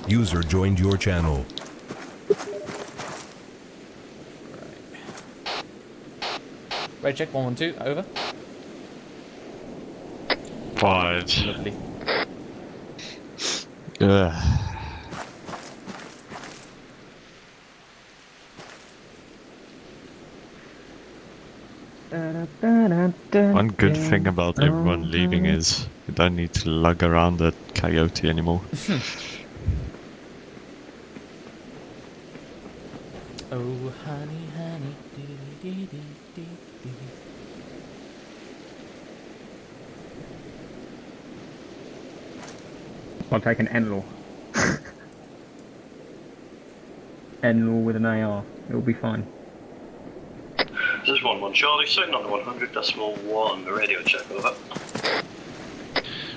User joined your channel. Right, check 112, over. 5. Lovely. One good thing about everyone leaving is you don't need to lug around that coyote anymore. Oh, honey, honey. Dee. I'll take an Enlaw. Enlaw with an AR. It'll be fine. This is 1-1 Charlie, signal on the 100.1, the radio check, over.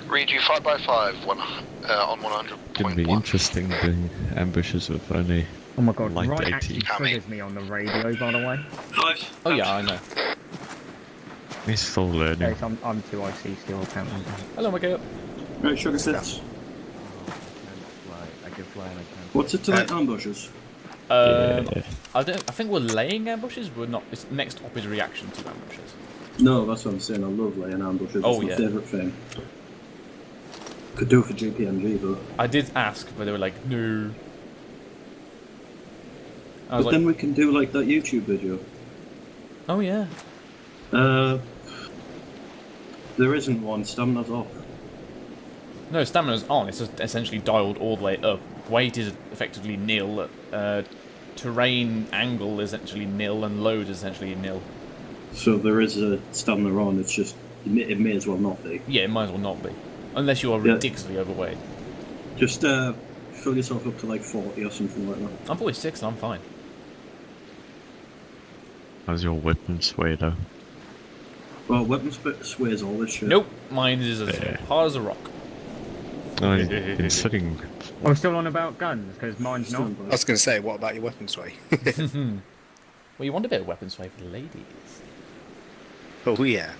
Read you 5x5 on 100.1. It'd be interesting doing ambushes with only Oh my god, light right 80. actually triggers me on the radio, by the way. Nice. Oh yeah, I know. He's still learning. Okay, so I'm 2 IC still apparently. Hello, Miguel. Right, sugar sits. I can fly and I can. What's it to like ambushes? I think we're laying ambushes. We're not. It's next op is reaction to ambushes. No, that's what I'm saying. I love laying ambushes. Oh, It's my yeah. favourite thing. Could do it for GPMG, but... I did ask, but they were like, no. I was But like, then we can do like that YouTube video. oh yeah. There isn't one. Stamina's off. No, stamina's on. It's just essentially dialed all the way up. Weight is effectively nil. Terrain angle is essentially nil, and load is essentially nil. So there is a stamina on. It's just it may as well not be. Yeah, it might as well not be, unless you are Yeah. ridiculously overweight. Just fill yourself up to like 40 or something like that. I'm 46 and I'm fine. How's your weapon sway though? Well, weapon sways all this shit. Nope, mine is as hard as a rock. I been sitting. I'm still on about guns, because mine's not. I was going to say, what about your weapon sway? Well, you want a bit of weapon sway for the ladies. Oh yeah.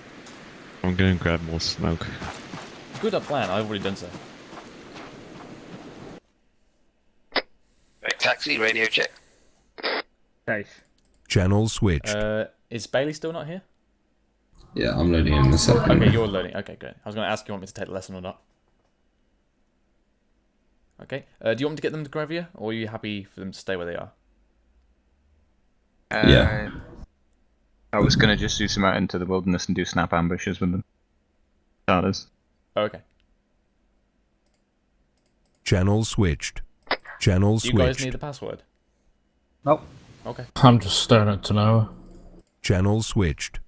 I'm gonna grab more smoke. Good plan. I've already done so. Right, taxi, radio check. Safe. Channel switched. Is Bailey still not here? Yeah, I'm loading in a second. Okay, you're loading. Okay, good. I was going to ask you want me to take the lesson or not. Okay. Do you want me to get them to Grevia, or are you happy for them to stay where they are? Yeah. I was gonna just do some out into the wilderness and do snap ambushes with them. Starters. Oh, okay. Channel switched. Channel Do you guys switched. need the password? Nope. Okay. I'm just staring at Tanoa. Channel switched.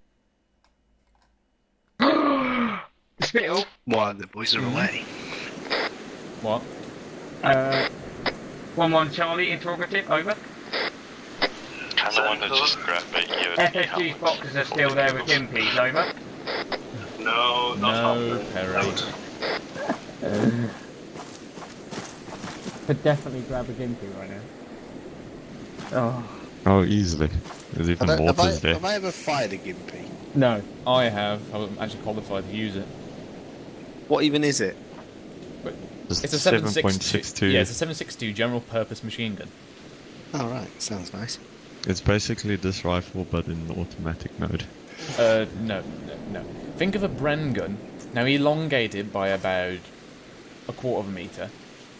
Spittle. While the boys are away. What? 1-1 Charlie, interrogative, over. Can the one that just grabbed me FSG's boxes are still there with Gimpys, over. No, not No, happening. Perry. Could definitely grab a Gimpy right now. Oh. Oh, easily. There's even mortars there. Have I ever fired a Gimpy? No. I have. I wasn't actually qualified to use it. What even is it? It's a 7.62. 7.62. Yeah, it's a 7.62 general purpose machine gun. Oh right, sounds nice. It's basically this rifle, but in automatic mode. No. Think of a Bren gun, now elongated by about a quarter of a meter,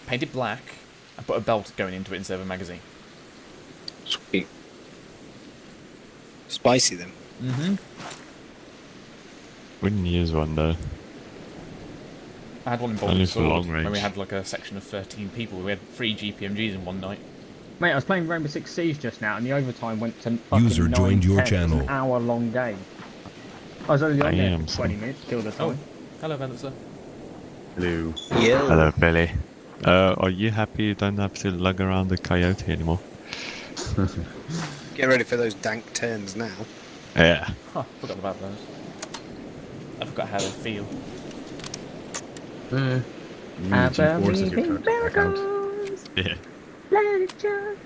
painted black, and put a belt going into it instead of a magazine. Sweet. Spicy then. Mm-hmm. Wouldn't use one though. I had one in Only Bolton for long Sword, range. when we had like a section of 13 people. We had 3 GPMGs in one night. Mate, I was playing Rainbow Six Siege just now, and the overtime went to fucking User joined your 9:10. It was channel. an hour-long game. I was only on there Damn, for 20 son. minutes, killed the Oh, time. hello, Vanessa. Hello. Yeah. Hello, Billy. Are you happy you don't have to lug around the coyote anymore? Get ready for those dank turns now. Yeah. Huh, forgot about those. I forgot how they feel. I Two forces believe your in character account. miracles. Yeah. Let it just...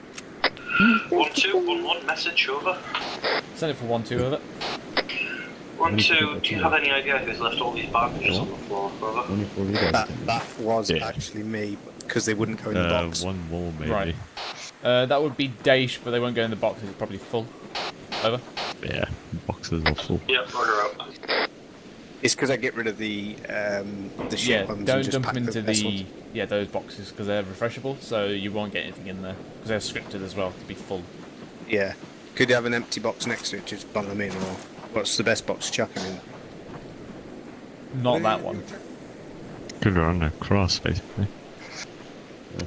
1-2, 1-1, message over. Send it for 1-2 of it. 1-2, do you have any idea who's left all these bandages on the floor, brother? Only 4 you guys. That was Yeah. actually me, because they wouldn't go in the box. One wall maybe. Right. That would be Daish, but they won't go in the box. It's probably full. Over. Yeah, boxes are full. Yep, roger out. It's because I get rid of the Yeah, ship ones and don't just dump pack them into best ones. those boxes because they're refreshable, so you won't get anything in there because they're scripted as well to be full. Yeah. Could you have an empty box next to it, just bung them in, or what's the best box to chuck them in? Not that one. Could run across basically.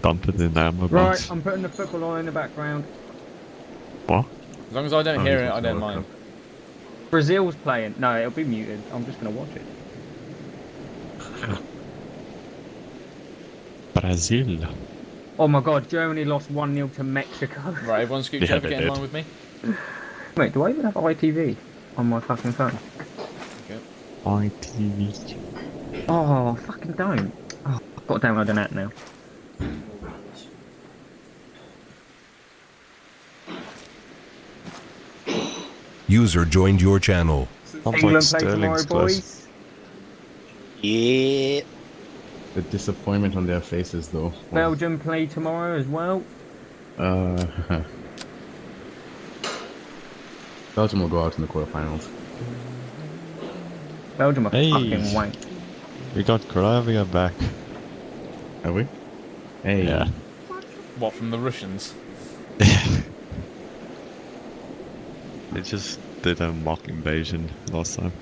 Dump it in the ammo Right, box. I'm putting the football on in the background. What? As long as I don't Oh, hear he's it, I not don't gonna mind. Brazil's playing. No, it'll be muted. I'm just gonna watch it. Brazil. Oh my god, Germany lost 1-0 to Mexico. Right, everyone scooch Yeah, over, they get in did. line with me. Wait, do I even have ITV on my fucking phone? ITV. Oh, I fucking don't. Oh, I've got to download an app now. User joined your channel. Sounds like England play Sterling's tomorrow, close. boys. Yeah. The disappointment on their faces, though. Belgium play tomorrow as well. Belgium will go out in the quarterfinals. Belgium are Hey. fucking wank. We got Gravia back. Have we? Hey. Yeah. What, from the Russians? They just did a mock invasion last time.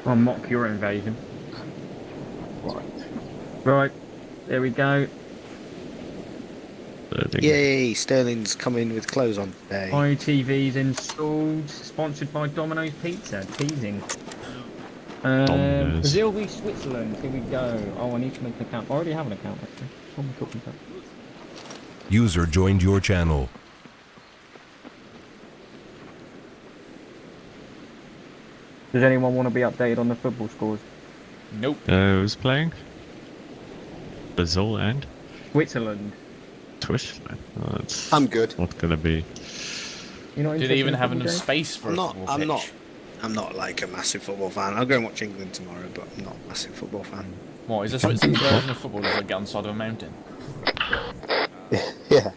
I'll mock your invasion. Right, there we go. Yay, Sterling's coming with clothes on today. ITV's installed. Sponsored by Domino's Pizza. Teasing. Domino's. Brazil v Switzerland. Here we go. Oh, I need to make an account. I already have an account, actually. What am I talking about? User joined your channel. Does anyone want to be updated on the football scores? Nope. Who's playing? Brazil and Switzerland. Twitch. Oh, it's I'm good. not gonna be. You're not Do interested they even in have football, enough Jay? space for I'm a not. football I'm pitch? not. I'm not like a massive football fan. I'll go and watch England tomorrow, but I'm not a massive football fan. What, is a Switzerland version of football just like get on the side of a mountain? Yeah.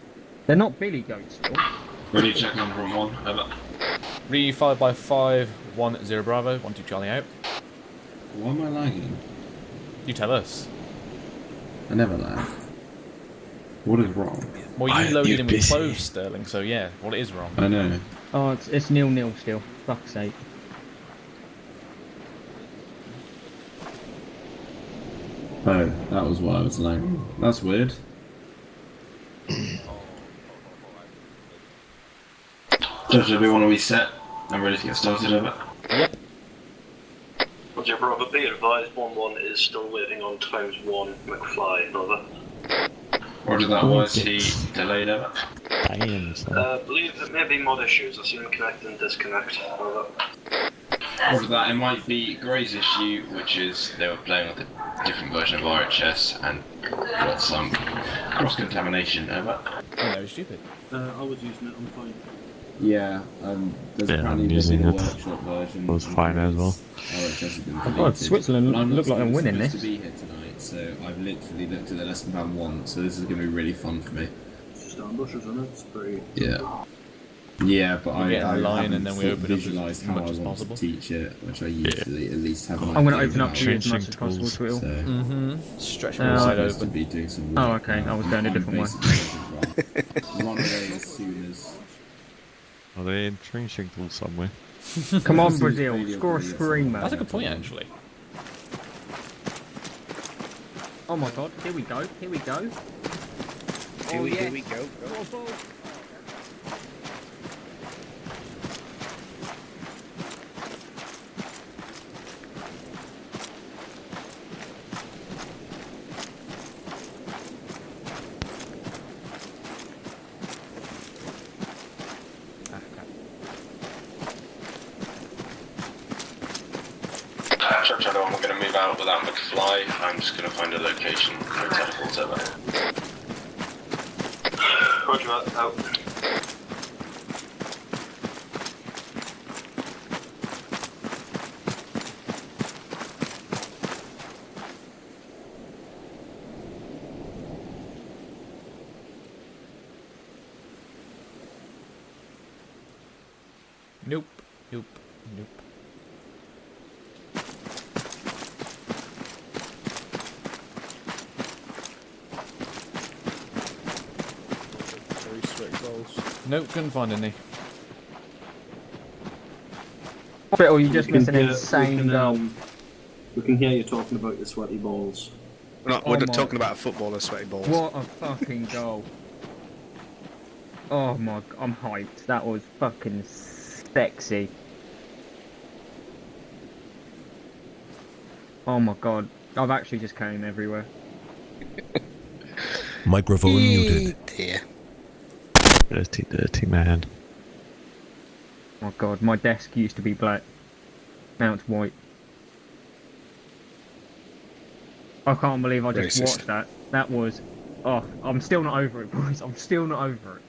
They're not Billy Goats still. Ready to check number 1. Over. Re 5x5, 1-0 Bravo, 1-2 Charlie out. Why am I lagging? You tell us. I never lag. What is wrong? Well, Are you loaded you in with busy? clothes, Sterling, so yeah, what is wrong? I know. Oh, it's 0-0 still. Fuck's sake. Oh, that was why I was lagging. That's weird. So should we want to reset? I'm ready to get started over. Yep. Roger, Bravo, be advised 1-1 is still waiting on times 1 McFly, over. Roger that, why is he delayed over? Damn, son. Believe it may be mod issues, I've seen him connect and disconnect, over. After that, it might be Gray's issue, which is they were playing with a different version of RHS and got some cross-contamination. Over. Oh no, stupid. I was using it on fine. Yeah, there's Yeah, apparently I'm there's using been a it. workshop version. It was fine as well. RHS has been Oh god, deleted. Switzerland But I'm not look like they're winning supposed this. to be here tonight, so I've literally looked at the lesson plan once, so this is going to be really fun for me. It's just ambushes on it, it's pretty... Yeah. Yeah, but We get in I the line haven't and then we open up as visualised how I much as want possible. to teach it, which I usually at least have an I'm going to idea open up about. to you as much Changing as possible, tools. Twiddle. So, Mm-hmm. Stretch my Oh, I'm side supposed to open. be doing some Oh, work okay, now. I was going a I'm different way. basically run away as soon as... Are they in trenching tool somewhere? Come on, Seems Brazil, really score a obvious. screamer. That's a good point, actually. Oh my god, here we go, here we go. Here we go. Ah, crap. Shadow, I'm going to move out without McFly. I'm just going to find a location for teleport over. Roger that, out. Nope. Nope. Nope. Very sweaty balls. Nope, couldn't find any. Brittle, you just missed an insane goal. We can hear you talking about your sweaty balls. We're not talking about a footballer sweaty balls. What a fucking goal. Oh my, I'm hyped. That was fucking sexy. Oh my god. I've actually just came everywhere. Microphone muted. Dear. Dirty man. Oh my god, my desk used to be black. Now it's white. I can't believe I just watched that. That was... Oh, I'm still not over it, boys. I'm still not over it.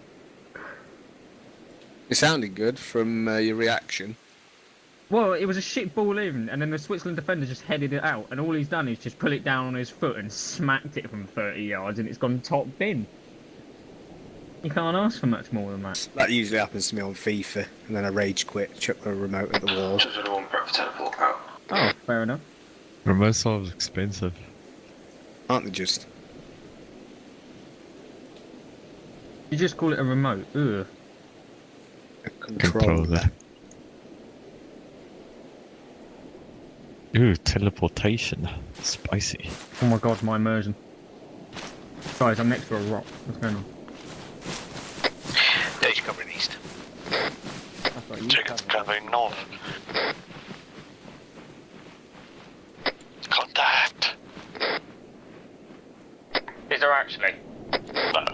It sounded good from your reaction. Well, it was a shit ball in, and then the Switzerland defender just headed it out, and all he's done is just pull it down on his foot and smacked it from 30 yards, and it's gone top bin. You can't ask for much more than that. That usually happens to me on FIFA, and then I rage quit, chuck the remote at the wall. Just everyone prep for teleport out. Oh, fair enough. Remote are expensive. Aren't they just? You just call it a remote. Ugh. A controller. Ooh, teleportation. Spicy. Oh my god, my immersion. Guys, I'm next to a rock. What's going on? There's covering east. Chickens covering north. Contact! Is there actually? No.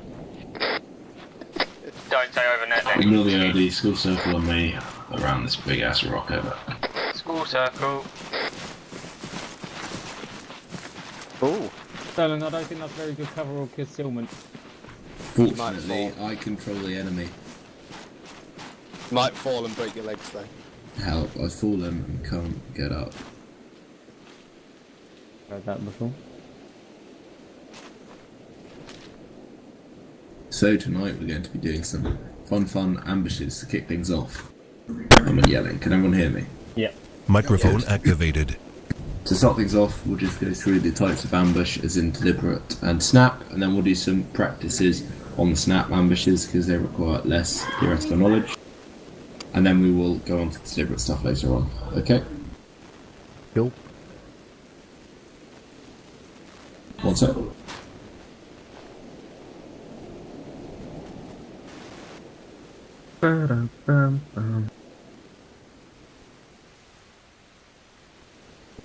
Don't say over net then. Ignore the OD, school circle on me around this big ass rock over. School circle. Oh. Sterling, I don't think that's very good cover or concealment. Fortunately, I control the enemy. Might fall and break your legs though. Help, I've fallen and can't get up. Heard that before. So tonight we're going to be doing some fun ambushes to kick things off. I'm yelling, can everyone hear me? Yep. Microphone activated. To start things off, we'll just go through the types of ambush as in deliberate and snap, and then we'll do some practices on the snap ambushes because they require less theoretical knowledge. And then we will go on to the deliberate stuff later on. Okay? Cool. One sec.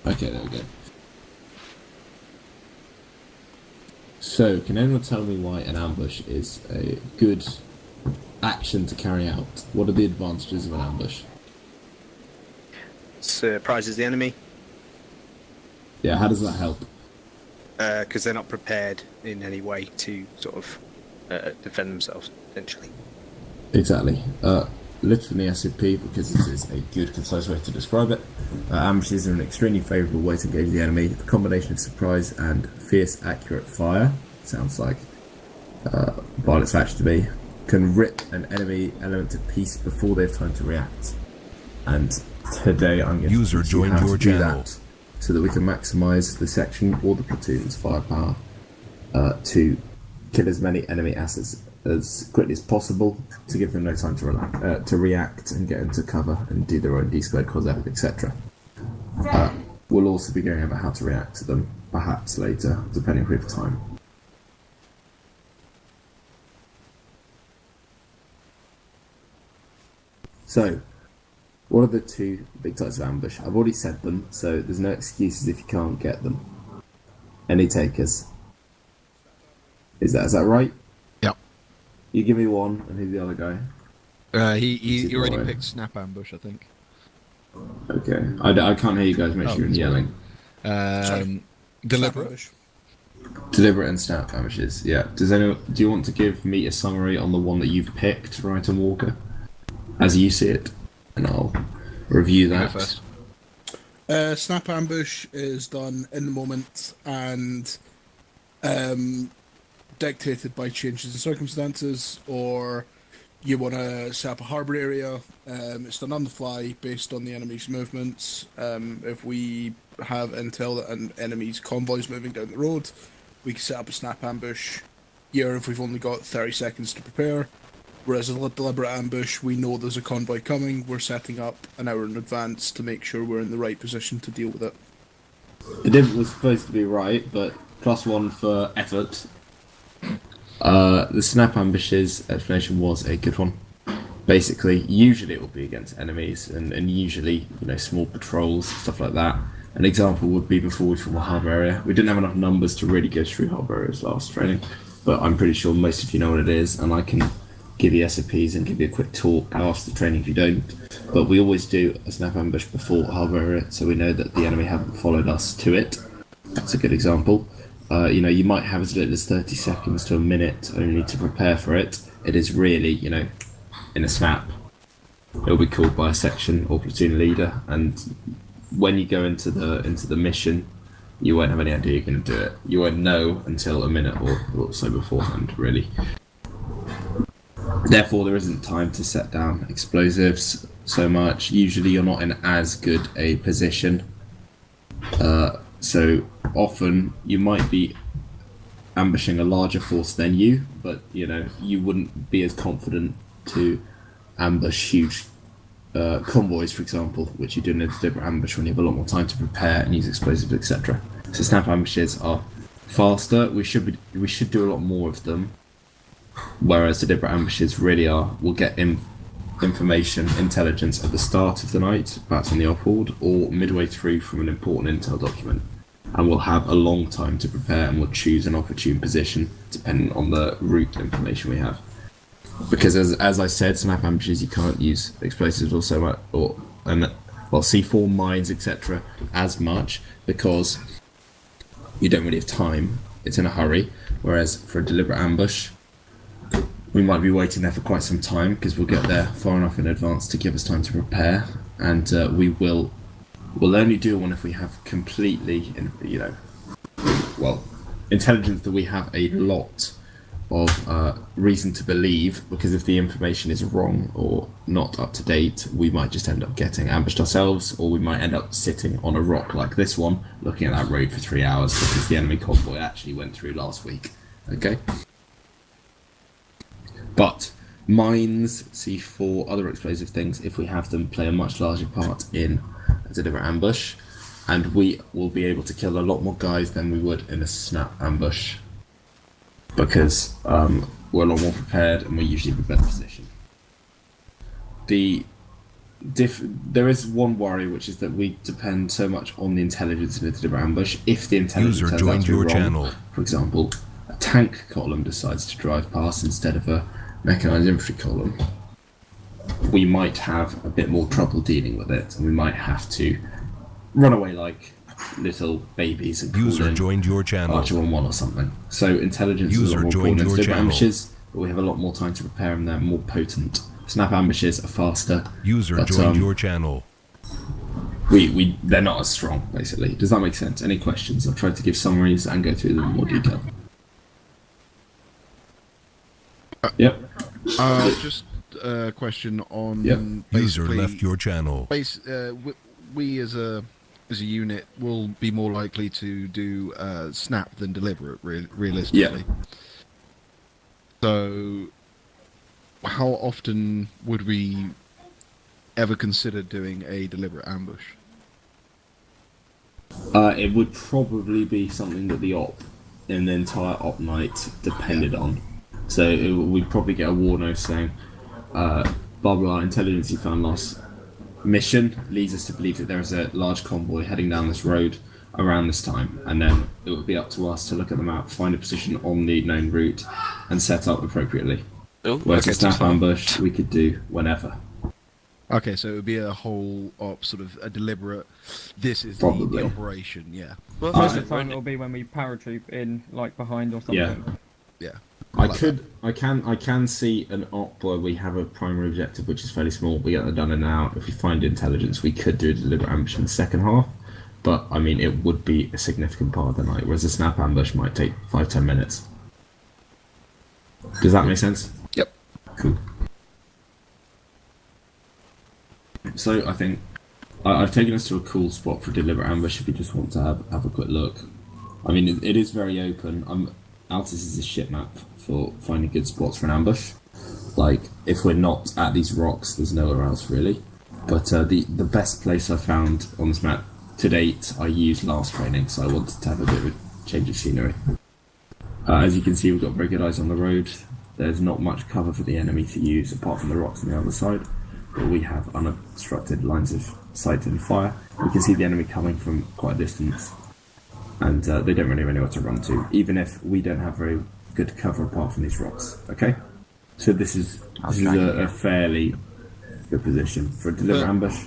Okay, there we go. So, can anyone tell me why an ambush is a good action to carry out? What are the advantages of an ambush? Surprises the enemy. Yeah, how does that help? Because they're not prepared in any way to sort of defend themselves, essentially. Exactly. Literally SCP, because it is a good, concise way to describe it. Ambushes are an extremely favourable way to engage the enemy. The combination of surprise and fierce, accurate fire, sounds like Violet's Match to me, can rip an enemy element to piece before they have time to react. And today I'm going to teach you how to do that, so that we can maximise the section or the platoon's firepower to kill as many enemy assets as quickly as possible, to give them no time to react and get into cover and do their own D-squared, cause effort, etc. We'll also be going over how to react to them, perhaps later, depending on we have time. So, what are the two big types of ambush? I've already said them, so there's no excuses if you can't get them. Any takers? Is that right? Yep. You give me one, and who's the other guy? He already picked snap ambush, I think. Okay. I can't hear you guys, make sure you're yelling. Deliberate. Deliberate and snap ambushes, yeah. Do you want to give me a summary on the one that you've picked, Writer Walker? As you see it, and I'll review that. First. Snap ambush is done in the moment and dictated by changes in circumstances or you want to set up a harbour area. It's done on the fly based on the enemy's movements. If we have intel that an enemy's convoy is moving down the road, we can set up a snap ambush here if we've only got 30 seconds to prepare. Whereas a deliberate ambush, we know there's a convoy coming, we're setting up an hour in advance to make sure we're in the right position to deal with it. The div was supposed to be right, but +1 for effort. The snap ambushes explanation was a good one. Basically, usually it will be against enemies, and usually, small patrols, stuff like that. An example would be before we form a harbour area. We didn't have enough numbers to really go through harbour areas last training, but I'm pretty sure most of you know what it is, and I can give you SOPs and give you a quick talk after the training if you don't. But we always do a snap ambush before harbour area, so we know that the enemy haven't followed us to it. That's a good example. You might have as little as 30 seconds to a minute only to prepare for it. It is really, in a snap. It'll be called by a section or platoon leader, and when you go into the mission, you won't have any idea you're going to do it. You won't know until a minute or so beforehand, really. Therefore, there isn't time to set down explosives so much. Usually, you're not in as good a position. So often you might be ambushing a larger force than you, but you wouldn't be as confident to ambush huge convoys, for example, which you do in a deliberate ambush when you have a lot more time to prepare and use explosives, etc. So snap ambushes are faster. We should do a lot more of them, whereas deliberate ambushes really are. We'll get information, intelligence at the start of the night, perhaps on the offboard, or midway through from an important intel document, and we'll have a long time to prepare, and we'll choose an opportune position depending on the route information we have. Because as I said, snap ambushes, you can't use explosives or so much, C4 mines, etc. as much, because you don't really have time. It's in a hurry. Whereas for a deliberate ambush, we might be waiting there for quite some time, because we'll get there far enough in advance to give us time to prepare, and we'll only do one if we have completely, intelligence that we have a lot of reason to believe, because if the information is wrong or not up to date, we might just end up getting ambushed ourselves, or we might end up sitting on a rock like this one, looking at that road for 3 hours because the enemy convoy actually went through last week. Okay? But mines, C4, other explosive things, if we have them, play a much larger part in a deliberate ambush, and we will be able to kill a lot more guys than we would in a snap ambush, because we're a lot more prepared and we're usually in a better position. There is one worry, which is that we depend so much on the intelligence in a deliberate ambush. If the intelligence turns out to be wrong, for example, a tank column decides to drive past instead of a mechanized infantry column, we might have a bit more trouble dealing with it, and we might have to run away like little babies and User joined your channel. Archer 1-1 or something. So intelligence is a lot more important in deliberate ambushes, but we have a lot more time to prepare, and they're more potent. Snap ambushes are faster. User joined your channel. They're not as strong, basically. Does that make sense? Any questions? I've tried to give summaries and go through them in more detail. Yep. Just a question on. Yep. User left your channel. We as a unit will be more likely to do snap than deliberate, realistically. Yeah. So, how often would we ever consider doing a deliberate ambush? It would probably be something that the op in the entire op night depended on. So we'd probably get a war note saying, blah blah, intelligence you found last mission leads us to believe that there is a large convoy heading down this road around this time, and then it would be up to us to look at the map, find a position on the known route, and set up appropriately. Whereas a snap ambush we could do whenever. Okay, so it would be a whole op, sort of a deliberate. This is the operation, yeah. Well, most of the time it'll be when we paratroop in, like behind or something. Yeah. I can see an op where we have a primary objective which is fairly small. We get that done in an hour. If we find intelligence, we could do a deliberate ambush in the second half. But I mean, it would be a significant part of the night, whereas a snap ambush might take 5-10 minutes. Does that make sense? Yep. Cool. So I think I've taken us to a cool spot for a deliberate ambush if you just want to have a quick look. I mean, it is very open. Altus is a shit map for finding good spots for an ambush. Like, if we're not at these rocks, there's nowhere else really. But the best place I found on this map to date, I used last training, so I wanted to have a bit of a change of scenery. As you can see, we've got very good eyes on the road. There's not much cover for the enemy to use apart from the rocks on the other side, but we have unobstructed lines of sight and fire. We can see the enemy coming from quite a distance, and they don't really have anywhere to run to, even if we don't have very good cover apart from these rocks. Okay, so this is a fairly good position for a deliberate ambush.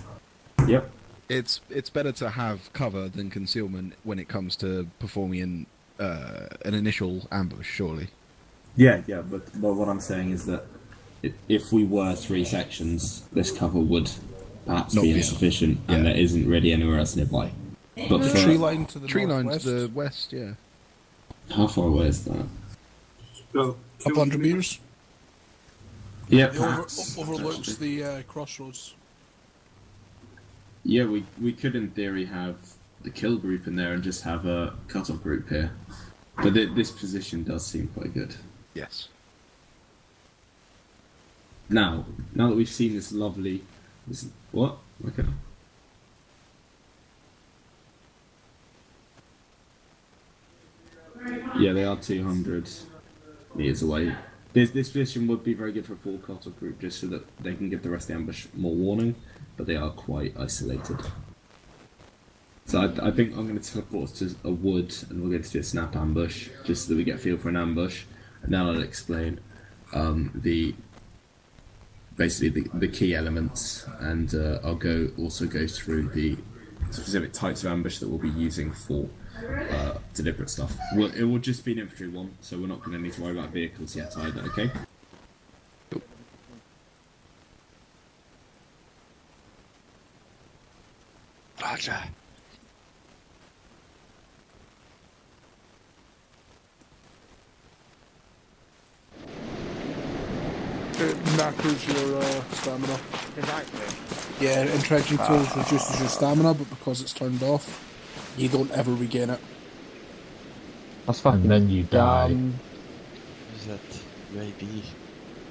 Yep. It's better to have cover than concealment when it comes to performing an initial ambush, surely. Yeah, but what I'm saying is that if we were 3 sections, this cover would perhaps be insufficient, and there isn't really anywhere else nearby. But for tree line to the line northwest. to the west, yeah. How far away is that? A couple hundred meters. Yeah, It perhaps. overlooks the crossroads. Yeah, we could in theory have the kill group in there and just have a cut-off group here. But this position does seem quite good. Yes. Now that we've seen this lovely... What? Okay. Yeah, they are 200 meters away. This position would be very good for a full cut-off group, just so that they can give the rest of the ambush more warning, but they are quite isolated. So I think I'm going to teleport us to a wood, and we're going to do a snap ambush, just so that we get a feel for an ambush. And then I'll explain basically the key elements, and I'll also go through the specific types of ambush that we'll be using for deliberate stuff. It will just be an infantry one, so we're not going to need to worry about vehicles yet either, okay? Roger. It knackers your stamina. Exactly. Yeah, entrenching tools reduces your stamina, but because it's turned off, you don't ever regain it. That's fucking And then you die. Is that UAB?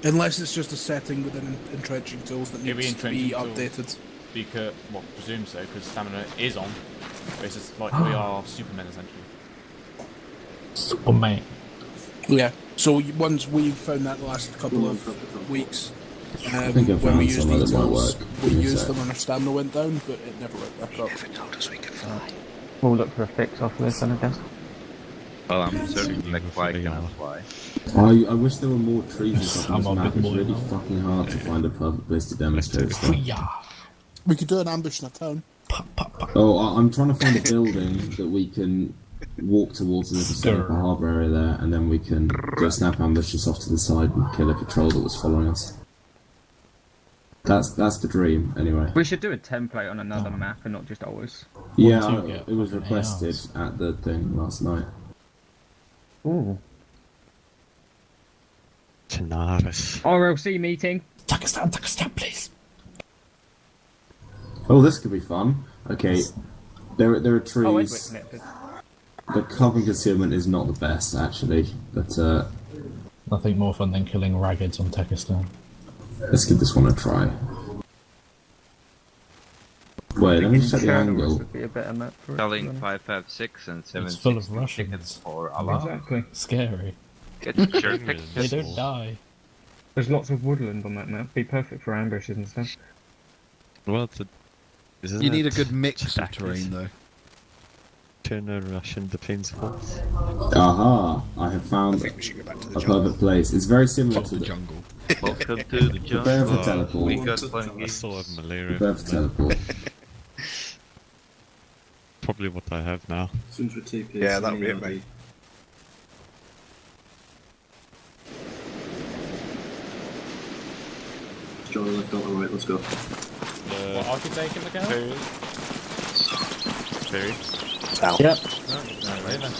Unless it's just a setting within entrenching tools that It'll be needs to be entrenching updated. Because, well, presume so, because stamina is on. But it's just like we are Supermen essentially. Superman. Yeah. So once we've found that the last couple of weeks, I think I when found we used some that these might tools, work. we Give me a used sec. them and our stamina went down, but it never went back up. Never told us we could fly. We'll look for a fix after this, then I guess. Well, I'm certainly like fly cannot fly. I wish there were more trees and stuff on I'm this a map. bit It's more really now. fucking hard to find a perfect place to demonstrate stuff. We could do an ambush in a town. Oh, I'm trying to find a building that we can walk towards and set up a harbour area there, and then we can do a snap ambush just off to the side and kill a patrol that was following us. That's the dream, anyway. We should do a template on another map and not just ours. Yeah, you get it was fucking requested ARs. at the thing last night. Ooh. Tenaris. RLC meeting. Take a stand, please. Oh, this could be fun. Okay, there are Oh, wait, trees. wait. The cover and concealment is not the best, actually, but Nothing more fun than killing raggards on Tekistan. let's give this one a try. Wait, let me check the angle. Would be a better map for it, Selling to be 556 and It's full of 760 Russians. tickets for honest. Allah. Exactly. Scary. Get your They tickets. don't die. There's lots of woodland on that map. Be perfect for ambushes and stuff. Well, You need a good mix of terrain, though. Turn a Russian defense force. Aha! I have I found think we should go back to the a jungle. perfect place. It's very similar Top to the the jungle. Welcome to the Prepare for jungle. teleport. We got I plenty. still have malaria. Prepare for teleport. Probably what I have now. Yeah, that'll be it, mate. John left on the right, let's go. What, I could take him again? Ferry. Yep. No way then.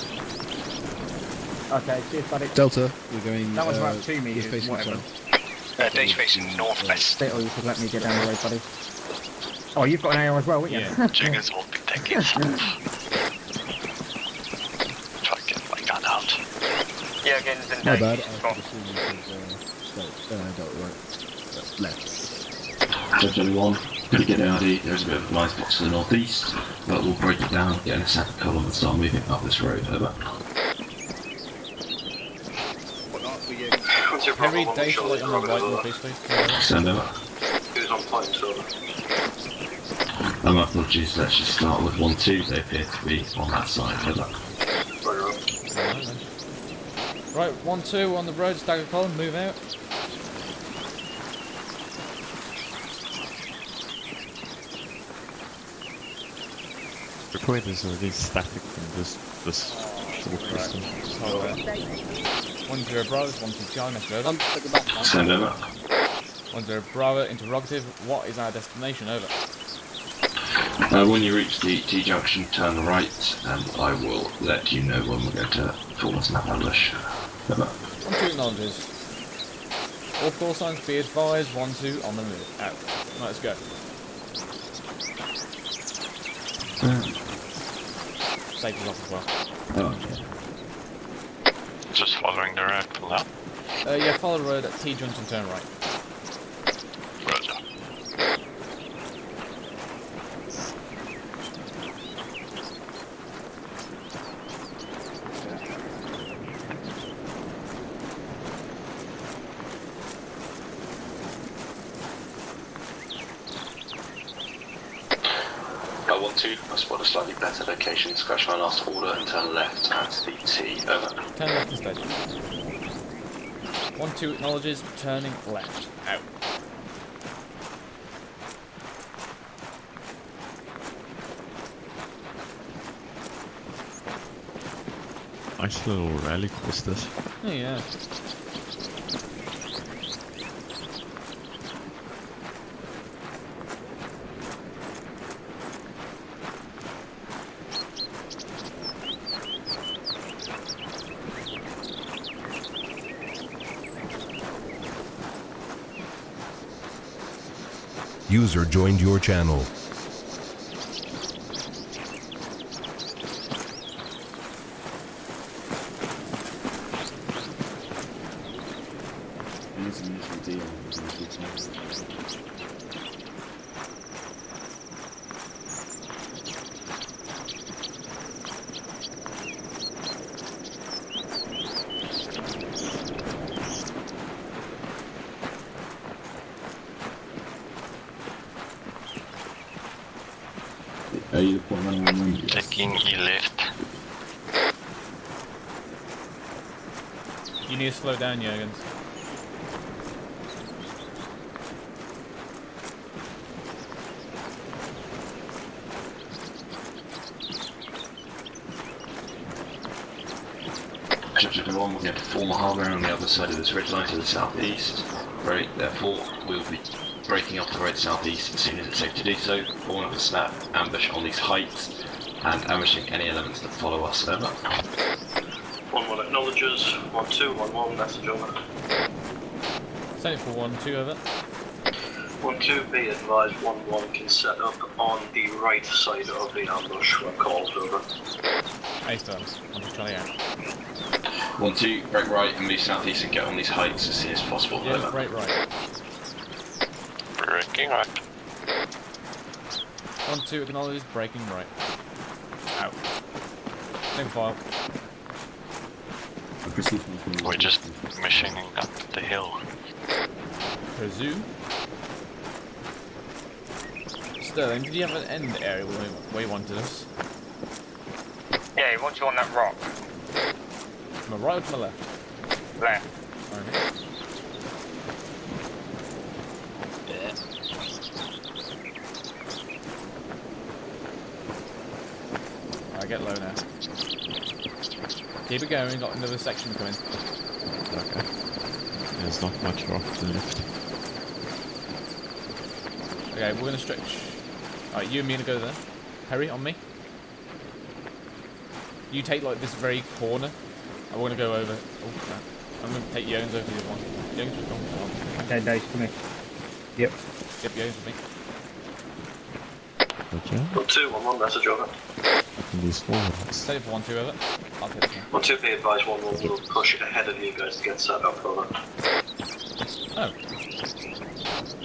Okay, cheers, buddy. Delta, we're going. That was about 2 you're meters, facing whatever. south. Dave's facing northwest. Or you could let me get down the road, buddy. Oh, you've got an AR as well, haven't you? Yeah. Jiggers will be taking some. Try to get my gun out. Jurgens and My Dave. bad. I Spot. should assume this is left. Judge anyone, pretty good ID. There's a bit of a blind spot to the northeast, but we'll break it down, get in a second column and start moving up this road. Over. Harry, Dave, light on the right northeast, please. Send over. Who's on point, over? My apologies, let's just start with 1-2. They appear to be on that side. Over. Right, 1-2 on the road, stagger column, move out. The point is already static from this short distance. 1-0 Bravo, 1-2 Charlie, next over. Send over. 1-0 Bravo, interrogative, what is our destination, over? When you reach the T-junction, turn right, and I will let you know when we're going to form a snap ambush. Over. 1-2 acknowledges. All call signs be advised, 1-2 on the move. Out. Right, let's go. Safety's off as well. Oh, okay. Just following the road, pull out. Yeah, follow the road at T-junction, turn right. Roger. I want to. I spot a slightly better location. Scratch my last order and turn left at the T. Over. Turn left instead. 1-2 acknowledges, turning left. Out. Nice little rally course this. Oh yeah. User joined your channel. Are you the point running on wind? Taking E-lift. You need to slow down, Jurgens. Chapter 1, we're going to form a harbour on the other side of this ridgeline to the southeast. Right, therefore, we'll be breaking off the road southeast as soon as it's safe to do so, forming a snap ambush on these heights, and ambushing any elements that follow us. Over. 1-1 acknowledges. 1-2, 1-1, message over. Send it for 1-2 over. 1-2, be advised, 1-1 can set up on the right side of the ambush when called over. Ace turns. I'm just trying out. 1-2, break right and move southeast and get on these heights as soon as possible. Yeah, Over. break right. Breaking right. 1-2 acknowledges, breaking right. Out. Same file. We're just machining up the hill. Presume. Sterling, did you have an end area where you wanted us? Yeah, he wants you on that rock. To my right or to my left? Left. Okay. I get low now. Keep it going, got another section coming. Okay. There's not much rock to lift. Okay, we're gonna stretch. Alright, you and me to go there. Harry, on me. You take like this very corner. And we're gonna go over. Oh crap. I'm gonna take Jones over the other one. Jones will come. Okay, Dave, for me. Yep. Yep, Jones with me. Roger. 1-2-1-1, message over. Taking these forwards. Save 1-2 over. I'll take this one. 1-2, be advised, 1-1 will push ahead of you guys to get set up, over. Oh.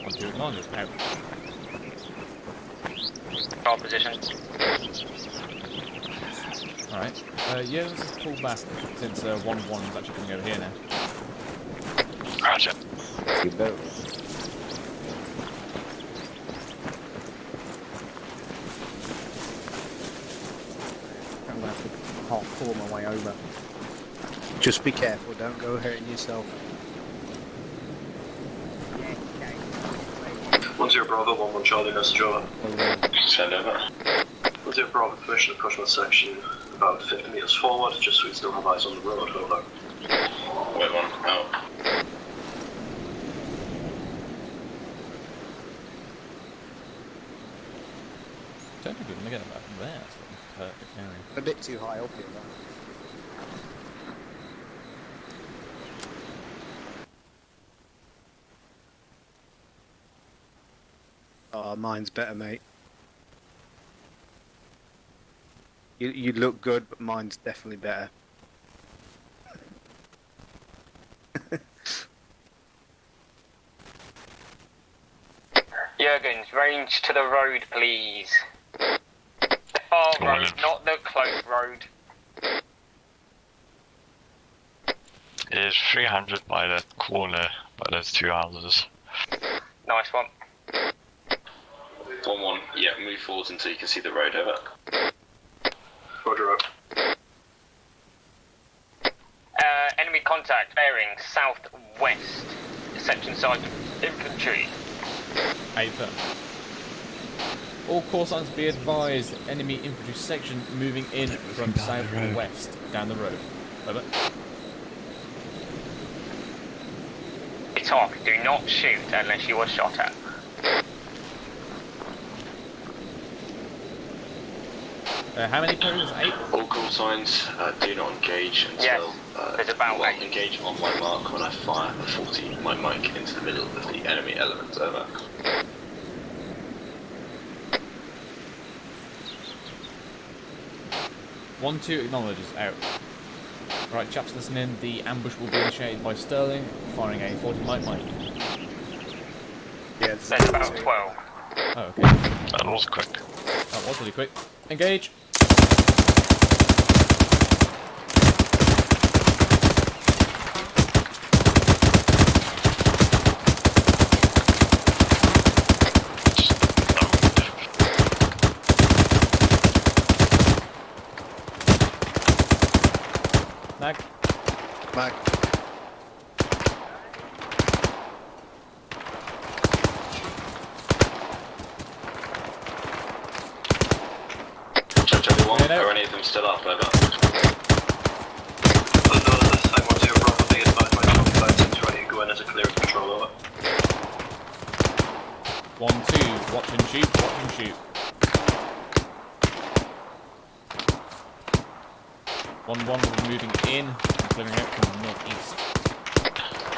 1-2 acknowledges. Out. Our position. Alright. Yeah, let's just pull back since 1-1 is actually coming over here now. Roger. You better. I'm gonna have to hardcore my way over. Just be careful, don't go hurting yourself. 1-0 Bravo, 1-1 Charlie, message over. Send over. 1-0 Bravo, permission to push my section about 50 metres forward, just so we still have eyes on the road, over. Wait one, out. Don't think we're going to get about there. That's perfect area. A bit too high up here, though. Oh, mine's better, mate. You look good, but mine's definitely better. Jurgens, range to the road, please. The far road, not the close road. It is 300 by that corner, by those two houses. Nice one. 1-1, yeah, move forwards until you can see the road, over. Roger up. Enemy contact, bearing southwest. Section Sergeant Infantry. 8 firm. All call signs be advised. Enemy infantry section moving in from southwest down the road. Over. Talk, do not shoot unless you are shot at. How many players? 8? All call signs, do not engage until there's about 8. Engage on my mark when I fire a 40 my mic into the middle of the enemy element, over. One, 2 acknowledges out. Right, chaps, listen in. The ambush will be initiated by Sterling, firing a 40 mic. Yeah, there's about 12. Oh, okay. That was quick. That was really quick. Engage. Mag. Mag. Judge everyone, are any of them still up, over? Control, over. 1, 2, watch and shoot, watch and shoot. 1, 1 will be moving in, clearing out from the northeast.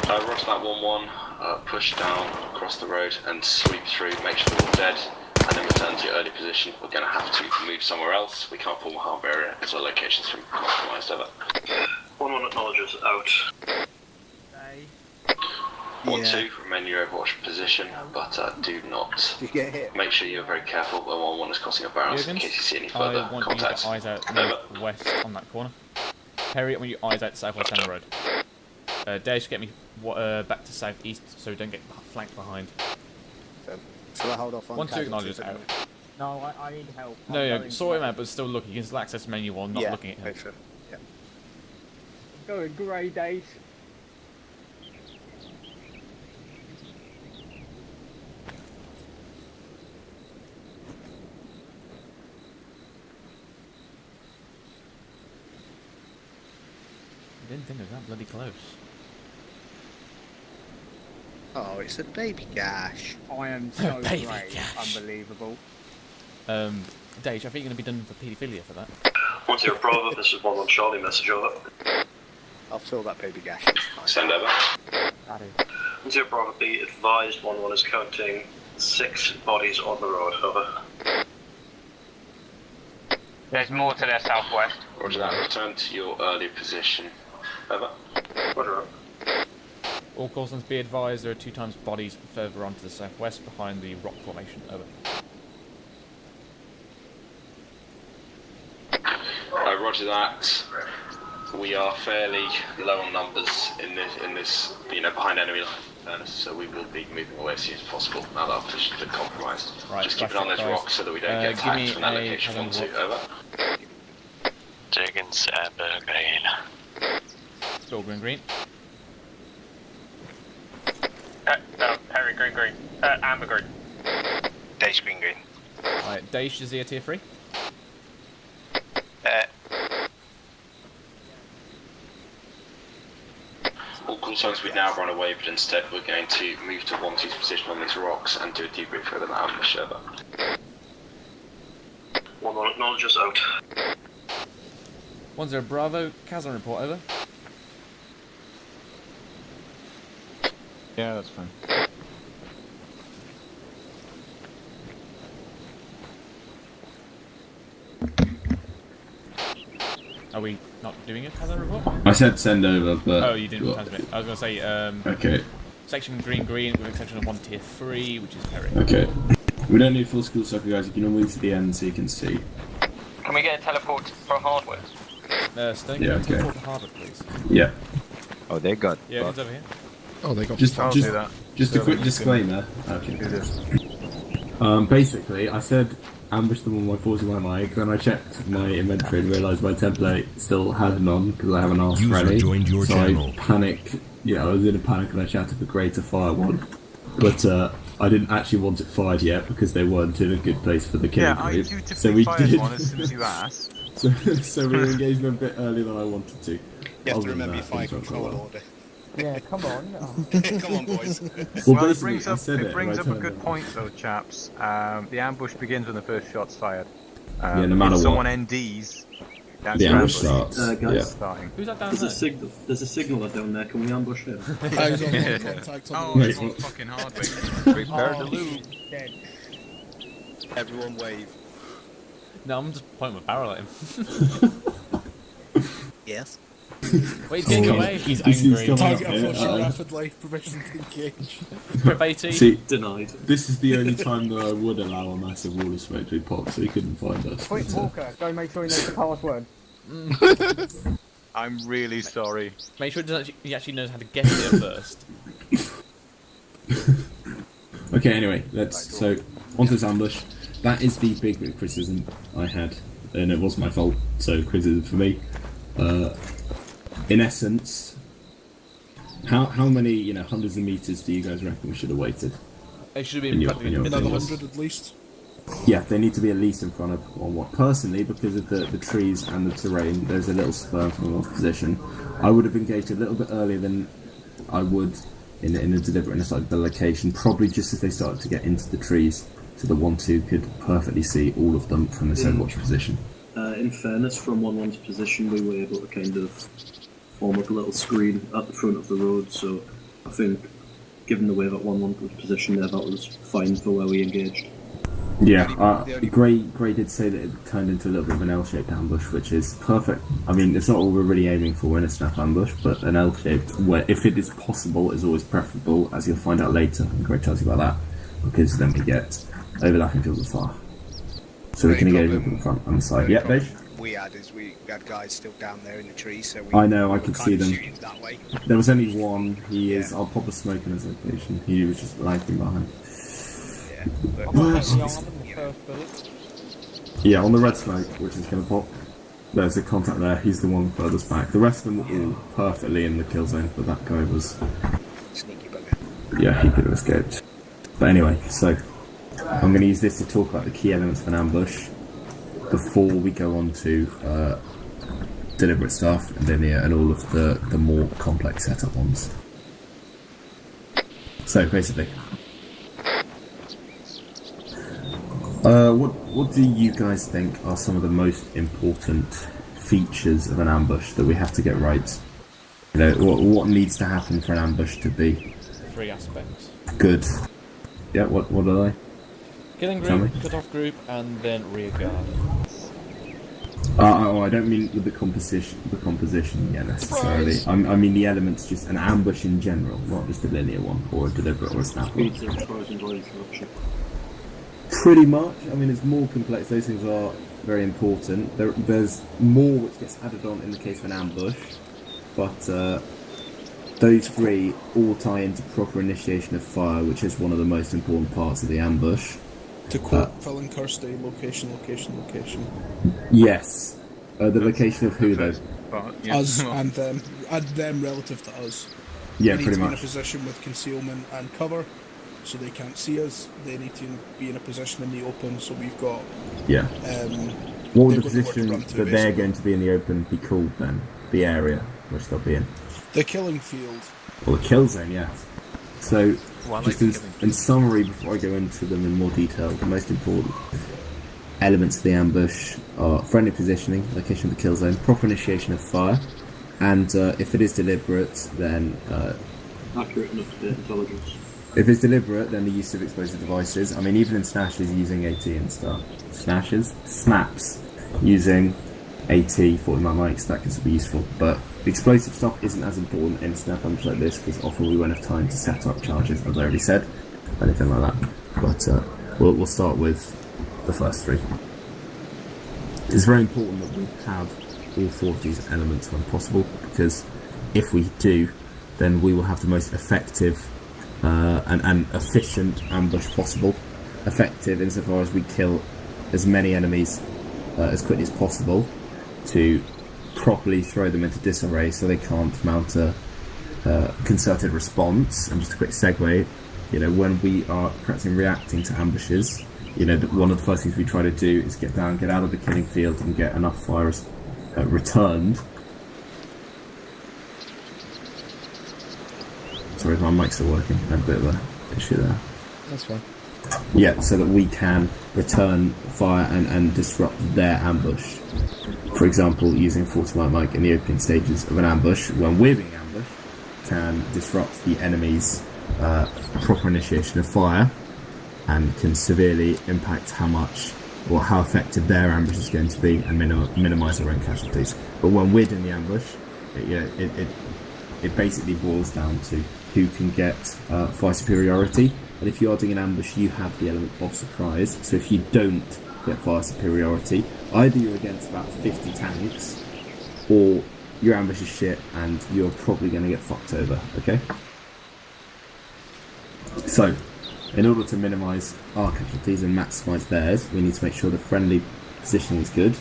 Roger that 1-1, push down across the road and sweep through, make sure they're all dead, and then return to your early position. We're going to have to move somewhere else. We can't form a harbour area because our location's been compromised, over. 1-1 acknowledges out. 1-2, remain in your overwatch position, but do not. Did you get hit? Make sure you're very careful when 1-1 is crossing a barrels in case you see any further I want contact. you to eyes out northwest on that corner. Perry, I want you eyes out southwest down the road. Dave, get me back to southeast so we don't get flanked behind. Shall I hold off on 1, 2 acknowledges out. No, I need help. No, yeah, saw him out, but still looking. You can still access menu while not looking at him. Sure. Yeah. Going grey days. I didn't think it was that bloody close. Oh, it's a baby gash. I am so Baby great. gash. Unbelievable. Dave, I think you're going to be done for paedophilia for that. 1-0 Bravo, this is 1-1 Charlie, message over. I'll fill that baby gash. Send over. 1-0 Bravo, be advised, 1-1 is counting 6 bodies on the road, over. There's more to their southwest. Roger that. Return to your earlier position. Over. Roger up. All Corsons, be advised there are 2 times bodies further on to the southwest behind the rock formation. Over. Roger that. We are fairly low on numbers in this, behind enemy lines, so we will be moving away as soon as possible now that our position's been compromised. Right, just keep an eye on those rocks so that we don't get attacked from that location. 1-2, over. Diggins, Amber, Green. Still green. Harry, green. Amber, green. Dash, green. Alright, Daesh is here, tier 3. All concerns we now run away, but instead we're going to move to 1-2's position on these rocks and do a debrief for them out of the server. 1-1 acknowledges out. 1-0 Bravo, Kazan report, over. Yeah, that's fine. Are we not doing a Kazan report? I said send over, but... Oh, you didn't transmit. I was going to say, okay. Section green, with exception of 1 tier 3, which is Perry. Okay. We don't need full school soccer, guys. You can all move to the end so you can see. Can we get a teleport for hardware? Sterling, yeah, okay. teleport to hardware, please. Yeah. Oh, they got... Yeah, it's over here. Oh, they got... Just do that. Just a quick disclaimer. Okay. Do this. Basically, I said ambush them on my 41 mic, then I checked my inventory and realised my template still had none because I haven't asked for any. Joined your so channel. I panicked. Yeah, I was in a panic and I shouted for greater fire one. But I didn't actually want it fired yet because they weren't in a good place for the killing group. So we did. One as soon as you asked. so we were engaged a bit earlier than I wanted to. You have to remember your fire control order. Yeah, come on. Come on, boys. Well, it brings up a good point, though, chaps. The ambush begins when the first shot's fired. Yeah, no matter if what. someone NDs, that's the ambush starts. Guys, yeah. starting. Who's that down there? There's a signaller down there. Can we ambush him? It's on fucking hardware. Prepare to lose. Everyone wave. No, I'm just pointing my barrel at him. Yes. Wait, get away. He's angry. Target unfortunately rapidly. Permission to engage. Prep 18. See, Denied. this is the only time that I would allow a massive wall of smoke to be popped, so he couldn't find us. Quick, Walker, go make sure he knows the password. I'm really sorry. Make sure he actually knows how to get it at first. Okay, anyway, so onto this ambush. That is the big criticism I had, and it was my fault, so criticism for me. In essence, how many hundreds of meters do you guys reckon we should have waited? It should have been practically Another 100 at least. Yeah, they need to be at least in front of one. Personally, because of the trees and the terrain, there's a little spur from one's position. I would have engaged a little bit earlier than I would in a deliberate like the location, probably just as they started to get into the trees, so the 1-2 could perfectly see all of them from this Overwatch position. In fairness, from 1-1's position, we were able to kind of form up a little screen at the front of the road, so I think, given the way that 1-1 was positioned there, that was fine for where we engaged. Yeah, Gray did say that it turned into a little bit of an L-shaped ambush, which is perfect. I mean, it's not what we're really aiming for in a snap ambush, but an L-shaped, where if it is possible, is always preferable, as you'll find out later, and Gray tells you about that, because then we get overlapping fields of fire. So we can engage up in the front and the side. Yeah, Dave? We had guys still down there in the trees, so I know, I could see them. That way. There was only one. I'll pop a smoke in his location. He was just lagging behind. Yeah, on the red smoke, which is going to pop. There's a contact there. He's the one furthest back. The rest of them were all perfectly in the kill zone, but that guy was... Sneaky bugger. Yeah, he could have escaped. But anyway, so I'm going to use this to talk about the key elements of an ambush before we go on to deliberate stuff and linear and all of the more complex setup ones. So basically, what do you guys think are some of the most important features of an ambush that we have to get right? What needs to happen for an ambush to be 3 aspects. Good. Yeah, what are they? Killing group, cut off group, and then rear guard. I don't mean with the composition, yeah, necessarily. I mean the elements, just an ambush in general, not just a linear one, or a deliberate or a snap one. Pretty much. I mean, it's more complex. Those things are very important. There's more which gets added on in the case of an ambush, but those three all tie into proper initiation of fire, which is one of the most important parts of the ambush. To quote Phil and Kirsty, location. Yes. The location of who, though? Us and them relative to us. Yeah, we need pretty to be much. in a position with concealment and cover, so they can't see us. They need to be in a position in the open, so we've got... Yeah. What would the they've got position nowhere to run to, that they're going to be in the open be called, then? The area which they'll be in? The killing field. Or the kill zone, yes. So, Well, just like in summary, before I go into them in more detail, the most important elements of the ambush are friendly positioning, location of the kill zone, proper initiation of fire, and if it is deliberate, then... accurate enough to get intelligence. If it's deliberate, then the use of explosive devices. I mean, even in snashes, using AT and stuff. Snaps, using AT, 40 mics, that can still be useful, but the explosive stuff isn't as important in a snap ambush like this, because often we won't have time to set up charges, as I already said, anything like that. But we'll start with the first three. It's very important that we have all four of these elements when possible, because if we do, then we will have the most effective and efficient ambush possible. Effective insofar as we kill as many enemies as quickly as possible to properly throw them into disarray so they can't mount a concerted response. And just a quick segue, when we are practicing reacting to ambushes, one of the first things we try to do is get out of the killing field and get enough fires returned. Sorry, my mic's still working. I had a bit of an issue there. That's fine. Yeah, so that we can return fire and disrupt their ambush. For example, using 40 mic in the opening stages of an ambush, when we're being ambushed, can disrupt the enemy's proper initiation of fire, and can severely impact how much or how effective their ambush is going to be, and minimise their own casualties. But when we're doing the ambush, it basically boils down to who can get fire superiority. And if you are doing an ambush, you have the element of surprise. So if you don't get fire superiority, either you're against about 50 tanks, or your ambush is shit and you're probably going to get fucked over, okay? So, in order to minimise our casualties and maximise theirs, we need to make sure the friendly positioning is good.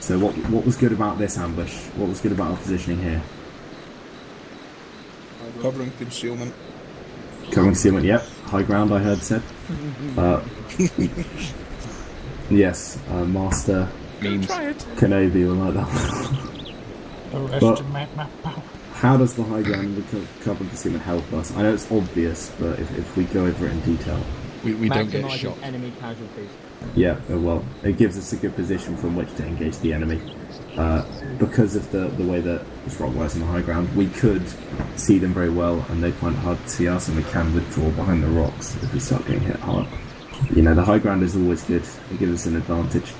So what was good about this ambush? What was good about our positioning here? Covering concealment. Covering concealment, yep. High ground, I heard said. Yes, Master Kenobi will like that. But how does the high ground and the covering concealment help us? I know it's obvious, but if we go over it in detail... We don't get shot. Enemy casualties. Yeah, well, it gives us a good position from which to engage the enemy. Because of the way that this rock works on the high ground, we could see them very well, and they find it hard to see us, and we can withdraw behind the rocks if we start getting hit hard. The high ground is always good. It gives us an advantage.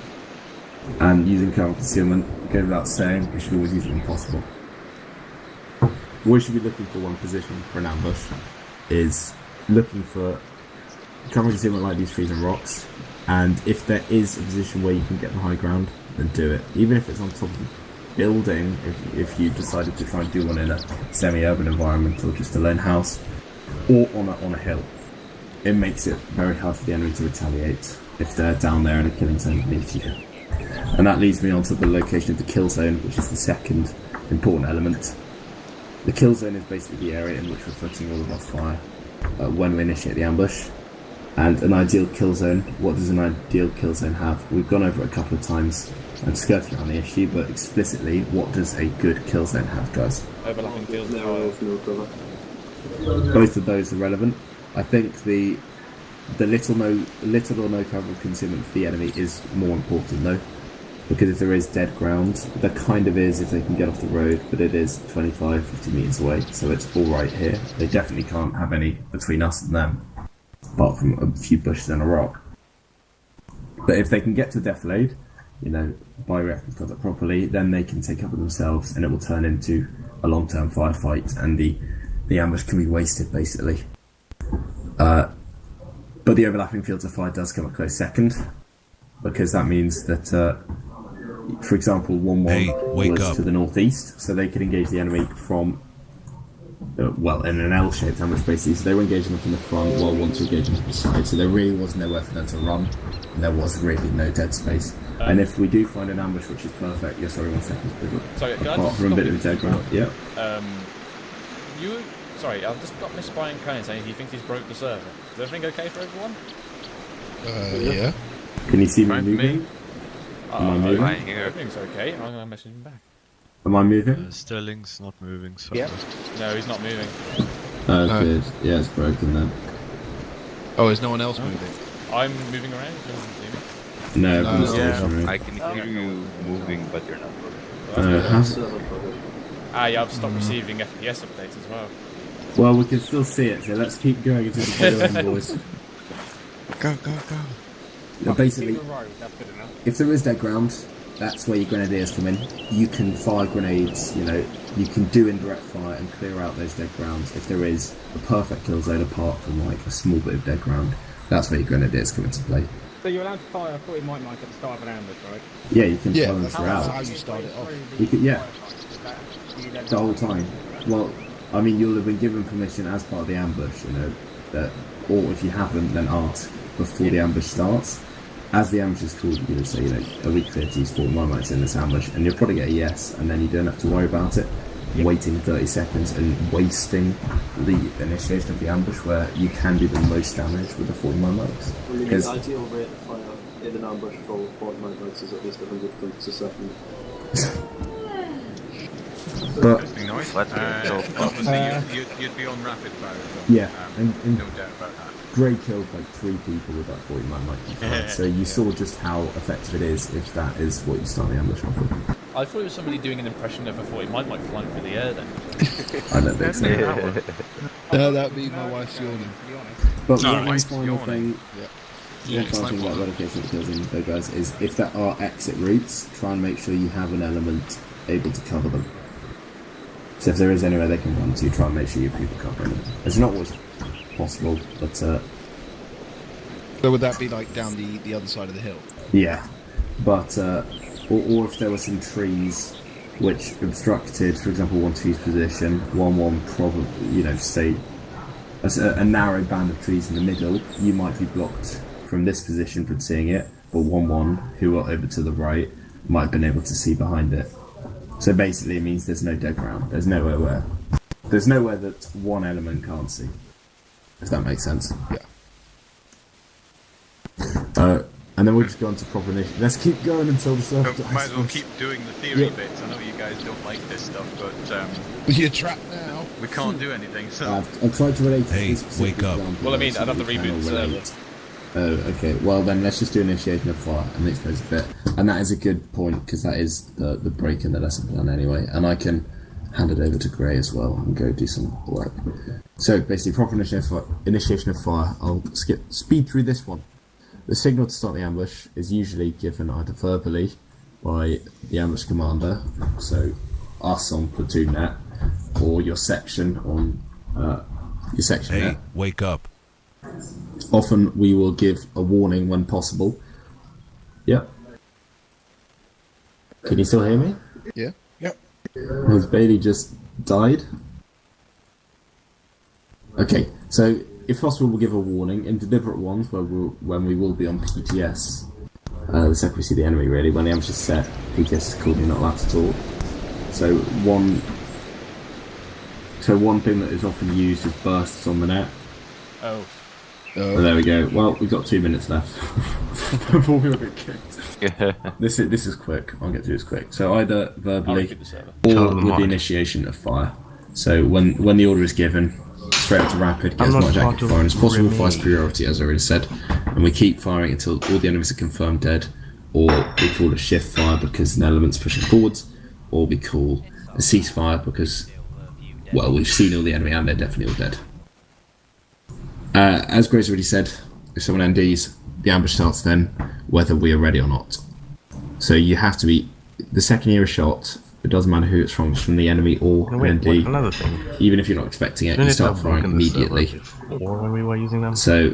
And using cover concealment, goes without saying, we should always use it when possible. What we should be looking for when positioning for an ambush is looking for cover concealment like these trees and rocks, and if there is a position where you can get the high ground, then do it. Even if it's on top of a building, if you decided to try and do one in a semi-urban environment or just a lone house, or on a hill, it makes it very hard for the enemy to retaliate if they're down there in a killing zone beneath you. And that leads me on to the location of the kill zone, which is the second important element. The kill zone is basically the area in which we're putting all of our fire when we initiate the ambush. And an ideal kill zone, what does an ideal kill zone have? We've gone over it a couple of times and skirted around the issue, but explicitly, what does a good kill zone have, guys? Overlapping fields of fire. Both of those are relevant. I think the little or no cover of concealment for the enemy is more important though, because if there is dead ground, there kind of is if they can get off the road, but it is 25-50 metres away, so it's alright here. They definitely can't have any between us and them, apart from a few bushes and a rock. But if they can get to defilade, bioreactor conduct properly, then they can take cover themselves, and it will turn into a long-term firefight, and the ambush can be wasted basically. But the overlapping fields of fire does come a close second, because that means that, for example, 1-1 was to the northeast, so they could engage the enemy from, in an L-shaped ambush basically, so they were engaging them from the front while 1-2 engaging from the side, so there really was nowhere for them to run, and there was really no dead space. And if we do find an ambush which is perfect, sorry, 1 second. Sorry, apart from a bit of a dead ground, I've just got Miss Brian Cohen saying he thinks he's broke the server. Is everything okay for everyone? Yeah. Can you see me moving? Am I moving? Everything's okay. I'm going to message him back. Am I moving? Sterling's not moving, so... Yeah. No, he's not moving. Oh, good. Yeah, it's broken then. Oh, is no one else moving? I'm moving around. Can you see me? No, I can hear you moving, but you're not moving. I've stopped receiving FPS updates as well. Well, we can still see it, so let's keep going into the video end, boys. Go. Basically, if there is dead ground, that's where your grenadiers come in. You can fire grenades, you can do indirect fire and clear out those dead grounds. If there is a perfect kill zone apart from a small bit of dead ground, that's where your grenadiers come into play. So you're allowed to fire 40 might at the start of an ambush, right? Yeah, you can fire them throughout. That's how you start it off. You can, the whole time. Well, I mean, you'll have been given permission as part of the ambush, or if you haven't, then ask before the ambush starts. As the ambush is called, you'll say, a week 30 is 40 mites in this ambush, and you'll probably get a yes, and then you don't have to worry about it. Waiting 30 seconds and wasting the initiation of the ambush where you can do the most damage with the 40 mites. The ideal rate of fire in an ambush for 40 mites is at least 100 clicks a second. But obviously you'd be on rapid fire. And no doubt about that. Gray killed 3 people with that 40 mite, so you saw just how effective it is if that is what you start the ambush off with. I thought it was somebody doing an impression of a 40 might flying through the air then. I don't think so. No, that'd be my wife's yawning. But one final thing about relocation of kills in those guys is if there are exit routes, try and make sure you have an element able to cover them. So if there is anywhere they can run to, try and make sure your people cover them. It's not always possible, but... So would that be down the other side of the hill? Yeah, but... Or if there were some trees which obstructed, for example, 1-2's position, 1-1 probably, say, a narrow band of trees in the middle, you might be blocked from this position from seeing it, but 1-1, who are over to the right, might have been able to see behind it. So basically it means there's no dead ground. There's nowhere that one element can't see, if that makes sense. Yeah. And then we'll just go on to proper initiative. Let's keep going until the surf dies. Might as well keep doing the theory bits. I know you guys don't like this stuff, but you're trapped now. We can't do anything. So I've tried to relate. Hey, wake up! Well, I mean, I'd have to reboot the server. Oh, okay. Well, then let's just do initiation of fire and expose a bit. And that is a good point because that is the break in the lesson plan anyway. And I can hand it over to Gray as well and go do some work. So basically, proper initiation of fire. I'll speed through this one. The signal to start the ambush is usually given either verbally by the ambush commander, so us on platoon net, or your section on your section net. Hey, wake up. Often we will give a warning when possible. Yep. Can you still hear me? Yeah. Yep. Has Bailey just died? Okay, so if possible, we'll give a warning in deliberate ones when we will be on PTS. The second we see the enemy, really. When the ambush is set, PTS is called, you're not allowed to talk. So one thing that is often used is bursts on the net. Oh, there we go. Well, we've got 2 minutes left before we all get kicked. This is quick. I'll get through this quick. So either verbally or with the initiation of fire. So when the order is given, straight up to rapid, get as much active firing as possible, fire superiority as I already said, and we keep firing until all the enemies are confirmed dead, or we call a shift fire because an element's pushing forwards, or we call a ceasefire because, well, we've seen all the enemy and they're definitely all dead. As Grace already said, if someone NDs, the ambush starts then, whether we are ready or not. So you have to be the second you hear a shot. It doesn't matter who it's from the enemy or an ND. Another thing. Even if you're not expecting it, you start firing immediately. Or when we were using them. So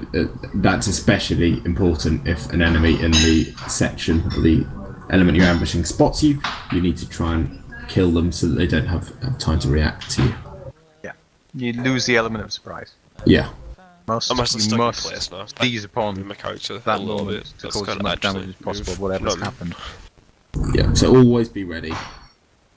that's especially important if an enemy in the section or the element you're ambushing spots you. You need to try and kill them so that they don't have time to react to you. Yeah, you lose the element of surprise. Yeah. I'm actually You stuck must in place now. seize upon my character that a little moment bit. to That's cause as kind of much actually damage as possible, move. whatever's You know what I mean? happened. Yeah, so always be ready.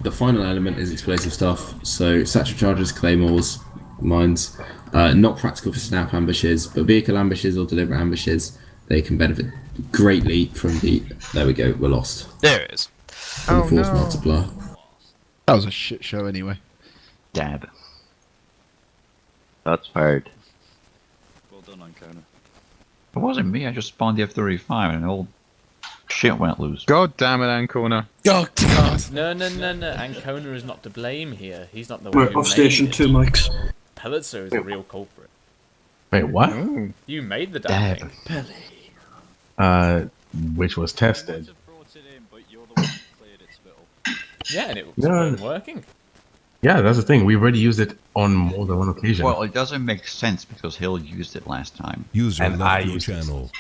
The final element is explosive stuff, so satchel charges, claymores, mines. Not practical for snap ambushes, but vehicle ambushes or deliberate ambushes, they can benefit greatly from the... There we go, we're lost. There it is. From the force multiplier. That was a shit show anyway. Dab. That's hard. Well done, Ancona. It wasn't me, I just spawned the F-35 and all shit went loose. God damn it, Ancona. Oh, God. No. Ancona is not to blame here. He's not the one We're who off made station it. 2, Mike's. Pellitzer is the real culprit. Wait, what? You made the damn thing. Which was tested. Yeah, and it No. wasn't working. Yeah, that's the thing. We already used it on more than one occasion. Well, it doesn't make sense because Hill used it last time. User And left I your used it. channel.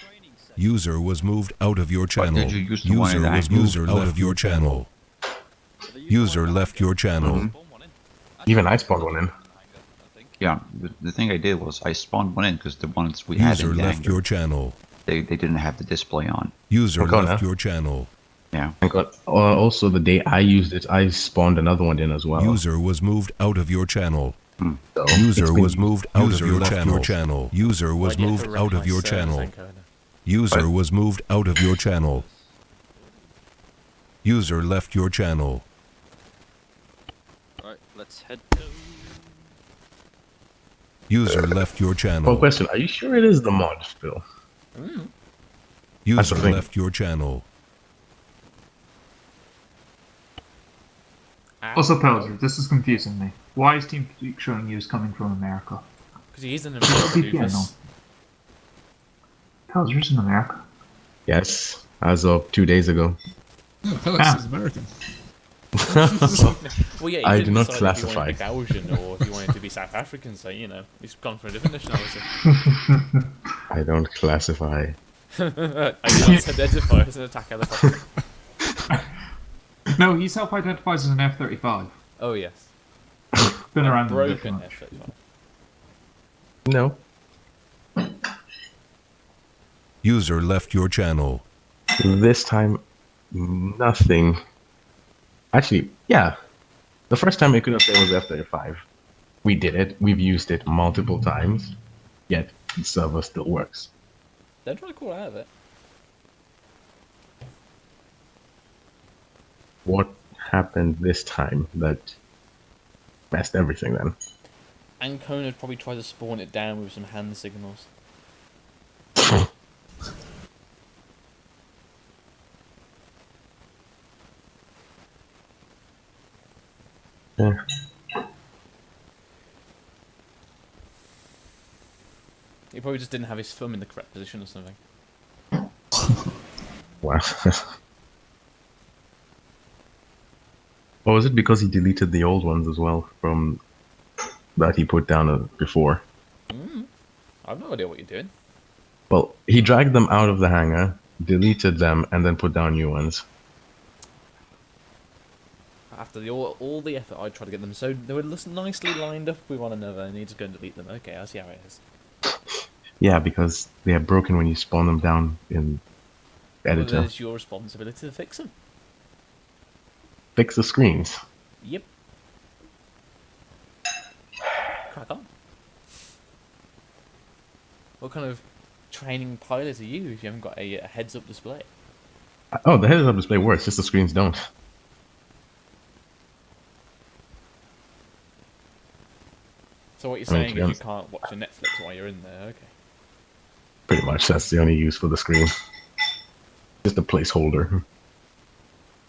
User was moved out of your But channel. did you use the one User in was Agnew? moved out of your channel. User left your channel. Even I spawned one in. Yeah, the thing I did was I spawned one in because the ones we had User in the left hangar, your channel. they didn't have the display on. User Okay, left now. your channel. Yeah. And also, the day I used it, I spawned another one in as well. User was moved out of your channel. So User it's was been- moved out of your channel. User was Why'd you have moved to out of recognise your servers, channel. Ancona? User What? was moved out of your channel. User left your channel. Right, let's head. User left your Well, channel. question: are you sure it is the mod still? User the thing. left your channel. Also, Pelzer, this is confusing me. Why is TeamSpeak showing you as coming from America? Because he is an American VPN on. Pelzer's in America. Yes, as of 2 days ago. Yeah, Pelix is American. Well, yeah, he I didn't do not decide classify. If he wanted to be Gaussian or if he wanted to be South African, so, you know, he's gone for a different nationality. I don't classify. I don't identify as an attack helicopter. No, he self-identifies as an F-35. Oh, yes. Been around a bit Broken much. F-35. No. User left your channel. This time, nothing. Actually, yeah. The first time it couldn't say was F-35. We did it. We've used it multiple times. Yet, the server still works. Don't try to call out of it. What happened this time that messed everything then? Ancona probably tried to spawn it down with some hand signals. Yeah. He probably just didn't have his thumb in the correct position or something. Wow. Or was it because he deleted the old ones as well from that he put down before? I have no idea what you're doing. Well, he dragged them out of the hangar, deleted them, and then put down new ones. After all the effort I tried to get them so they were nicely lined up with one another, and he just go and delete them. Okay, I see how it is. Yeah, because they are broken when you spawn them down in Well, editor. then it's your responsibility to fix them. Fix the screens. Yep. Crack on. What kind of training pilot are you if you haven't got a heads-up display? Oh, the heads-up display works, just the screens don't. So what you're I mean, saying to be is you honest- can't watch your Netflix while you're in there, okay. Pretty much, that's the only use for the screen. Just a placeholder.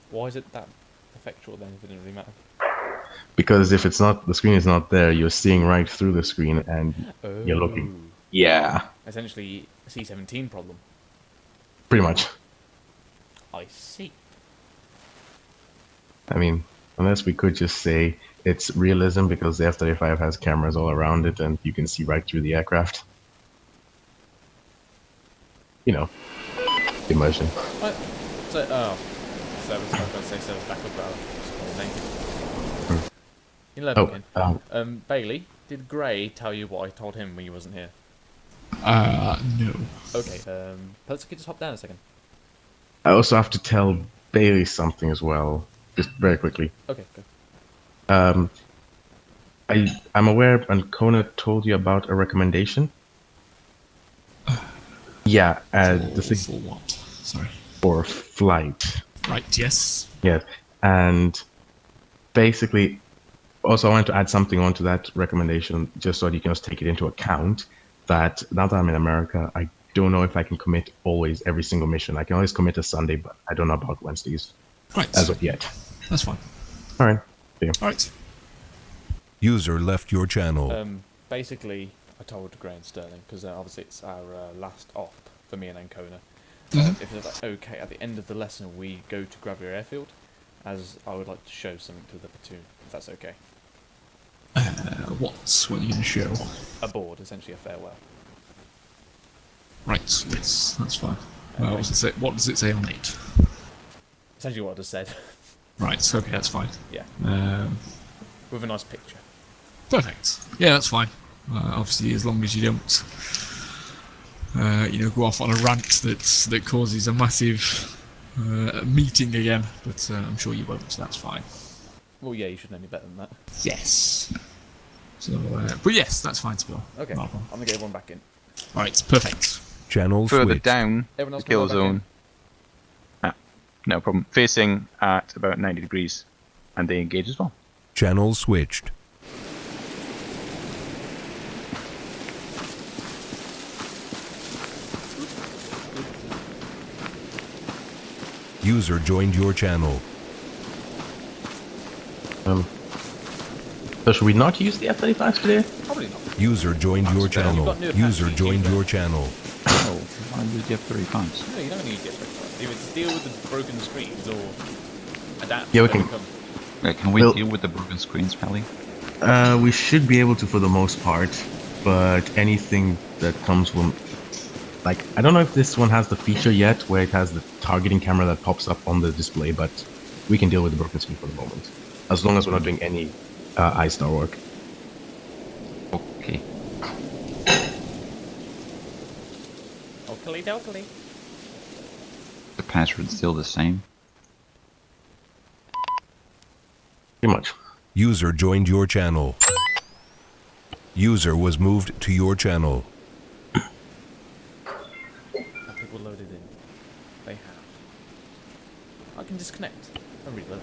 Why is it that effectual then if it doesn't really matter? Because if it's not, the screen is not there, you're seeing right through the screen and you're looking. Yeah. Essentially, a C-17 problem. Pretty much. I see. I mean, unless we could just say it's realism because the F-35 has cameras all around it and you can see right through the aircraft. You know, immersion. What? So, oh. So I was going to say service backup, but I was 11. Bailey, did Gray tell you what I told him when you wasn't here? No. Okay, let's just hop down a second. I also have to tell Bailey something as well, just very quickly. Okay, go. I'm aware, and Kona told you about a recommendation. Yeah, the thing for what? Sorry. For flight. Right. Yes. Yes, and basically, also I wanted to add something onto that recommendation, just so that you can just take it into account. That now that I'm in America, I don't know if I can commit always every single mission. I can always commit a Sunday, but I don't know about Wednesdays. Right. As of yet. That's fine. All right. See you. All right. User left your channel. Basically, I told Gray and Sterling, because obviously it's our last op for me and Ancona. If it's like, okay, at the end of the lesson we go to Gravia Airfield, as I would like to show something to the platoon, if that's okay. What are you going to show? A board, essentially a farewell. Right, yes, that's fine. What does it say on it? Essentially what I just said. Right, okay, that's fine. Yeah. With a nice picture. Perfect. Yeah, that's fine. Obviously, as long as you don't, go off on a rant that causes a massive meeting again. But I'm sure you won't, so that's fine. Well, yeah, you should know me better than that. Yes. So, but yes, that's fine, Spill. Okay, I'm gonna get everyone back in. All right, perfect. Channel Further switched. down, Everyone else the kill can go back zone. No problem. Facing at about 90 degrees, and they engage as well. Channel switched. User joined your channel. So should we not use the F-35 today? Probably not. User joined your channel. User joined your channel. Oh, why use the F-35s? No, you don't need the F-35. Either deal with the broken screens or adapt. Yeah, we to can. them come. Wait, can we deal with the broken screens, Pally? We should be able to for the most part, but anything that comes from, like, I don't know if this one has the feature yet where it has the targeting camera that pops up on the display, but we can deal with the broken screen for the moment, as long as we're not doing any iStar work. Okay. Oakley. The password's still the same. Pretty much. User joined your channel. User was moved to your channel. Have people loaded in? They have. I can disconnect and reload.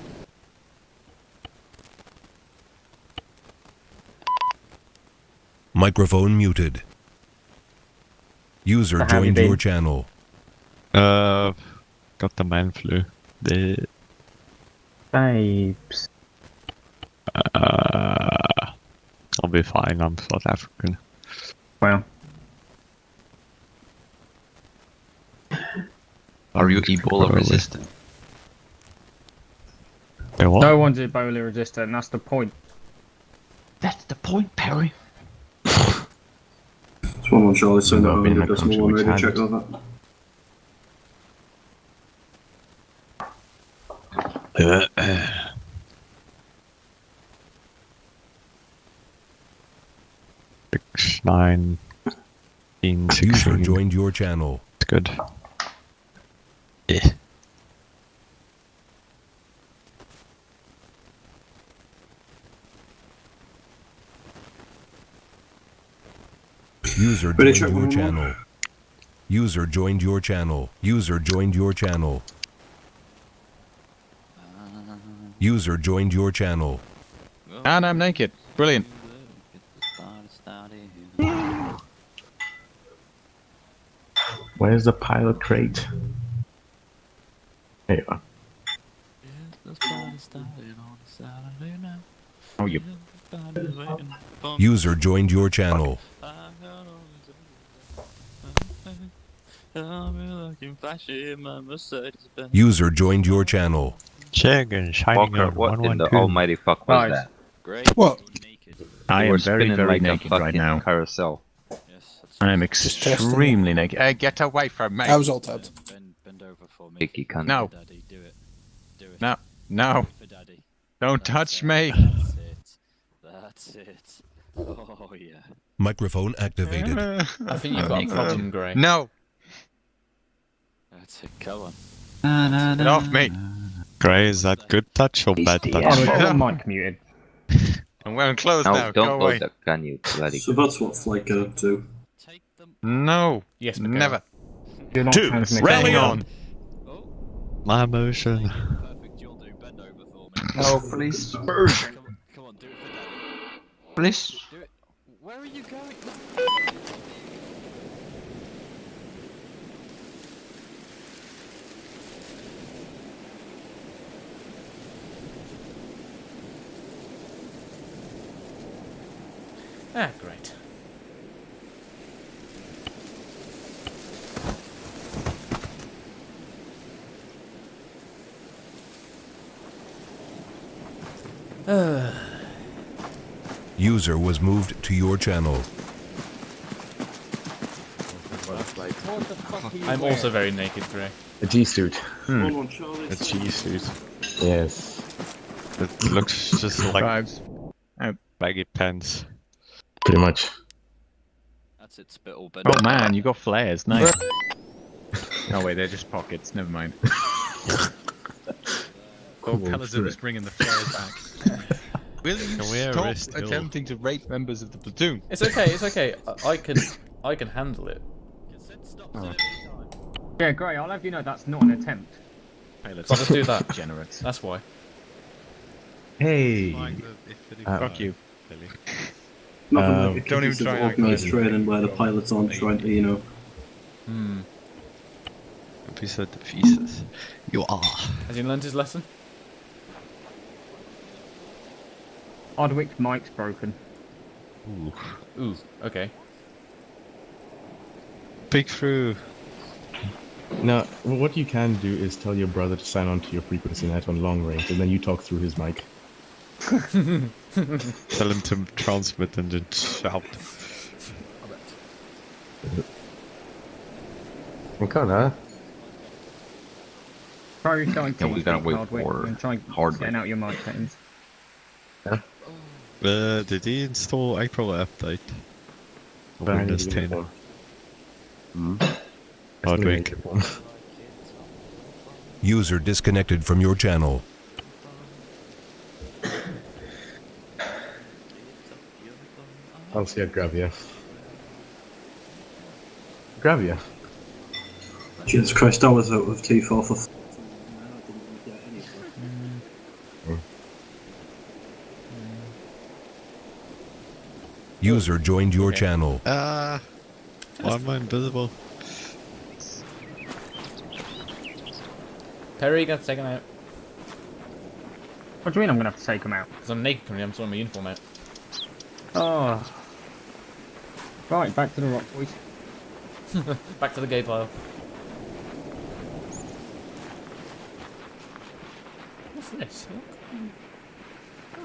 Microphone muted. User joined your channel. Got the man flu. The Babes. I'll be fine. I'm South African. Well. Are you Ebola resistant? What? No one's Ebola resistant, that's the point. That's the point, Perry. It's 1-1 Charlie, send that Not been in a over, country decimal 1 which ready, had check it. over. Six, 9, 16, User 16. joined your channel. It's good. Yeah. User Ready, joined check your 1-1. channel. User joined your channel. User joined your channel. User joined your channel. And I'm naked. Brilliant. Where's the pilot crate? There you are. Oh, you. User joined your channel. I'm looking flashy in my Mercedes Benz. User joined your channel. Chicken shining Walker, on what in the 112. almighty fuck was Guys. that? Great. What? I You am were very, spinning very like a naked right fucking now. carousel. Yes, that's I am Just testing extremely naked. Get away from me! I was all tabbed. bend over for me. Icky cunt. No, Daddy, do it. Do it. no, no! For Daddy. Don't touch me! That's it. That's it. Oh yeah. Microphone activated. I think you've got a problem, Gray. No! That's it. Come on. Get off me! Gray, is that good touch or bad touch? Oh, we've got one mic muted. I'm wearing clothes No, now, don't go load away. that gun, you bloody. So that's what flight get up to. No! Yes, Miguel. Never! You're not Two, transmitting. rally on! My emotion. Perfect. You'll do. Bend over for me. No, please. Come on, do it for Daddy. Please. Do it. Where are you going? Ah, great. User was moved to your channel. I'm also very naked, Gray. A G-suit. A G-suit. Yes. It looks just like Vibes. baggy pants. Pretty much. That's it. Spittle. Bend Oh over. man, you got flares, nice. Oh wait, they're just pockets, never mind. Cool, Pelazar is bringing the flares back. Will you Can we stop arrest Hill? attempting to rape members of the platoon? It's okay. It's okay. I can handle it. Oh. Yeah, Gray, I'll have you know that's not an attempt. Hey, let's So I'll just do that. Degenerates. That's why. Hey! Fuck you. Nothing like a don't even piece of try organised training where the pilots aren't trying to, you know. A piece of the pieces. You are. Has he learned his lesson? Hardwick mic's broken. Ooh. Ooh. Okay. Peek through. Now, what you can do is tell your brother to sign on to your frequency net on long range, and then you talk through his mic. Tell him to transmit and then shout. Okay, Try restarting Yeah, we gotta TeamSpeak, wait Hardwick, for and try Hardwick. setting out your mic settings. Did he install April update? Or Windows 10? Hardwick. User disconnected from your channel. I'll see you, Gravia. Gravia. Jesus Christ, I was out of T4 for. User joined your channel. Why am I invisible? Perry got taken out. What do you mean I'm gonna have to take him out? Because I'm naked currently, I'm throwing my uniform out. Oh. Right, back to the rock, boys. Back to the gay pile. What's this?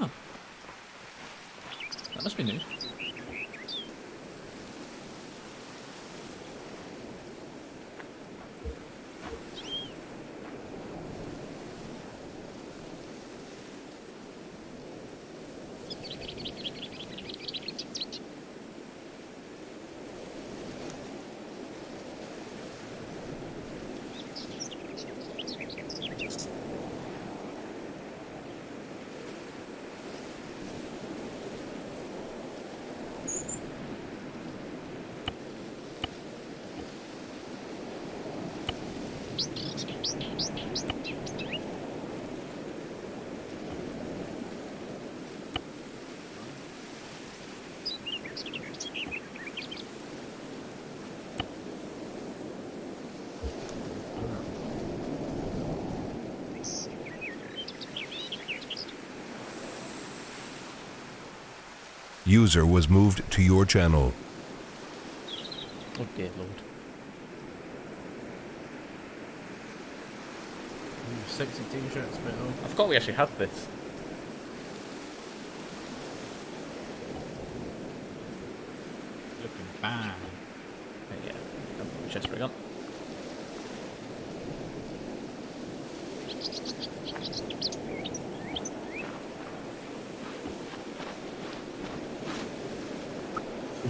Oh. That must be new. User was moved to your channel. Oh dear lord. Sexy t-shirts, but I forgot we actually had this. looking fine. Yeah, chest rig on.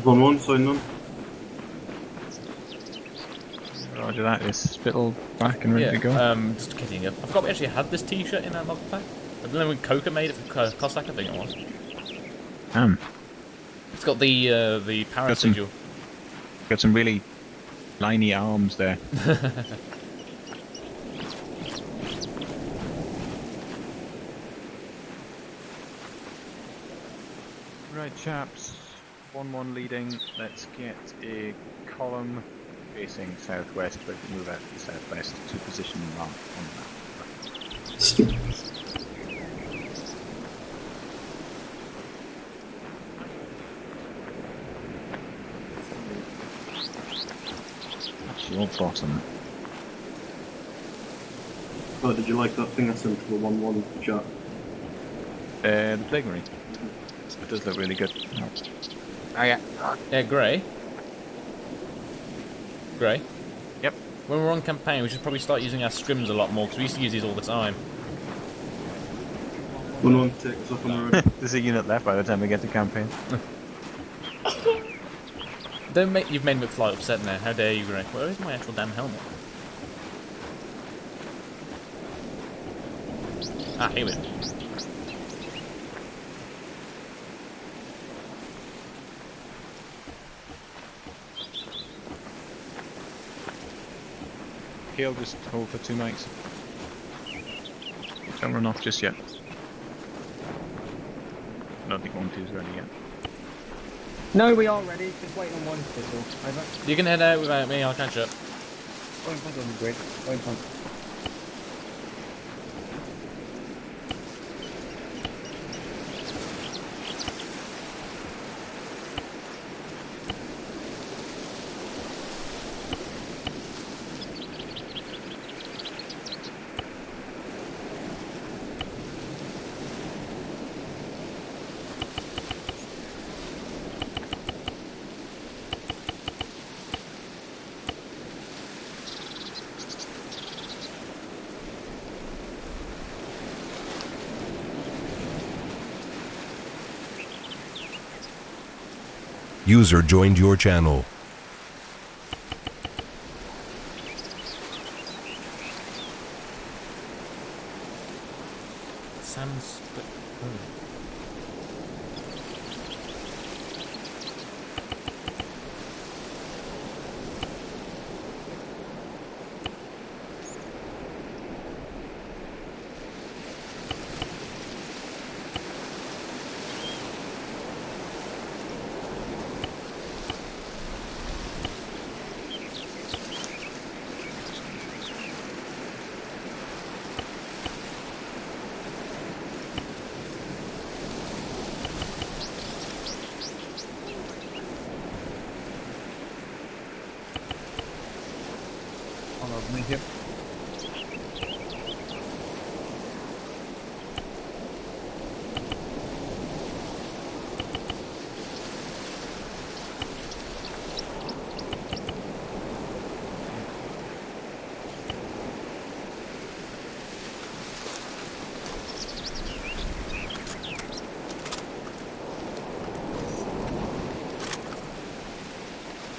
One, sign on. Roger that, is Spittle back and ready to go? Just kidding. I forgot we actually had this t-shirt in our mod pack. I don't know when Coca made it for Cossack, I think it was. It's got the power sigil. Got some really liney arms there. Right, chaps. 1-1 leading. Let's get a column facing southwest, but we move out to the southwest to position mark on the map. That's your bottom. Oh, did you like that thing I sent to the 1-1 chat? The Plague Marine. It does look really good. Oh yeah. Yeah, Grey. Grey. Yep. When we're on campaign, we should probably start using our scrims a lot more, because we used to use these all the time. 1-1, take us up on the road. There's a unit left by the time we get to campaign. Don't make you've made McFly upset now. How dare you, Grey? Where is my actual damn helmet? Ah, here we go. He'll just hold for 2 mics. Don't run off just yet. I don't think 1-2's ready yet. No, we are ready. Just waiting on one Spittle. Over. You can head out without me. I'll catch up. Going front on the grid. Going front. User joined your channel. Sam's. Me here.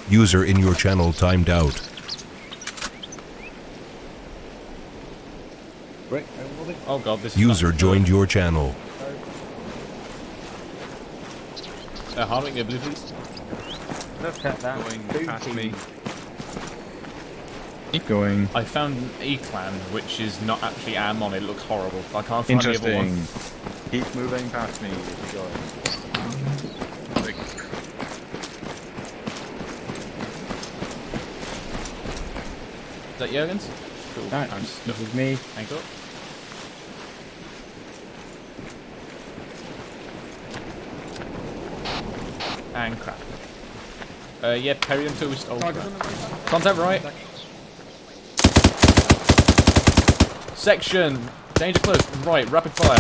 User in your channel timed out. Oh god, this User joined your channel. Harming, blue please. Look at that. Going past me. Keep going. I found an E-clan, which is not actually ArmA. It looks horrible. I can't find the other one. Interesting. Keep moving past me. Keep going. Is that Jurgens? Cool. That was me. Thank you. And crap. Yeah, Perry and Toast. Oh, crap. Contact right. Section. Danger close. Right. Rapid fire.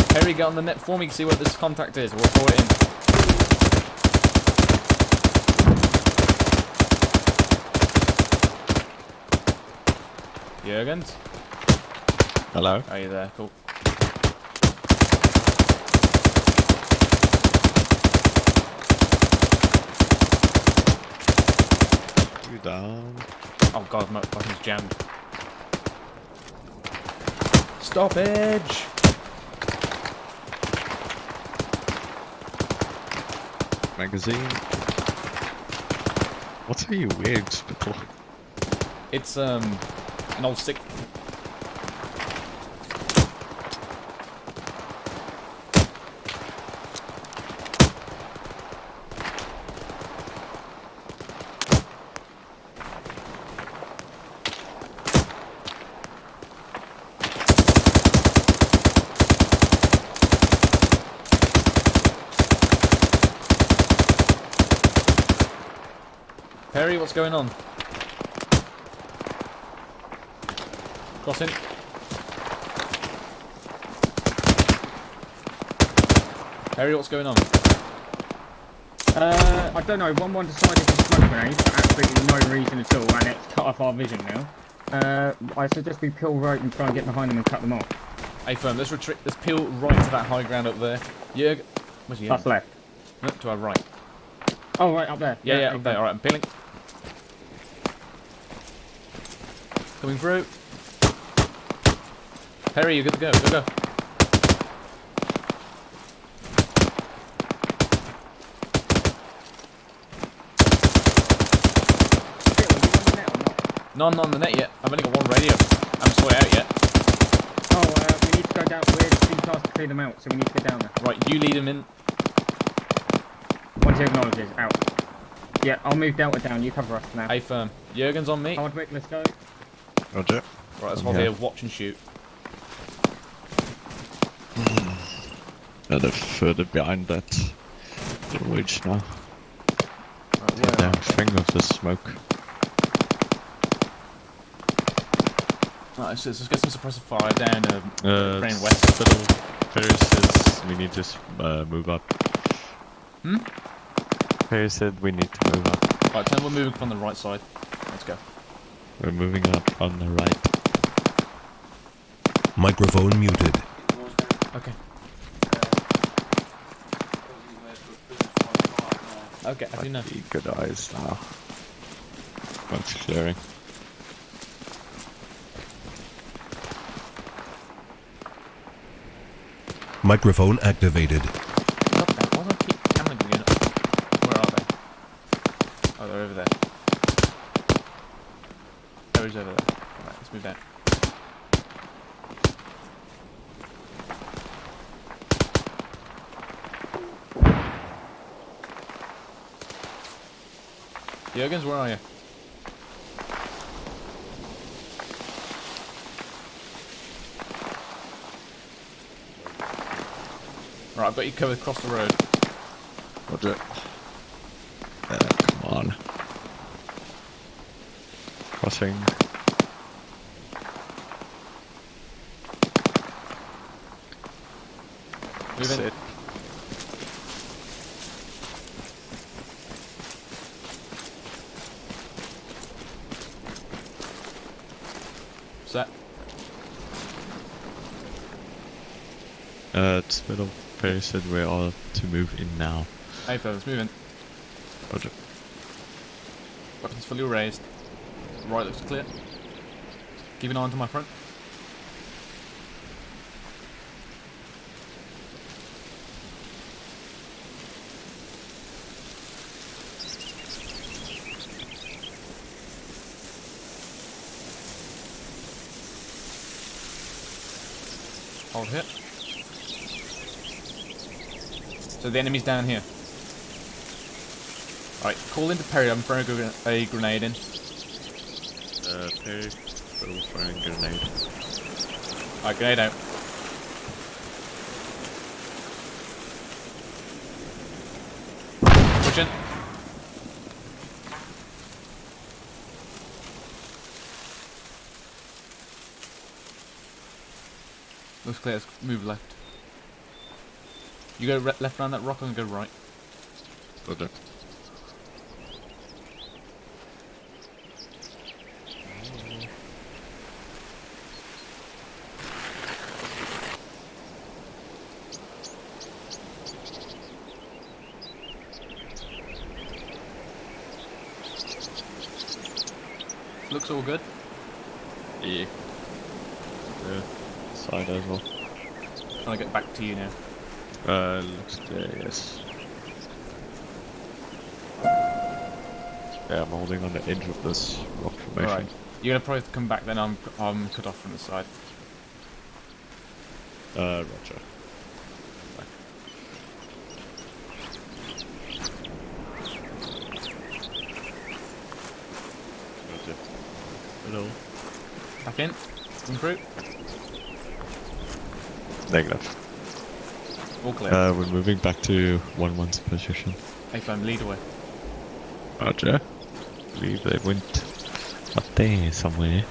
Perry, get on the net for me. See what this contact is. We'll throw it in. Jurgens? Hello? Are you there? Cool. You down? Oh god, my button's jammed. Stoppage! Magazine. What are you wearing, Spittle? It's an old stick. Perry, what's going on? Crossing. Perry, what's going on? I don't know. 1-1 decided to smoke grenades for absolutely no reason at all, and it's cut off our vision now. I suggest we peel right and try and get behind them and cut them off. Hey, firm, let's retreat. Let's peel right to that high ground up there. Jurg, where's Jurgen? That's left. No, to our right. Oh, right, up there. Yeah, up there. Alright, I'm peeling. Coming through. Perry, you're good to go. Go. No, I'm not on the net yet. I've only got one radio. I haven't sorted out yet. Oh, we need to go down. We're too fast to clear them out, so we need to get down there. Right, you lead them in. Once he acknowledges, out. Yeah, I'll move Delta down. You cover us now. Hey, firm. Jurgen's on me. Hardwick, let's go. Roger. Right, let's hold here. Watch and shoot. They're further behind that ridge now. Right, Damn thing of the smoke. Right, so let's get some suppressive fire down Brain West. Perry says we need to move up. Hmm? Perry said we need to move up. Right, then we're moving from the right side. Let's go. We're moving up on the right. Microphone muted. Okay. Okay, I do know. Good eyes now. Smoke's clearing. Microphone activated. Stop that. Why do I keep camera doing it? Where are they? Oh, they're over there. Perry's over there. Alright, let's move down. Jurgens, where are you? Right, I've got you covered across the road. Roger. Come on. Crossing. Move in. Set. It's middle. Perry said we're all to move in now. Hey fellas, move in. Roger. Weapons fully raised. Right looks clear. Keep an eye onto my front. Hold hit. So the enemy's down here. Alright, call into Perry, I'm throwing a grenade in. Perry, throwing a grenade. Alright, grenade out. Push in. Looks clear. Let's move left. You go left around that rock and go right. Okay. Looks all good. Yeah. Yeah. Side as well. Trying to get back to you now. Looks clear, yes. Yeah, I'm holding on the edge of this rock formation. Alright. You're gonna probably come back then, I'm cut off from the side. Roger. Back. Roger. Hello. Back in. Come through. Negative. All clear. We're moving back to 1-1's position. A-Phone, lead away. Roger. I believe they went up there somewhere.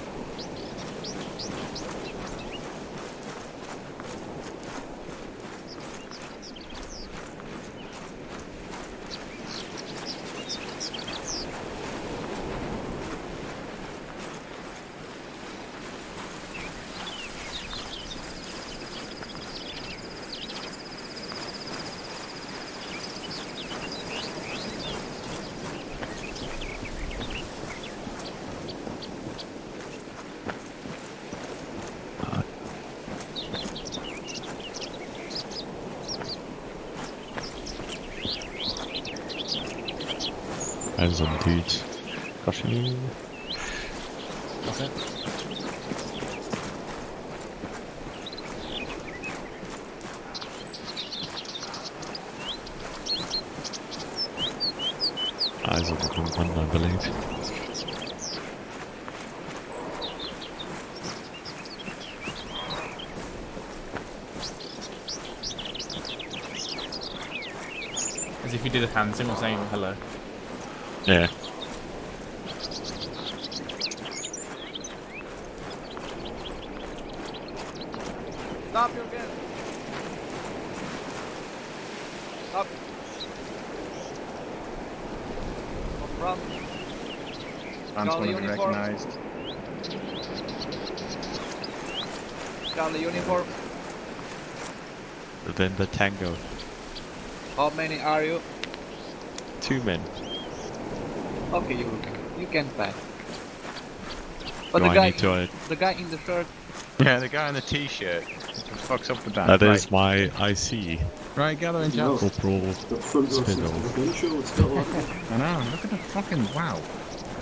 Hands on dudes. Caution. That's it. Eyes on the wrong one, I believe. As if you did a hand signal saying hello. Yeah. Stop your gun. Stop. From. Charlie uniform. Recognized. Charlie uniform. Within the tango. How many are you? 2 men. Okay, you can back. But Do I need to, the guy in the shirt. Yeah, the guy in the t-shirt. Fucks up with that. That is my IC. Right, gather in chaps. Corporal Spindle. I know, look at the fucking wow.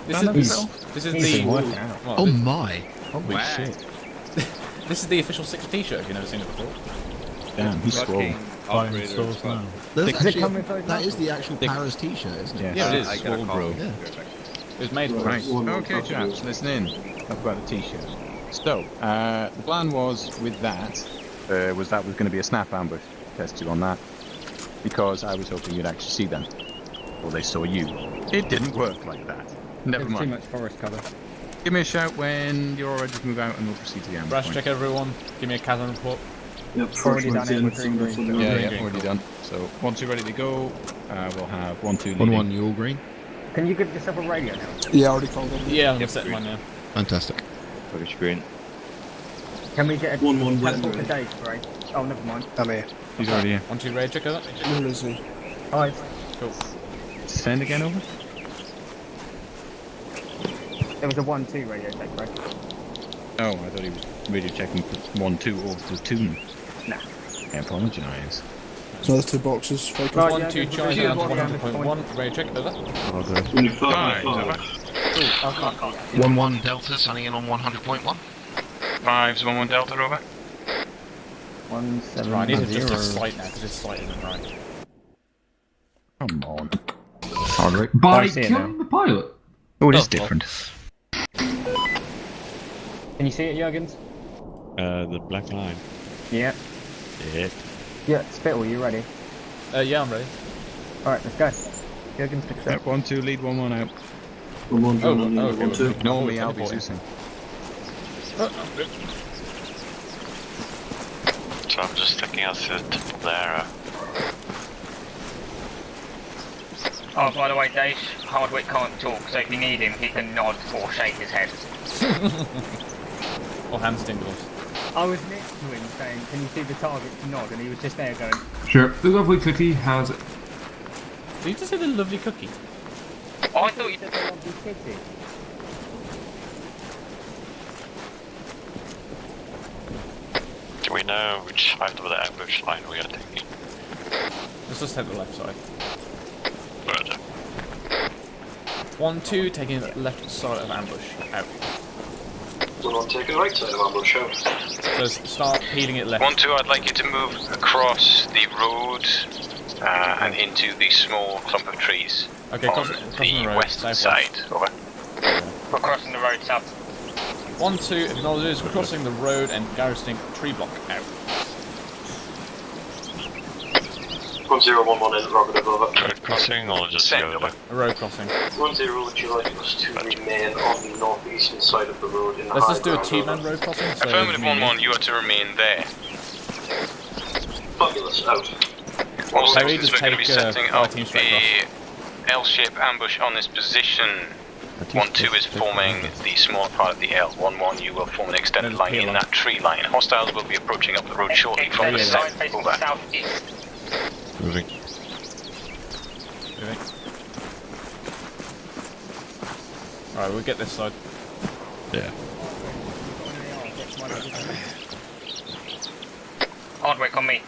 This is the... Well, oh my! Holy shit. This is the official 6 t-shirt, if you've never seen it before. Damn, he's swole. That is the actual Paris t-shirt, isn't it? Yeah, it is. I got a call. Yeah. It was made for Right, us. okay chaps, listen in. Talk about the t-shirt. So, the plan was with that, was going to be a snap ambush. Test you on that. Because I was hoping you'd actually see them. Or they saw you. It didn't work like that. Never mind. Too much forest cover. Give me a shout when you're ready to move out and we'll proceed to the ambush. Brash check everyone. Give me a chasm report. Yep, Already done it with green. Yeah, already done. So, once you're ready to go, we'll have 1-2 leading. 1-1, you all green? Can you give yourself a radio now? Yeah, I already called him. Yeah, I'm gonna set mine now. Fantastic. Which green? Can we get a 1-1 teleport red. to Dave, right? Oh, never mind. I'm here. He's already here. 1-2 raid check that. Where is he? Alright. Cool. Send again over? There was a 1-2 radio check, right? Oh, I thought he was radio checking 1-2 or platoon. Nah. I apologise. So there's 2 boxes. Focus. 1-2 charge down to 100.1. Raid check over. Five, over. 1-1 Delta, signing in on 100.1. 5's 1-1 Delta, over. 1-7. Right, I need to just a sight now because this sight isn't right. Come on. Hardwick. By killing the pilot. Oh, it is different. Can you see it, Jurgens? The black line. Yeah. Yeah. Yeah, Spittle, you ready? Yeah, I'm ready. Alright, let's go. Jurgens, pick Yep, 1-2, lead 1-1 out. 1-1, Oh, John, okay. 1-2. Ignore me, I'll be teleporting. Zeusing. So I'm just sticking us to the tip of the arrow. Oh, by the way, Dave, Hardwick can't talk, so if you need him, he can nod or shake his head. Or hand tingles. I was next to him saying, can you see the target nod? And he was just there going... Sure, the lovely cookie has... Did you just say the lovely cookie? Oh, I thought you said the lovely cookie. Do we know which side of the ambush line we are taking? Let's just take the left side. Roger. 1-2, taking the left side of ambush. Out. 1-1 taking the right side of ambush. Out. So start peeling it left. 1-2, I'd like you to move across the road and into the small clump of trees Okay, on crossing the road, west side. Over. We're crossing the road south. 1-2, acknowledges crossing the road and garrisoning tree block. Out. 1011 interrogative. Over. Road crossing or just Send, go there? A road crossing. 10, would you like us to remain on the northeastern side of the road in the Let's high just do a ground, two-man over? road crossing. So Affirmative 1-1, you are to remain there. Fabulous. Out. Also, we we're just going to be take, setting our up team straight a L-shape ambush on this position. 1-2 is forming the small part of the L. 1-1, you will form an extended line in that tree line. Hostiles will be approaching up the road shortly from the south. Over. Southeast. Moving. Moving. Alright, we'll get this side. Yeah. Hardwick on me.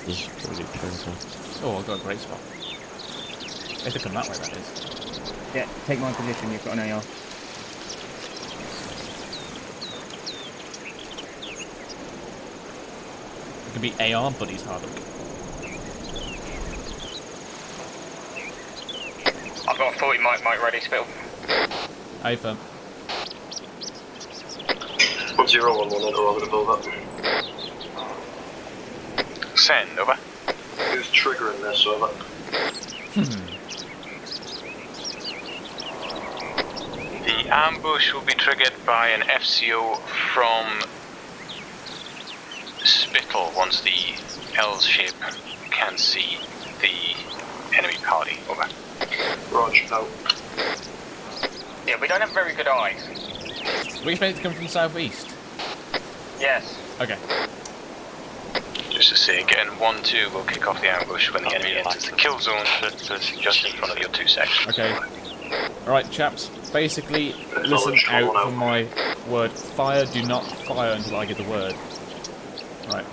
Just pretty close. Oh, I've got a great spot. If they come that way, that is. Yeah, take my position, you've got an AR. It could be AR buddies, Hardwick. I've got a 40 mic ready, Spill. Hey, firm. 1011 interrogative. Over. Send, over. Who's triggering this? Over. The ambush will be triggered by an FCO from Spittle once the L shape can see the enemy party. Over. Roger. Out. Yeah, we don't have very good eyes. We expect it to come from the southeast. Yes. Okay. Just to say again, 1-2 will kick off the ambush when the enemy enters the kill zone, just in front of your two sections. Okay. Alright, chaps. Basically, listen out for my word. Fire, do not fire until I give the word. Right.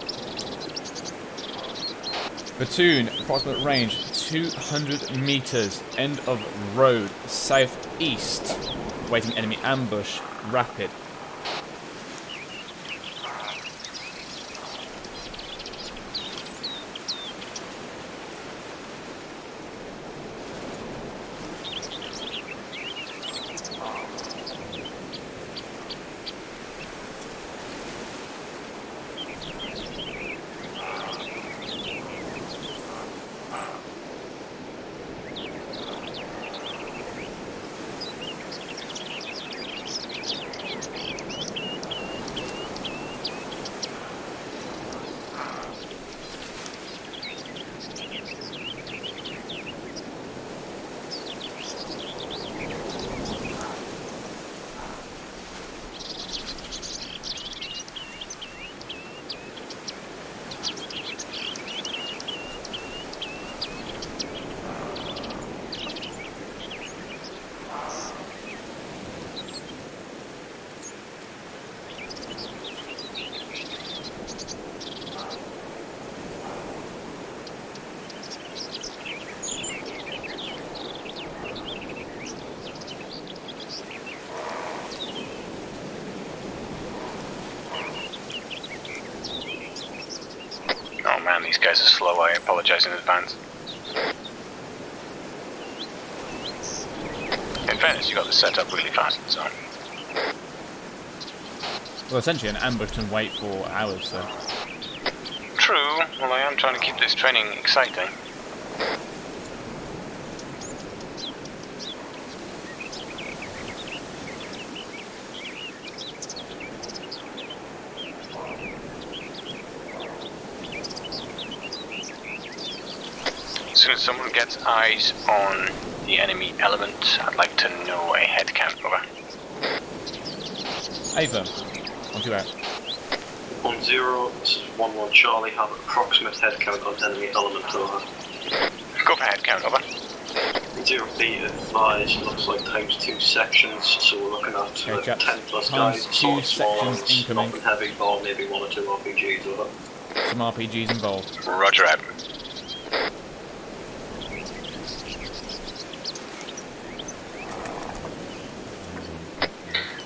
Platoon, approximate range 200 meters, end of road, southeast. Waiting enemy ambush, rapid. Oh man, these guys are slow, I apologise in advance. In fairness, you got this set up really fast, so... Well, essentially an ambush can wait for hours, so... True, well I am trying to keep this training exciting. soon as someone gets eyes on the enemy element, I'd like to know a head count. Over. Ava, on to out. 10, this is 11 Charlie, have approximate head count on enemy element. Over. Go for head count. Over. 0B advised, looks like times 2 sections, so we're looking at 10 plus guys, times 2 small sections ones, incoming. nothing heavy, or maybe 1 or 2 RPGs. Over. Some RPGs involved. Roger out.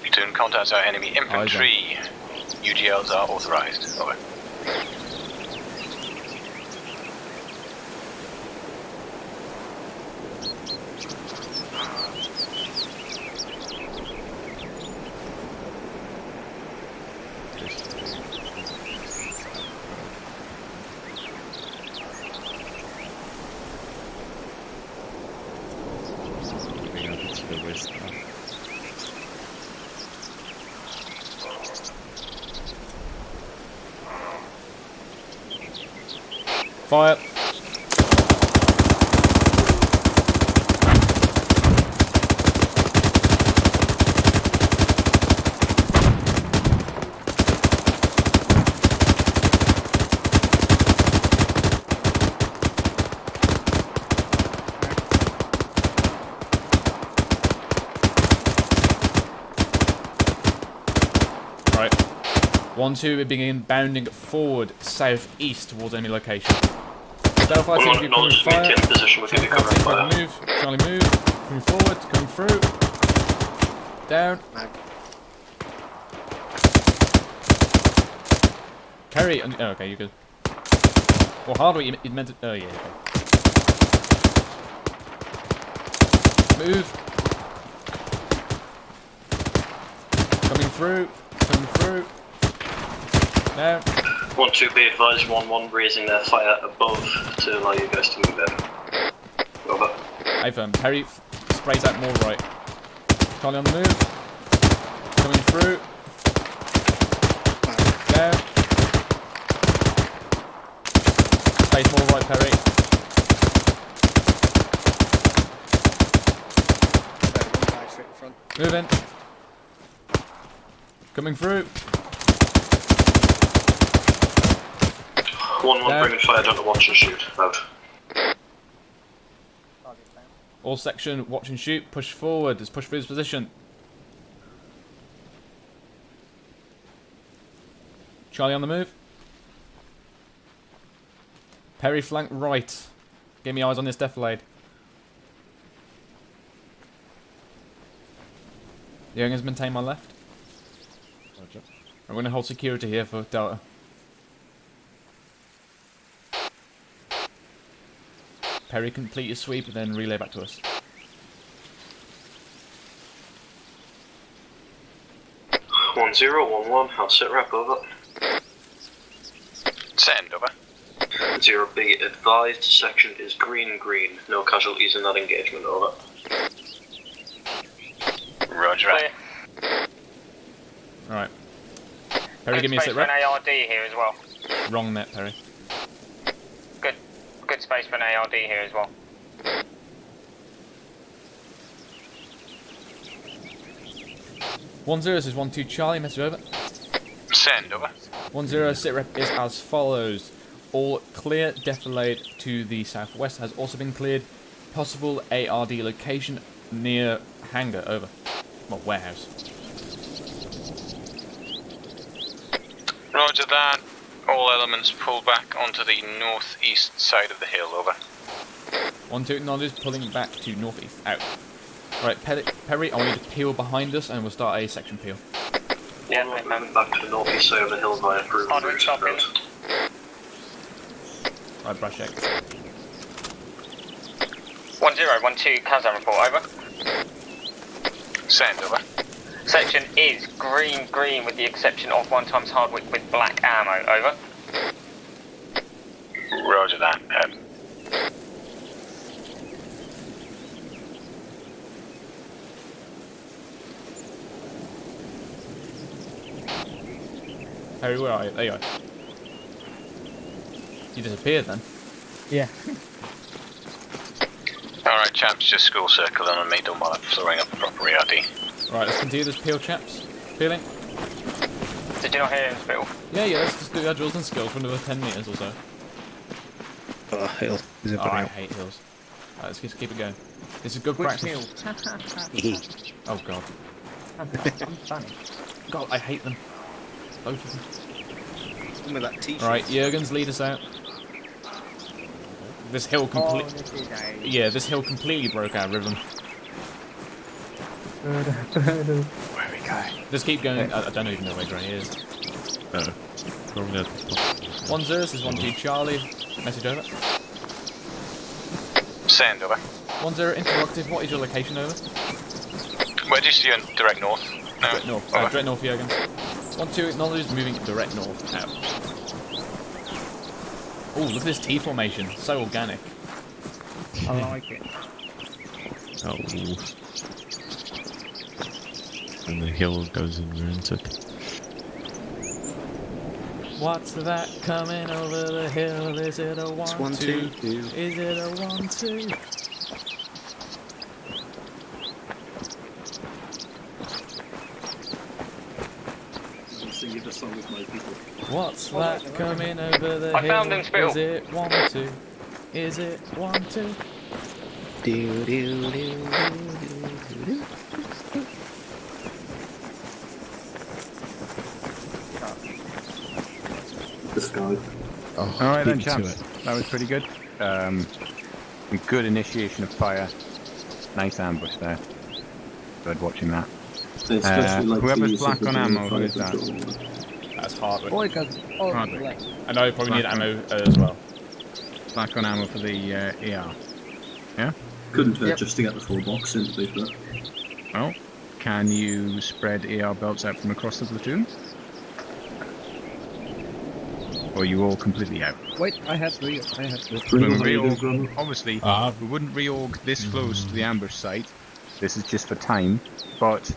Platoon contacts our enemy infantry. UGLs are authorized. Over. Fire. Right. 1-2, we begin bounding forward southeast towards enemy location. Stealth light seems to be coming fire. Maintain position, we'll give you cover fire. Move. Charlie move. Coming forward. Coming through. Down. Carry. Oh, okay, you're good. Or hardware, you meant to. Oh, yeah. Okay. Move. Coming through. Coming through. Down. 1-2, be advised, 1-1 raising their fire above to allow you guys to move in. Over. Affirm. Perry sprays out more right. Charlie on the move. Coming through. Down. Space more right, Perry. Moving. Coming through. 1-1 bringing fire down to watch and shoot. Out. All section, watch and shoot. Push forward. Let's push for his position. Charlie on the move. Perry flank right. Give me eyes on this defilade. The Youngers maintain my left. Roger. I'm going to hold security here for Delta. Perry, complete your sweep and then relay back to us. One 1-1, I'll sit rep over. Send over. 0B advised, section is green. No casualties in that engagement. Over. Roger. Alright. Perry, give me a sit rep. An ARD here as well. Wrong net, Perry. Good space for an ARD here as well. This is 1-2 Charlie, message over. Send over. 1-0 sit rep is as follows. All clear defilade to the southwest has also been cleared. Possible ARD location near hangar, over. Well, warehouse. Roger that. All elements pull back onto the northeast side of the hill, over. 1-2 acknowledges, pulling back to northeast, out. Right, Perry, I want you to peel behind us and we'll start a section peel. Yeah, moving back to the northeast side of the hill via proven route. Right, brush check. 1012 Kazan report, over. Send over. Section is green with the exception of 1 times Hardwick with black ammo, over. Roger that. Harry, where are you? There you are. You disappeared then. Yeah. Alright, chaps, just school circle on me, don't bother throwing up a proper ERD. Right, let's continue this peel, chaps. Peeling. Did you not hear him spill? Yeah, let's just do our drills and skills for another 10 metres or so. Oh, hill. Is it I hate hills. Right, let's just keep it going. This is good practice. Hill? Oh god. I'm funny. God, I hate them. Both of them. With that t-shirt. Right, Jurgens, lead us out. This hill this hill completely broke our rhythm. Where we go? Just keep going. I don't even know where Gray is. Probably not. 1-0, this is 1G Charlie. Message over. Send over. 1-0 interrupted. What is your location over? Where do you see you in direct north? No. Direct north. Direct north, Jurgens. 1-2 acknowledged, moving direct north. Out. Oh, look at this T formation. So organic. I like it. Oh. And the hill goes and ruins it. What's that coming over the hill? Is it a 1-2? Is it a 1-2? Singing the song with my people. What's that coming over the I hill? found him, Spill. Is it 1-2? Is it 1-2? Do do do do. The sky. Oh, alright then, chaps. That was pretty good. Good initiation of fire. Nice ambush there. Good watching that. Whoever's black on ammo, who is that? That's Hardwick. Hardwick. I know you probably need ammo as well. Black on ammo for the AR. Yeah? Couldn't hurt just to get the full box in, to be fair. Oh, can you spread AR belts out from across the platoon? Or are you all completely out? Wait, I have three. Obviously, we wouldn't reorg this close to the ambush site. This is just for time, but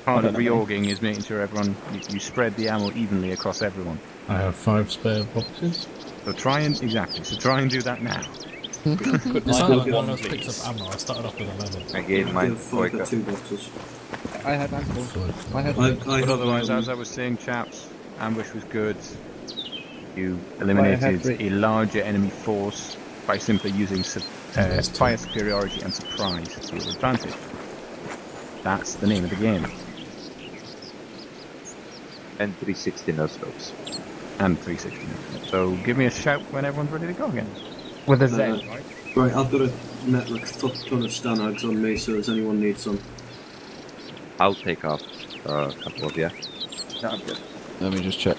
part of reorging is making sure everyone, you spread the ammo evenly across everyone. I have 5 spare boxes. So try and do that now. It's not like one of us picks up ammo. I started off with 11. I gave mine I've got 2 boxes. I have ammo. But otherwise, as I was saying, chaps, ambush was good. You eliminated a larger enemy force by simply using fire superiority and surprise to your advantage. That's the name of the game. And 360 no scopes. And 360 no scopes. So give me a shout when everyone's ready to go again. With a Z, right? Right, I've got a network fuck ton of Stanags on me, so does anyone need some? I'll take off a couple of you. I'm good. Let me just check.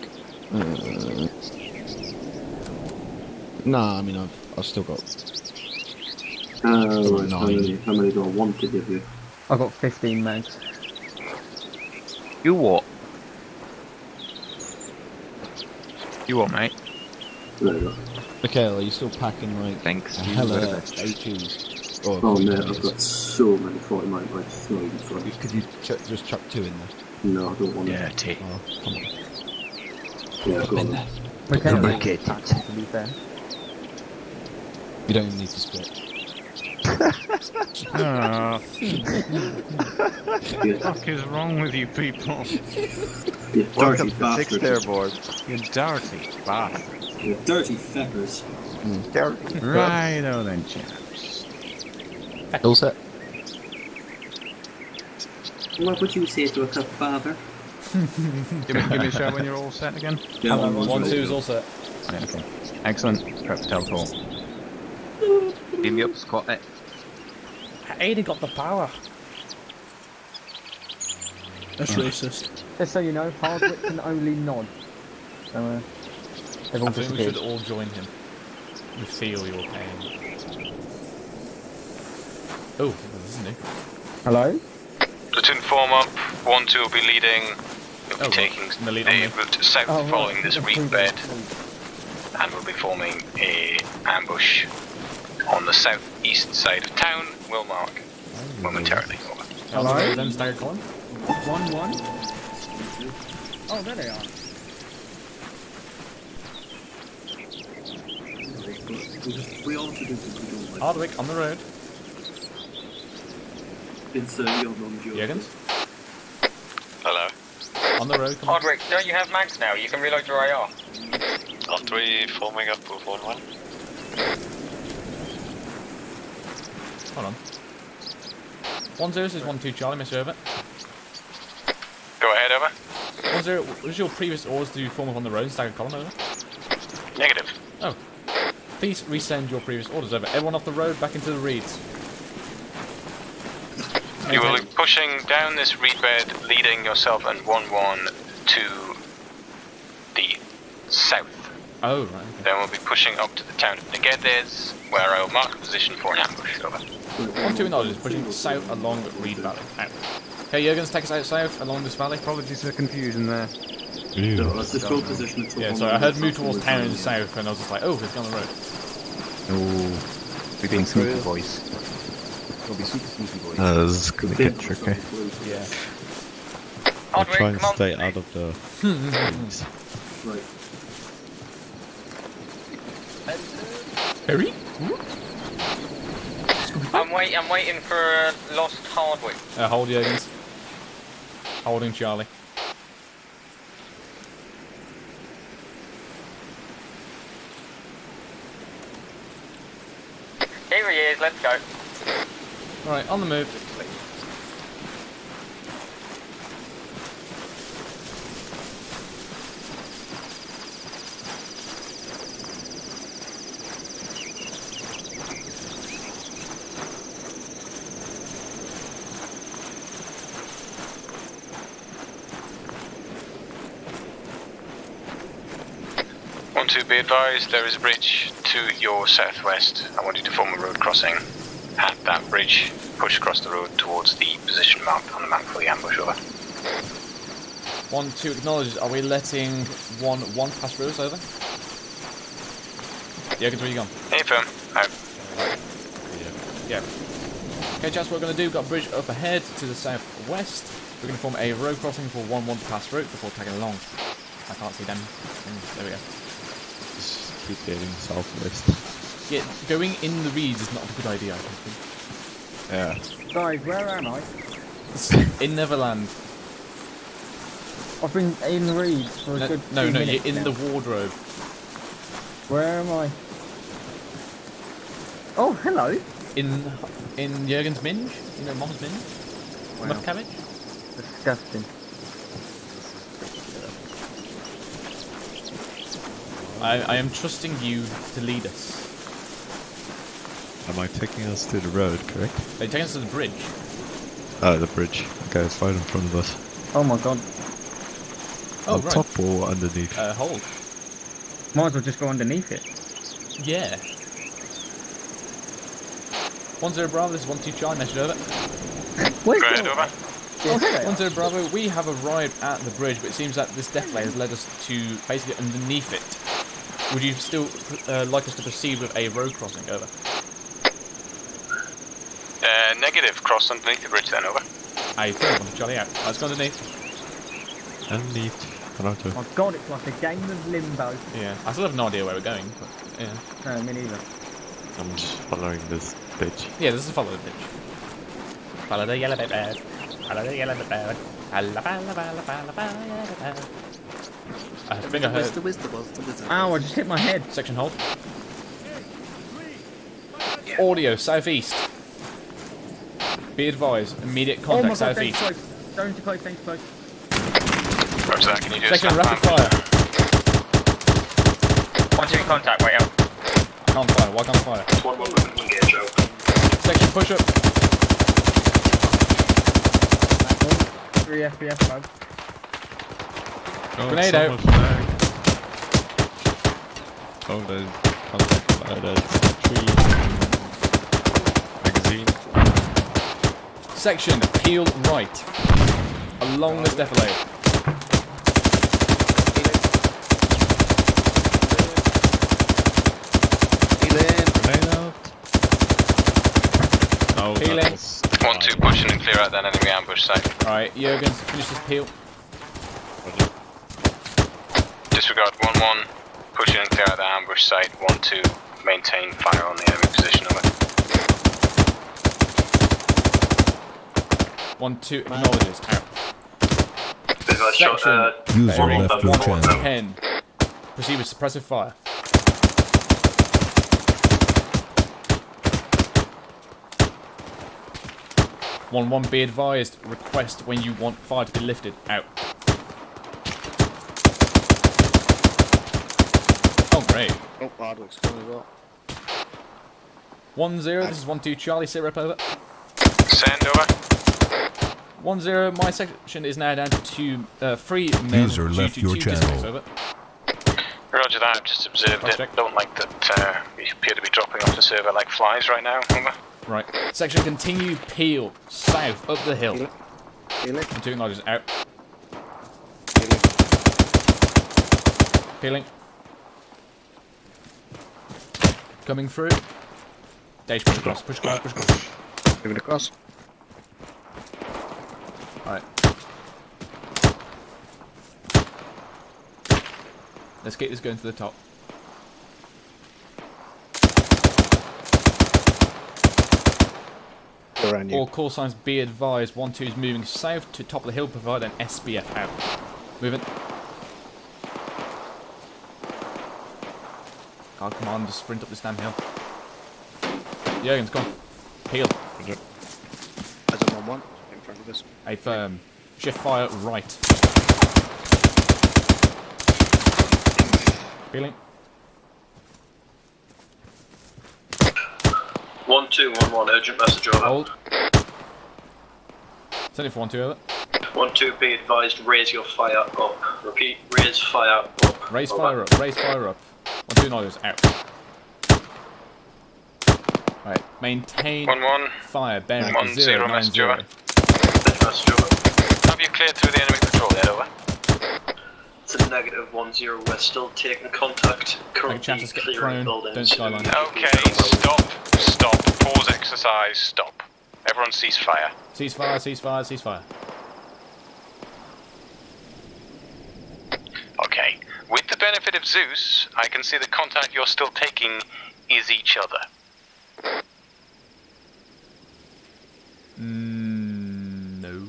Nah, I mean I've still got. Right, how many do I want to give you? I've got 15 megs. You what? You what, mate? There you go. Michaela, are you still packing like Thanks. a hella HEs? Oh man, I've got so many 40 mic. It's not even funny. Could you just chuck 2 in there? No, I don't want Yeah, T. Oh, come on. Yeah, I've got in them. there. Michaela, to be fair. You don't even need to split. What the fuck is wrong with you people? You dirty Welcome to 6th bastards. Airborne. You dirty bastards. You dirty feckers. Righto then, chaps. All set. What would you say to a cup father? Give me a shout when you're all set again. Yeah, 1-2 is all set. Yeah, okay. Excellent. Prep to teleport. Beam me up, squat it. Ada got the power. That's racist. Just so you know, Hardwick can only nod. So, I everyone think we disappeared. should all join him. We feel your pain. Oh, this is new. Hello? Platoon form up, 1-2 will be leading. We'll be taking the lead the route south following this reef Please, bed, please. and we'll be forming a ambush on the southeast side of town. We'll mark momentarily. Over. Hello? Then staggered column. 1-1. Oh, there they are. We all have to do something we don't like. Hardwick on the road. Insert your non-joke. Jürgens? Hello. On the road, come on. Hardwick, don't you have mags now? You can reload your AR. Aren't we forming up with 1-1? Hold on. 1-0 is 1-2 Charlie, Mr. Over. Go ahead, over. 1-0, what was your previous orders to form up on the road and stagger column, over? Negative. Oh. Please resend your previous orders, over. Everyone off the road, back into the reeds. You will be pushing down this reed bed, leading yourself and 1-1 to the south. Oh, right. Okay. Then we'll be pushing up to the town of Negedes, where I will mark a position for an ambush. Over. 1-2 acknowledges, pushing south along Reed Valley. Out. Okay, Jürgens, take us out south along this valley. Apologies for confusion there. No, that's the full position until Yeah, sorry, I heard move towards town in the south, and I was just like, oh, it's on the road. Oh, we're being sneaky boys. We'll be super sneaky boys. This is gonna get tricky. Yeah. I'll try and stay out of the trees. Right. Harry? I'm waiting for lost Hardwick. Hold Jürgens. Holding Charlie. Here he is, let's go. Alright, on the move. 1-2, be advised, there is a bridge to your southwest. I want you to form a road crossing at that bridge. Push across the road towards the position marked on the map for the ambush. Over. 1-2 acknowledges. Are we letting 1-1 pass through us? Over. Jürgens, where you gone? Affirm. Out. Yeah. Okay, chaps, what we're going to do, got a bridge up ahead to the southwest. We're going to form a road crossing for 1-1 to pass through before tagging along. I can't see them. There we go. Just keep getting southwest. Yeah, going in the reeds is not a good idea, I don't think. Yeah. Guys, where am I? In Neverland. I've been in reeds for a good No, 2 minutes you're in now. the wardrobe. Where am I? Oh, hello. In Jürgen's minge? You know, Mom's minge? Wow. Muff cabbage? Disgusting. I am trusting you to lead us. Am I taking us to the road, correct? Are you taking us to the bridge? Oh, the bridge. Okay, it's right in front of us. Oh my god. Oh, On right. top or underneath? Hold. Might as well just go underneath it. Yeah. 1-0 Bravo, this is 1-2 Charlie, message over. Where's Go ahead, the... over. Oh, hello. 1-0 Bravo, we have arrived at the bridge, but it seems that this deflate has led us to basically underneath it. Would you still like us to proceed with a road crossing? Over. Negative. Cross underneath the bridge then. Over. Aye, 1 Charlie out. Let's go underneath. Underneath. Roger. Oh god, it's like a game of limbo. Yeah, I still have no idea where we're going, but yeah. No, me neither. I'm just following this bitch. Yeah, this is follow the pitch. Follow the yellow bird. Follow the yellow bird. I think I heard. Ow, I just hit my head. Section hold. Audio, southeast. Be advised, immediate Oh my contact god, southeast. don't too close, don't too close. Roger that. Can you do a Section snap rapid map? fire. 1-2 contact, wait up. Can't fire, why can't fire? 1-1 engage out. Section push up. 3 FPS bug. Oh, Grenade so out. much lag. Oh, there's contact fire, that's tree. Magazine. Section, peel right. Along this defilade. Grenade out. Oh, Healing. that was 1-2 pushing and clear out that enemy ambush site. Alright, Jürgens, finish this peel. Disregard 1-1. Pushing and clear out that ambush site. 1-2 maintain fire on the enemy position. Over. 1-2 acknowledges. Out. Section. User left your channel. 10. Proceed with suppressive fire. One, be advised. Request when you want fire to be lifted. Out. Oh, great. Oh, Hardwick's coming as well. 1-0. This is 1-2 Charlie. Sit rep over. Send over. 1-0. My section is now down to 3 men. User left your channel. Over. Roger that. I've just observed it. Don't like that. We appear to be dropping off the server like flies right now. Over. Right. Section continue peel south up the hill. And 2 acknowledges. Out. Peeling. Coming through. Dash, push across, push across, push across. Moving across. Alright. Let's get this going to the top. All call signs be advised. 1-2 is moving south to top of the hill. Provide an SBF out. Moving. God, come on, just sprint up this damn hill. Jurgen's gone. Peel. As a 1-1 in front of us. A firm. Shift fire right. Peeling. 1-2-1-1, urgent message over. Hold. Send it for 1-2 over. 1-2, be advised, raise your fire up. Repeat, raise fire up. Raise over. fire up, raise fire up. 1-2 acknowledges. Out. Right, maintain 1-1. fire, bearing 1-0, message over. 090. Have you cleared through the enemy patrol yet, over? It's a negative 1-0, we're still taking contact. Currently chances get clearing prone, buildings. don't skyline. Okay, stop. Pause exercise, stop. Everyone cease fire. Ceasefire, ceasefire, ceasefire. Okay. With the benefit of Zeus, I can see the contact you're still taking is each other. No.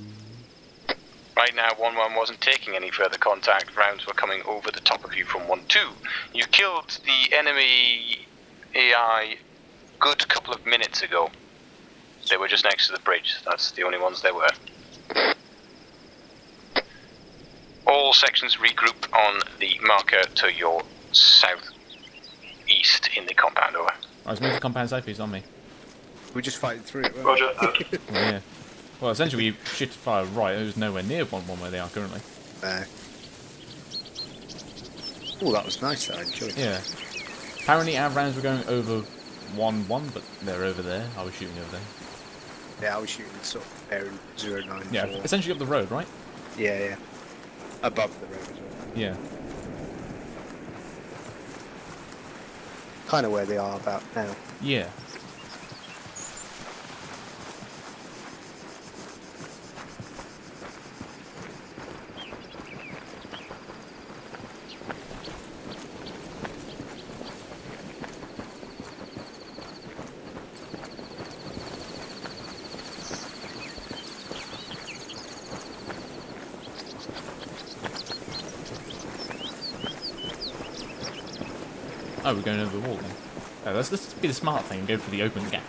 Right now, 1-1 wasn't taking any further contact. Rounds were coming over the top of you from 1-2. You killed the enemy AI good couple of minutes ago. They were just next to the bridge. That's the only ones there were. All sections regroup on the marker to your southeast in the compound, over. I was moving the compound south, he's on me. We're just fighting through it, Roger. Yeah. Well, essentially we shifted fire right. It was nowhere near 1-1 where they are currently. Oh, that was nice. I enjoyed it. Yeah. Apparently our rounds were going over 1-1, but they're over there. I was shooting over there. Yeah, I was shooting sort of area 094. Yeah, essentially up the road, right? Yeah, yeah. Above the road as well. Yeah. Kind of where they are about now. Yeah. Oh, we're going over the wall then. Oh, let's be the smart thing and go for the open gap.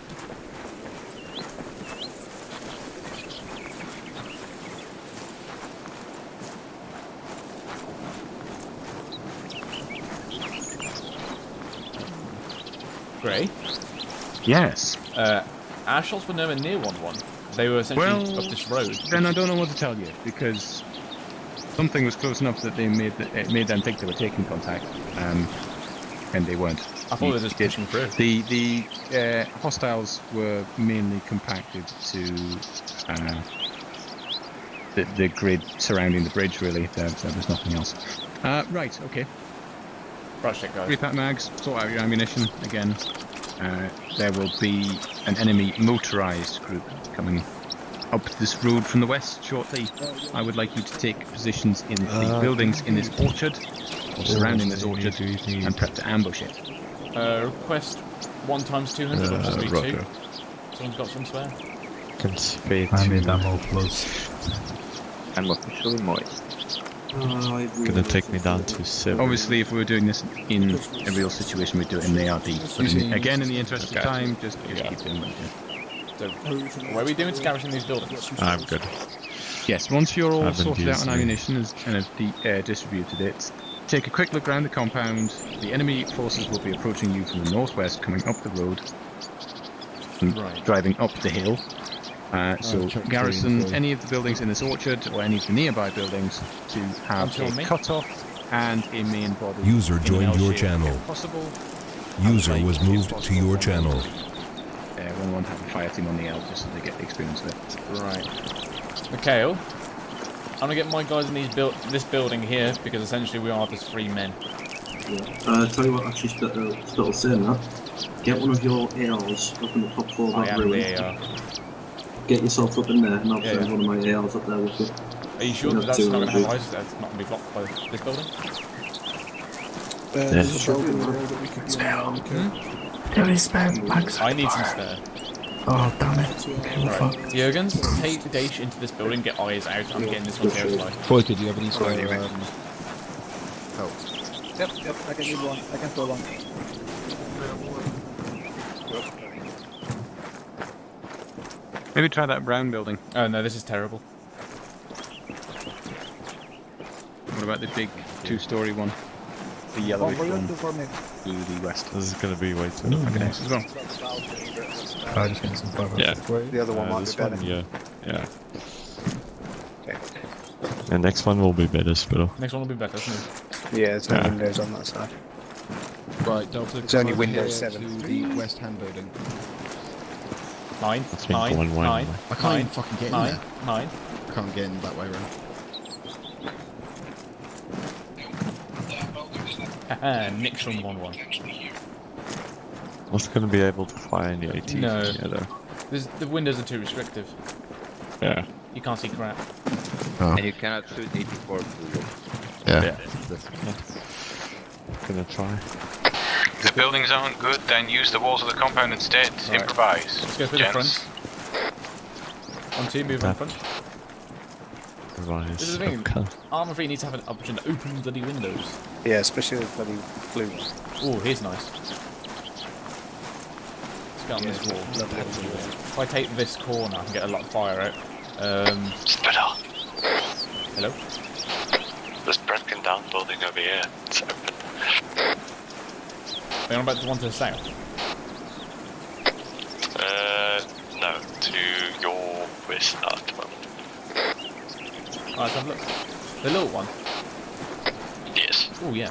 Gray? Yes. Our shots were nowhere near 1-1. They were essentially up this road. Then I don't know what to tell you, because something was close enough that it made them think they were taking contact, and they weren't. I thought they were just pushing through. The hostiles were mainly compacted to the grid surrounding the bridge, really. There was nothing else. Right, okay. Brush it, guys. Repat mags, sort out your ammunition again. There will be an enemy motorized group coming up this road from the west shortly. I would like you to take positions in the buildings in this orchard, or surrounding this orchard, and prep to ambush it. Request 1 × 200, or just be 2. Roger. Someone's got some spare? can spare I two. made that more close. I'm officially moist. Gonna take me down to 7. Obviously, if we were doing this in a real situation, we'd do it in the ARD. But again, in the interest of time, just keep doing what you So, what are we doing to garrison these buildings? I'm good. Yes, once you're all Haven't sorted out used on any. ammunition and have distributed it, take a quick look around the compound. The enemy forces will be approaching you from the northwest, coming up the road, and driving up the hill. So garrison any of the buildings in this orchard or any of the nearby buildings to have a cut-off and a main body. User in joined an L your shape channel. if possible. User was moved to your channel. We want to have a fire team on the L just so they get the experience of it. Right. Mikhail, I'm gonna get my guys in this building here because essentially we are just 3 men. Yeah. Tell you what, actually, Spittle saying that. Get one of your ARs up in the top floor of that ruin. Get yourself up in there, and I'll send one of my ARs up there with you. Are you sure that that's not gonna have eyes? That's not gonna be blocked by this building? There's a building there that we could be on. There is spare bags. I need some spare. Oh, damn it. Okay, well, fuck. Jurgens, take Daesh into this building, get eyes out. I'm getting this one here as well. Boyka, do you have any sort of help? Yep, I can do one. I can throw one. Maybe try that brown building. Oh no, this is terrible. What about the big 2-story one? The yellowish one. To the west. This is gonna be way too Okay, nice as well. I'm just getting some fire. Yeah. The other one might this be better. one, yeah. Okay. The next one will be better, Spittle. Next one will be better, isn't it? Yeah, there's no windows on that side. Right, Delta. It's only come Windows over 7. To the west hand building. 9, That's been 9, going well, 9, anyway. I can't even fucking get in 9, there. 9. I can't get in that way around. Haha, Nick's from 1-1. Not gonna be able to fire any ATs No. in here, though. The windows are too restrictive. Yeah. You can't see crap. Oh. And you cannot shoot 84 through. Yeah. Gonna try. If the buildings aren't good, then use the walls of the compound instead. Right. Improvise. Let's go through Gents. the front. 1-2, move in front. This is the thing. ArmA 3 needs to have an option to open bloody windows. Yeah, especially the bloody blue one. Oh, here's nice. Let's get on this wall. If I take this corner, I can get a lot of fire out. Spittle. Hello? There's broken down building over here. It's open. Are you on about the one to the south? No, to your west at the moment. Alright, let's have a look. The little one? Yes. Oh, yeah.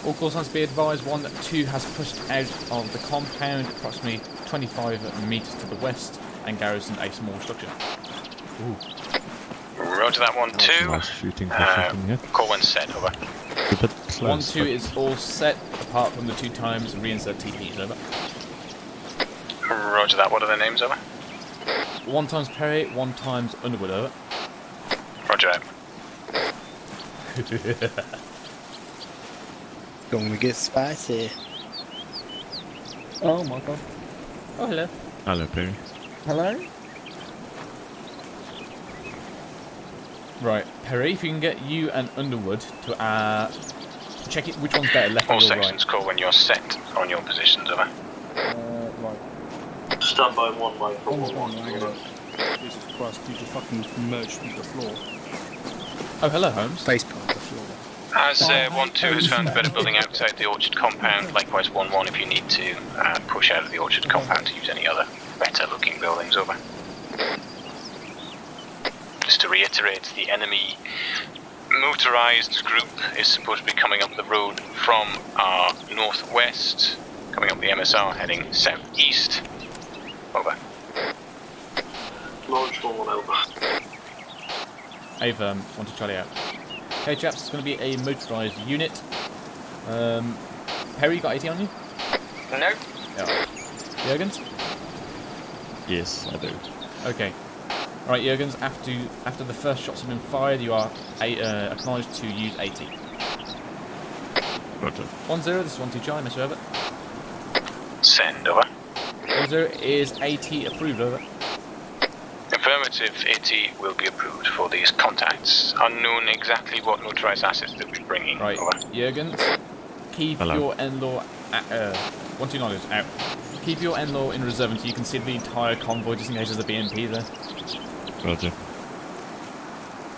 All call signs be advised, 1-2 has pushed out of the compound approximately 25 metres to the west and garrisoned a small structure. Ooh. Roger that 1-2. Nice shooting position here. Call when set, over. A bit close. 1-2 is all set apart from the 2 times reinsert TPs, over. Roger that, what are their names, over? 1 times Perry, 1 times Underwood, over. Roger out. Gonna get spicy. Oh my god. Oh, hello. Hello, Perry. Hello? Right, Perry, if you can get you and Underwood to check it, which one's better, left All or right? sections call when you're set on your positions, over. Right. Stand by 1 line for 1-1. Jesus Christ, you just fucking merged with the floor. Oh, hello, Holmes. Facepalm the floor. As 1-2 has found a better building outside the orchard compound, likewise 1-1 if you need to push out of the orchard compound to use any other better looking buildings, over. Just to reiterate, the enemy motorised group is supposed to be coming up the road from our northwest, coming up the MSR, heading southeast. Over. Launch 1-1 over. Ava, 1 Charlie out. Okay, chaps, it's going to be a motorised unit. Perry, you got 80 on you? No. Yeah. Jurgens? Yes, I do. Okay. Right, Jurgens, after the first shots have been fired, you are acknowledged to use 80. Roger. 1-0, this is 1-2 Charlie, Mr. Herbert. Send, over. 10 is AT approved, over. Affirmative, AT will be approved for these contacts. Unknown exactly what motorized assets they'll be bringing. Right, Over. Jürgen, keep your NLAW 129 is out. Keep your NLAW in reserve until you can see the entire convoy just in case there's a BMP there. Roger.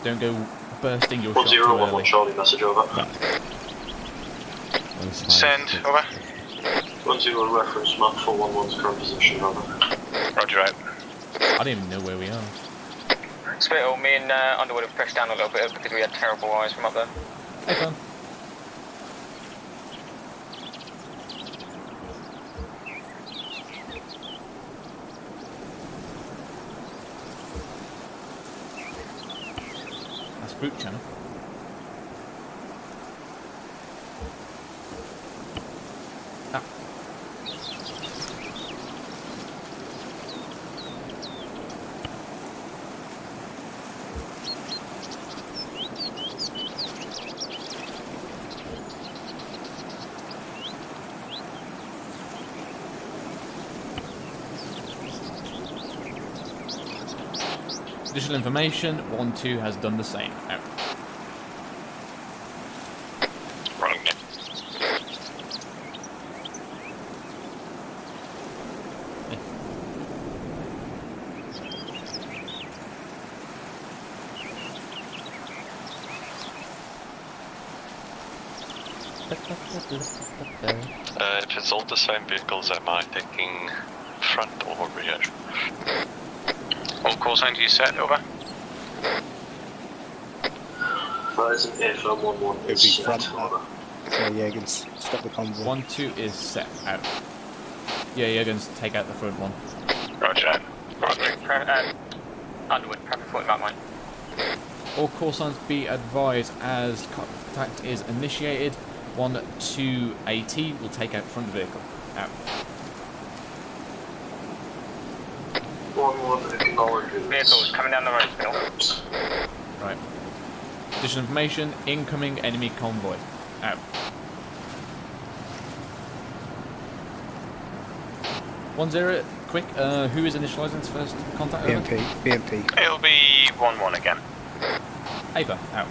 Don't go bursting your shot too 1011 early. Charlie, message over. Send, over. 10 reference map for 11's current position, over. Roger out. I don't even know where we are. Spittle, me and Underwood have pressed down a little bit because we had terrible eyes from up there. Hey, fun. That's group channel. Ah. Additional information, 1-2 has done the same. Out. Wrong name. If it's all the same vehicles, am I taking front or rear? All call signs you set, over. That is an AFM 11 It'd is be set, front. over. So Jürgens, stop the convoy. 1-2 is set. Out. Yeah, Jürgens, take out the front one. Roger. Underwood, prep for about mine. All call signs be advised as contact is initiated. 1-2 AT will take out front vehicle. Out. 11 acknowledges. Vehicles coming down the road, Bill. Right. Additional information, incoming enemy convoy. Out. 1-0, quick, who is initializing this first contact? BMP. It'll be 1-1 again. Ava, out.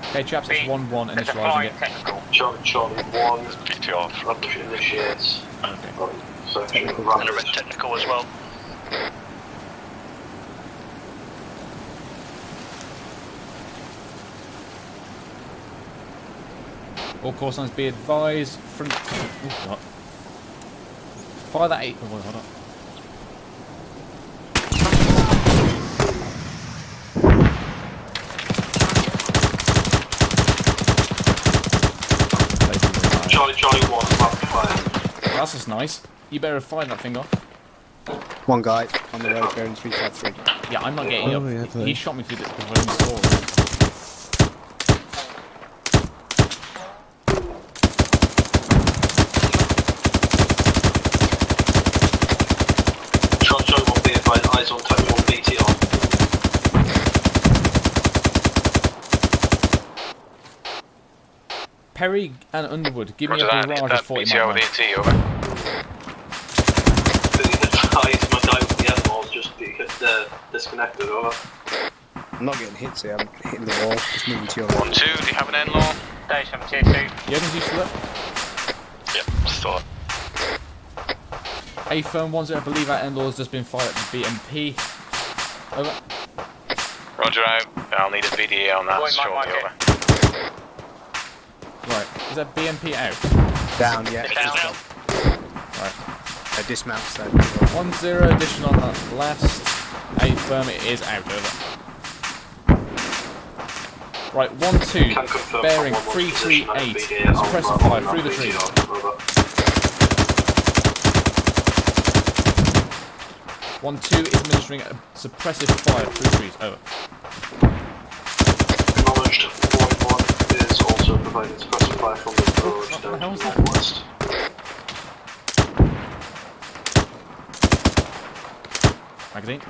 Okay, chaps, it's 1-1 There's a initializing flying it. technical. Charlie 1, PTR front. initiates. Okay. Section Technical. rapid. Red technical as well. All call signs be advised. Front. Oh, God. Fire that 8. Oh, hold on. Charlie 1, rapid fire. That's just nice. You better fire that thing off. One guy on the road going 353. Yeah, I'm not getting Oh, up. yeah, He sorry. shot me through the phone door. Charlie 1 be advised, eyes on type 1 BTR. Perry and Underwood, give me Roger a that, hit barrage of that 40 BTR mag. with AT, over. Being advised, my guy with the M-ball's just disconnected, over. I'm not getting hits here, I'm hitting the wall, just moving to your 1-2, do you have an N-law? Station tier 2. Jürgens, you still up? Yep, still up. A firm 1-0, I believe that end-law has just been fired at the BMP. Over. Roger out. I'll need a VDA on that Boy, my shortly, market. over. Right, is that BMP out? Down, yeah. Down. Right. Dismounts though. 1-0 addition on that last. A firm, it is out, over. Right, 1-2, Can confirm bearing from 1-1 position and 338, VDA on suppress Bravo fire and through the trees. BTR, over. 1-2 is administering a suppressive fire through trees, over. Acknowledged 1-1 is also providing suppressive fire from the road What the down hell to was the that? northwest. Magazine.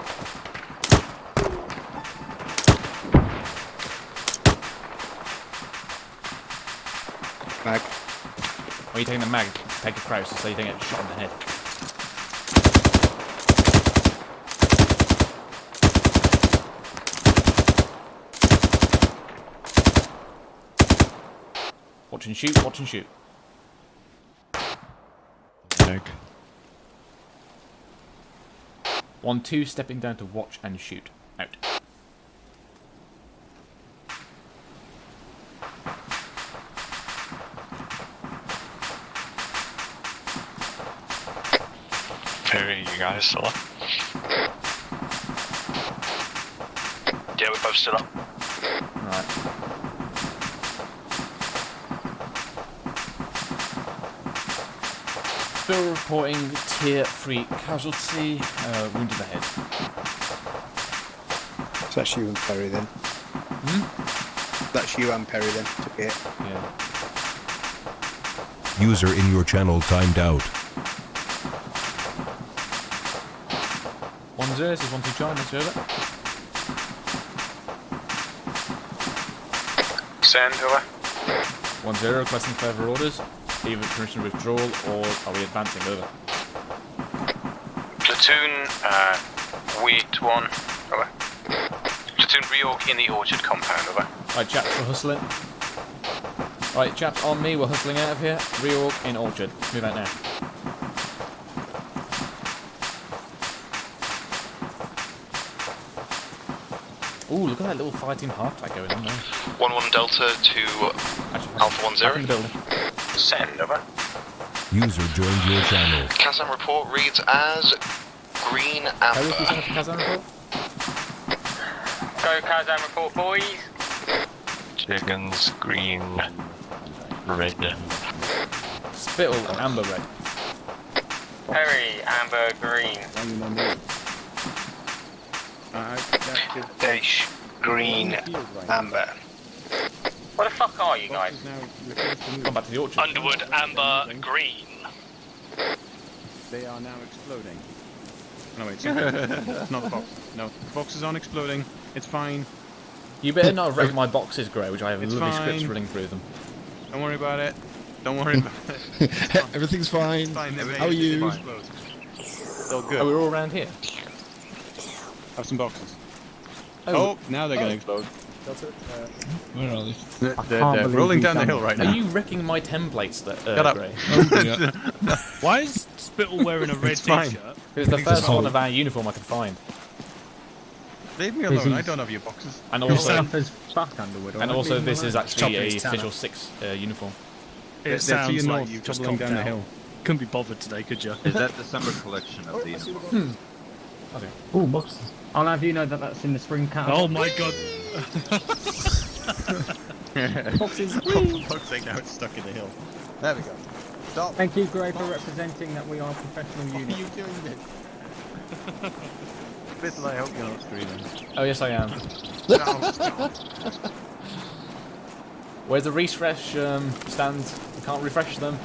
Mag. Are you taking the mag? Take a crouch so you don't get shot in the head. Watch and shoot, watch and shoot. Leg. 1-2, stepping down to watch and shoot. Out. Perry, you guys still up? Yeah, we're both still up. Right. Bill reporting tier 3 casualty, wounded ahead. So that's you and Perry then. That's you and Perry then. Took it. Yeah. User in your channel timed out. 1-0, this is 1-2 John, that's over. Send, over. 1-0, requesting further orders. Either permission to withdrawal or are we advancing over? Platoon, wait 1, over. Platoon reorg in the orchard compound, over. Right, chaps, we're hustling. Right, chaps, on me, we're hustling out of here. Reorg in orchard. Move out now. Ooh, look at that little fighting half-track going on there. 1-1 Delta to Alpha 1-0. Send, over. User joined your channel. Kazan report reads as green How is this amber. Kazan report? Go Kazan report, boys. Chickens, green, red. Spittle and amber red. Perry, amber, green. Dash, green, amber. What the fuck are you guys? Come back to the orchard. Underwood, amber, green. They are now exploding. No, wait, it's not the box. No, the boxes aren't exploding. It's fine. You better not wreck my boxes, Grey, which I have It's lovely fine. scripts running through them. Don't worry about it. Don't worry about it. Everything's fine. It's fine. How are you? Still good. Oh, we're all around here. Have some boxes. Oh, now they're going to explode. Where are they? They're rolling down the hill right now. Are you wrecking my templates, that Shut up. Grey? Why is Spittle wearing a red It's fine. t-shirt? It's the first one of our uniform I could find. Leave me alone. I don't have your boxes. And You're also, tough as fuck, Underwood. and alright? also Leave me this is alone. actually a Chopping official 6 uniform. It They're sounds to your like north, you've just travelling conked down the out. hill. Couldn't be bothered today, could you? Is that the summer collection of the uniform? Okay. Ooh, boxes. I'll have you know that that's in the spring catalogue. Oh my god. Boxes. Fuck's sake, now it's stuck in the hill. There we go. Stop. Thank you, Gray, for representing that we are professional What are units. you doing this? Spittle, I hope you're not screaming. Oh yes, I am. Where's the refresh stand? We can't refresh them.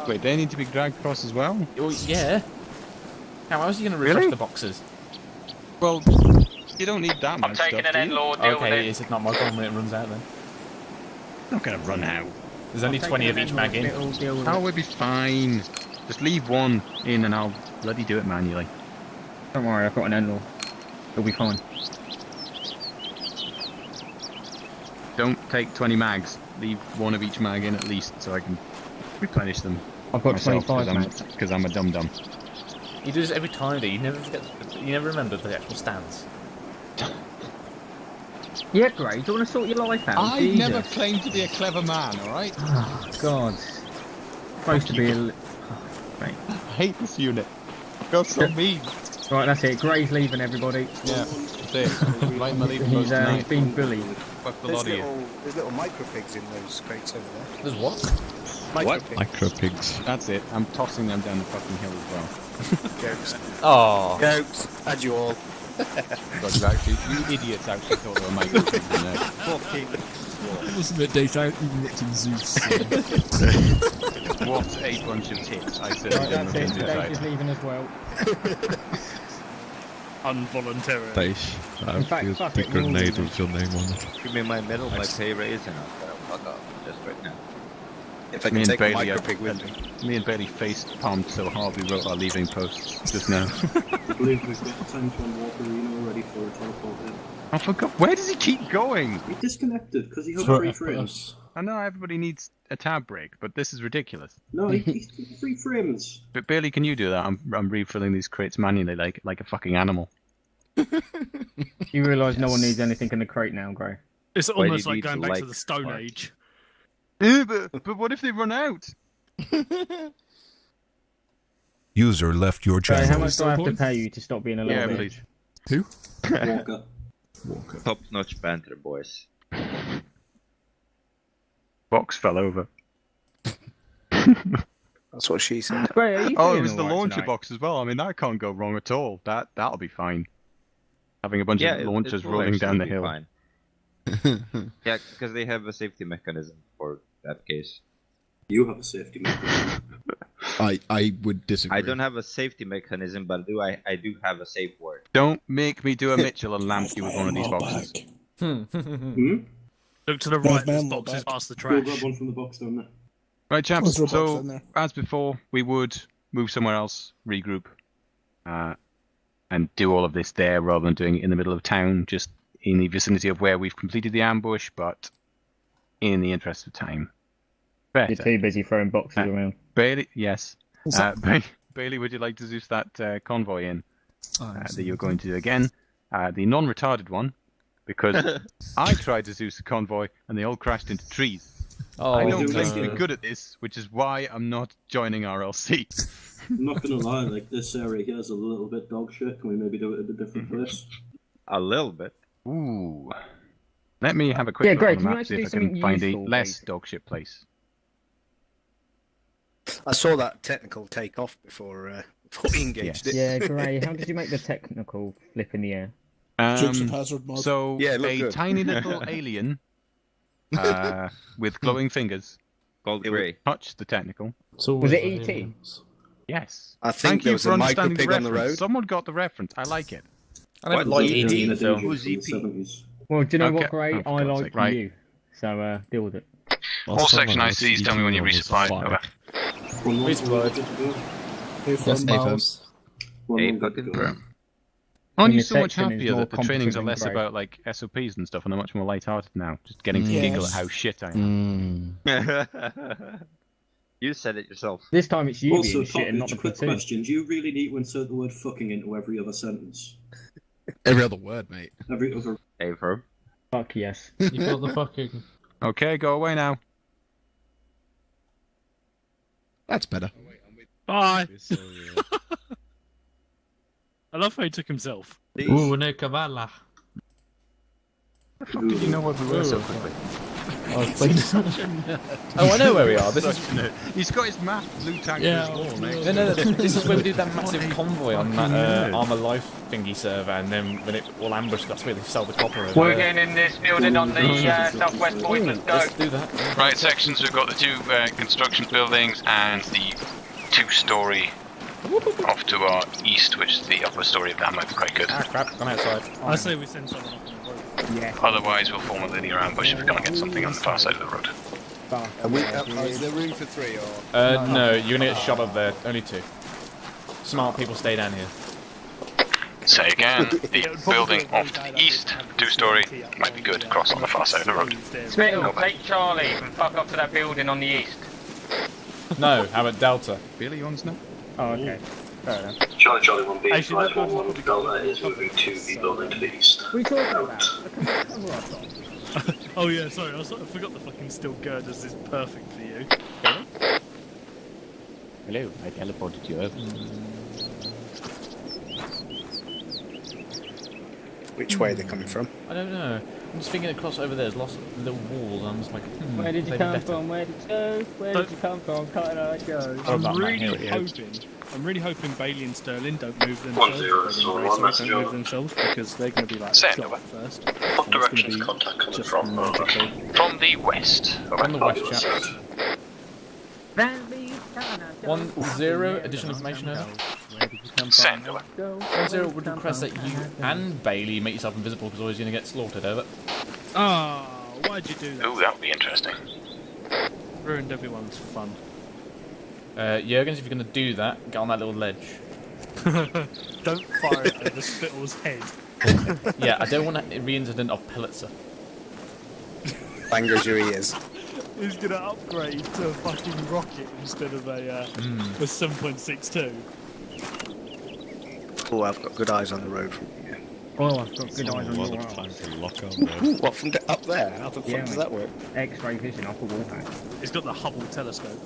Wait, they need to be dragged across as well? Oh, yeah. How else are you going to refresh Really? the boxes? Well, you don't need that much I'm taking stuff, an do you? end-law, deal with Okay, it. is it not my problem when it runs out then? Not gonna run out. There's only 20 of each mag in. Oh, we'll be fine. Just leave one in and I'll bloody do it manually. Don't worry, I've got an end-law. It'll be fine. Don't take 20 mags. Leave one of each mag in at least so I can replenish them. I've got myself, 25 mags. because I'm a dum-dum. You do this every time, do you? You never forget. You never remember the actual stands. Yeah, Gray, do you want to sort your life out? I Jesus. never claimed to be a clever man, alright? Oh, God. Supposed to be a... Right. I hate this unit. Go so mean. Right, that's it. Gray's leaving, everybody. Yeah, that's it. Right, my leaving He's tonight. been bullied. Fuck the lot of you. There's little micro pigs in those crates over there. There's what? Micro What? pigs. Micro pigs. That's it. I'm tossing them down the fucking hill as well. Goats. Oh. Goats. Had you all. God, you actually, you idiots actually thought they were my group, you know. Fucking. It wasn't a date out, even watching Zeus. What a bunch of tits, I said. Right, that's it. Dave is leaving as well. Involuntarily. Dash. In fact, That fuck big it, we'll grenade leave with your name on it. Give me my medal, my pay raise, and I'll fuck off just right now. If I Me can and take a Bailey, micro pig with me. me and Bailey face palmed so hard we wrote our leaving posts just now. I believe we've got the times one water arena ready for a teleport in. I forgot. Where does he keep going? He disconnected because he had For free FPS. frames. I know everybody needs a tab break, but this is ridiculous. No, he's 3 frames. But Bailey, can you do that? I'm refilling these crates manually like a fucking animal. You realise no one needs anything in the crate now, Gray. It's almost like going back to the Stone Age. Yeah, but what if they run out? User left your Gray, channel. how much do I have to pay you to stop being a little Yeah, bitch? please. Walker. Top-notch banter, boys. Box fell over. That's what she said. Gray, are you Oh, it feeling was the alright launcher tonight? box as well. I mean, that can't go wrong at all. That'll be fine. Having a bunch Yeah, of launchers it will rolling down the actually be hill. fine. Yeah, because they have a safety mechanism for that case. You have a safety mechanism. I would disagree. I don't have a safety mechanism, but I do have a safe word. Don't make me do a Mitchell and lamp you with one of these boxes. Look to the right, this box is past the Go trash. grab one from the box down there. Right, chaps. There's a box So, in there. as before, we would move somewhere else, regroup, and do all of this there rather than doing it in the middle of town, just in the vicinity of where we've completed the ambush, but in the interest of time. You're Better. too busy throwing boxes around. Bailey, yes. Bailey, would you like to Zeus that convoy in that you're going to do again? The non-retarded one, because I tried to Zeus a convoy and they all crashed into trees. Oh, I don't no. claim to be good at this, which is why I'm not joining RLC. I'm not gonna lie, like this area here is a little bit dog shit. Can we maybe do it at a different place? A little bit. Ooh. Let me have a quick Yeah, look Greg, on the can you map, see actually if I do can something find a useful, less please? dogshit place. I saw that technical take off before we engaged it. Yeah, Gray, how did you make the technical flip in the air? Dukes of Hazzard mod. So, Yeah, it looked a good. tiny little alien with glowing fingers Called it Grey. would touch the technical. Was it E.T.? Yes. I think Thank there you was for a micro understanding the pig on the reference. road. Someone got the reference. I like it. I never liked Yeah, E.T. in the a film. Who's from the 70s. Well, do you know Okay. what, Gray? Oh, for I God's like sake, right. you. So, deal with it. All section ICs, tell me when you resupply. Over. Resupplied. Yes, Miles. A fucking firm. Aren't And you your so much section is happier more that the trainings are competent less than Grey. about like SOPs and stuff and are much more light-hearted now? Just getting to giggle at how shit I am. You said it yourself. This time it's you Also, being shit and not the quick platoon. question: do you really need to insert the word "fucking" into every other sentence? Every other word, mate. Every other. A verb. Fuck yes. You got the fucking. Okay, go away now. That's better. Bye. I love how he took himself. Ooh, ne cavalla. How the fuck did you know where we were so quickly? Oh, I know where we are. This is He's got his map, blue tag Yeah, on his wall, mate. no. This is where we did that massive convoy on that ArmA Life thingy server, and then when it all ambushed, that's where they sell the copper. Over We're there. getting in this building on the southwest boys. Let's go. Let's do that. Right sections, we've got the two construction buildings and the two-story off to our east, which is the upper story of that might be quite good. Ah, crap! Come outside. I say we send someone up on the road. Yeah. Otherwise, we'll form a linear ambush if we can't get something on the far side of the road. Is there room for 3 or? No, you're gonna get shot up there. Only 2. Smart people stay down here. Say again, the building off to the east, two-story, might be good, cross on the far side of the road. Spittle, take Charlie and fuck up to that building on the east. No, how about Delta? Billy, you want to know? Oh, okay. Fair enough. Charlie 1B, Actually, advise 1 Delta is moving to the building to the east. What are you talking about? Oh yeah, sorry, I forgot the fucking steel girders is perfect for you. Hello, I teleported you over. Which way are they coming from? I don't know. I'm just thinking across over there's lots of little walls, and I'm just like, Where did you maybe come better. from? Where did you go? Where did you come from? Cutting our go. I'm really hoping Bailey and Sterling don't move 1-0, themselves. so Bailey and one Grace message don't on. move themselves because they're going to be like Send shot over. first. What And it's gonna direction is be contact coming just from? magical. From the west. On the west, chaps. Van 1-0, additional information over. Send over. 1-0 would request that you and Bailey make yourself invisible because always going to get slaughtered, over. Ah, why'd you do that? Ooh, that would be interesting. Ruined everyone's fun. Jurgens, if you're going to do that, get on that little ledge. Don't fire it over Spittle's head. Yeah, I don't want a re-incident of Pulitzer. Bangers your ears. He's gonna upgrade to a fucking rocket instead of a 7.62. Oh, I've got good eyes on the road from here. Oh, I've got good eyes on your What, from up there? How the fuck does that work? X-ray vision off a wall hack. He's got the Hubble telescope.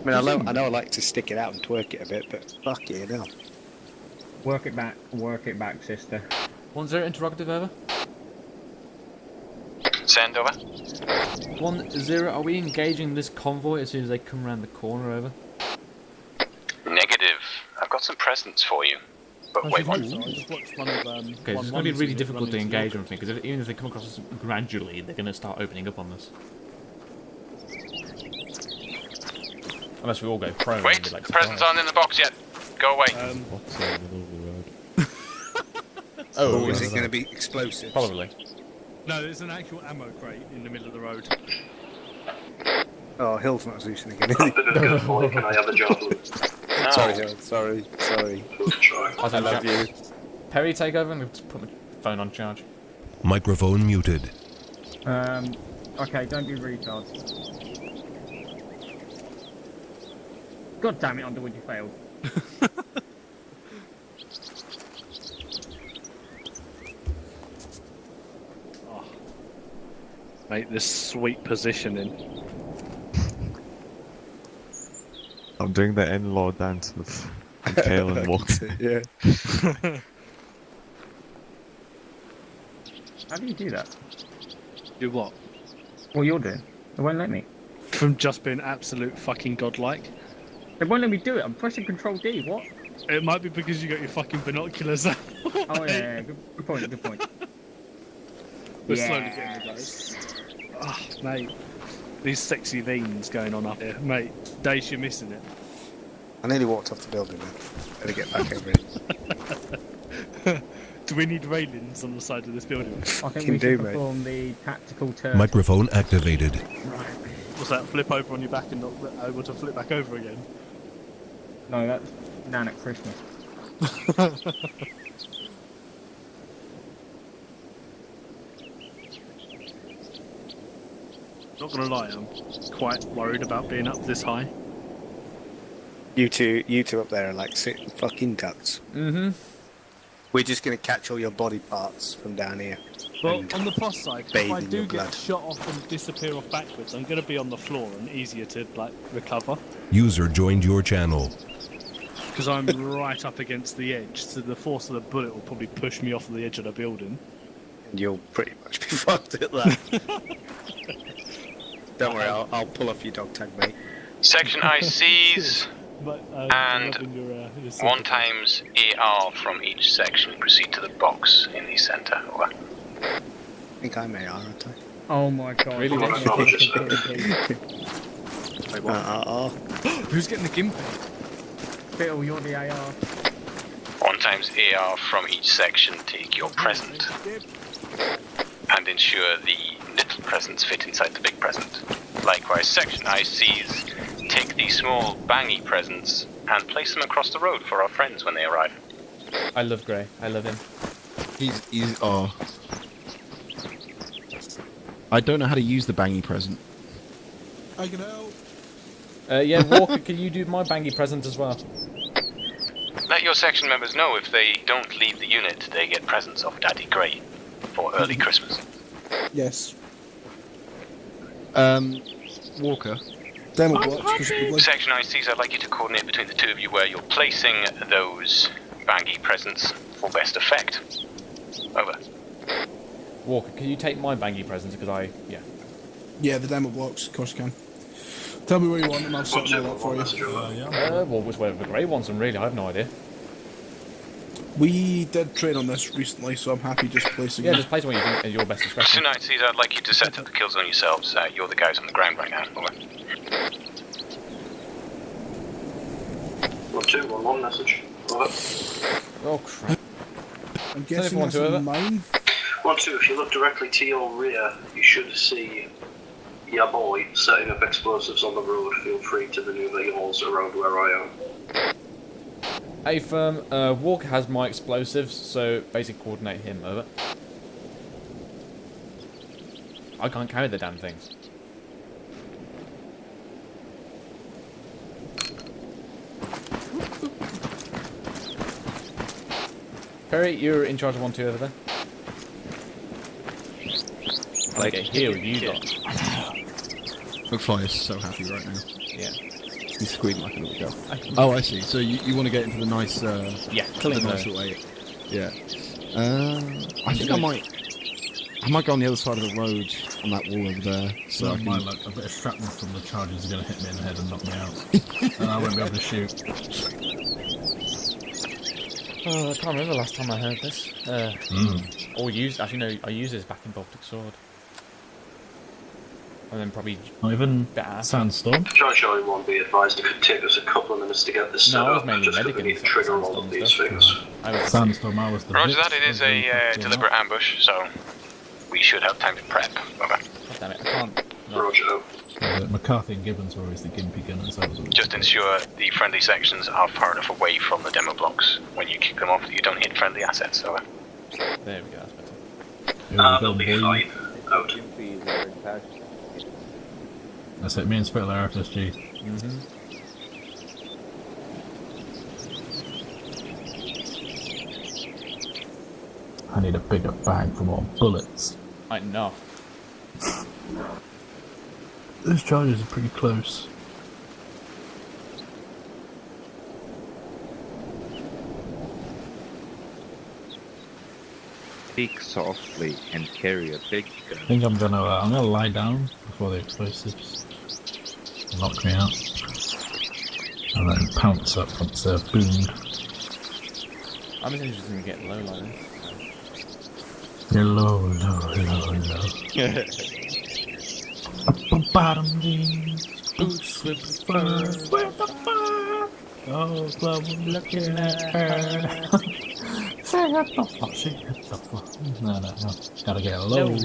I mean, I know I like to stick it out and twerk it a bit, but fuck you, know. Work it back, sister. 1-0 interrogative over. Send over. 1-0, are we engaging this convoy as soon as they come around the corner over? Negative. I've got some presents for you. But wait, what? I just watched one of Okay, it's going to be really difficult to engage them, because even if they come across us gradually, they're going to start opening up on us. Unless we all go prone. Wait, and be like, the presents aren't in the box yet. Go away. Oh, is it going to be explosives? Probably. No, there's an actual ammo crate in the middle of the road. Oh, Hill's not Zeusing again. I've been a good boy, can I have a job? Sorry, Hill, sorry. I love you. Perry, take over and put my phone on charge. Microphone muted. Okay, don't be retards. God damn it, Underwood, you failed. Mate, this sweet positioning. I'm doing the in-law dance with Kale and Walker. Yeah. How do you do that? Do what? What you're doing? It won't let me. From just being absolute fucking godlike. It won't let me do it. I'm pressing Control D. What? It might be because you got your fucking binoculars out. Oh yeah, good point. Good point. We're slowly getting the those. Oh, mate. These sexy veins going on up here. Mate, Dace, you're missing it. I nearly walked off the building then. Better get back over it. Do we need railings on the side of this building? I think we should perform the tactical turn. Microphone activated. What's that? Flip over on your back and not able to flip back over again? No, that's Nan at Christmas. Not gonna lie, I'm quite worried about being up this high. You two up there are like sitting fucking ducks. Mm-hmm. We're just gonna catch all your body parts from down here. Well, on the plus side, if I do get blood. shot off and disappear off backwards, I'm gonna be on the floor and easier to like recover. User joined your channel. Because I'm right up against the edge, so the force of the bullet will probably push me off the edge of the building. And you'll pretty much be fucked at that. Don't worry, I'll pull off your dog tag, mate. Section ICs and your 1 times AR from each section. Proceed to the box in the centre. Over. I think I'm AR, aren't I? Oh my god. Really? Wait, what? Who's getting the gimpy? Phil, you're the AR. 1 times AR from each section. Take your present. And ensure the little presents fit inside the big present. Likewise, section ICs, take the small bangy presents and place them across the road for our friends when they arrive. I love Gray. I love him. He's I don't know how to use the bangy present. I can help. Yeah, Walker, can you do my bangy present as well? Let your section members know if they don't leave the unit, they get presents off Daddy Gray for early Christmas. Yes. Walker. Demo blocks. Section ICs, I'd like you to coordinate between the two of you where you're placing those bangy presents for best effect. Over. Walker, can you take my bangy presents? Because Yeah, the demo blocks, of course you can. Tell me where you want them, I'll set them all up for you. well, which way the Gray wants them, really? I have no idea. We did train on this recently, so I'm happy just placing just place them where you think at your best discretion. Section ICs, I'd like you to set up the kill zone yourselves. You're the guys on the ground right now. Over. 1-2-1-1 message. Over. Oh crap. I'm guessing that's mine. 1-2, if you look directly to your rear, you should see your boy setting up explosives on the road. Feel free to maneuver yours around where I am. Hey firm, Walker has my explosives, so basically coordinate him, over. I can't carry the damn things. Perry, you're in charge of 1-2 over there. Like, okay, here you got. McFly is so happy right now. Yeah. He's screaming like a little girl. Oh, I see. So you want to get into the nice, yeah, the nice way. Yeah. I think I might go on the other side of the road on that wall over there. So Well, my luck, a bit of shrapnel from the charges are going to hit me in the head and knock me out, and I won't be able to shoot. Oh, I can't remember the last time I heard this. Or used. Actually, no, I used this back in Baltic Sword. And then probably. Not even better. Sandstorm. Charlie 1, be advised, it could take us a couple of minutes to get this set No, I was up, mainly just 'cause we medic need to trigger all of these things. Sandstorm, I was the Roger bitch that, it is of the a deliberate ambush, so we should have time to prep. Over. God damn it, I can't. No. Roger. McCarthy and Gibbons were always the gimpy gunners. I was always Just ensure the friendly sections are far enough away from the demo blocks when you kick them off that you don't hit friendly assets. Over. There we go, that's better. They'll be fine. Out. That's it, me and Spitler are FSG. I need a bigger bag for more bullets. I know. Those charges are pretty close. Speak softly and carry a big gun. I think I'm gonna lie down before the explosives knock me out, and then pounce up once they're boomed. I'm just interested in getting low like this. You're low. Up the bottom jeans, boots with the fur. With the fur. Oh, club, I'm looking at her. She hit the floor. She hit the floor. No. Gotta get low.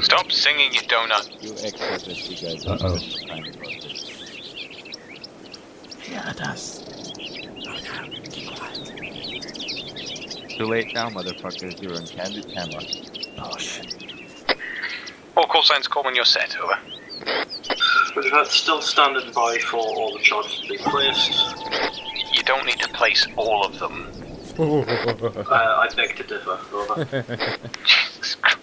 Stop singing, you donut. You exit you guys. Uh-oh. Yeah, it does. Too late now, motherfuckers. You're on candid camera. Oh shit. All call signs call when you're set. Over. We're still standing by for all the charges to be placed. You don't need to place all of them. I beg to differ, Over. Jesus Christ.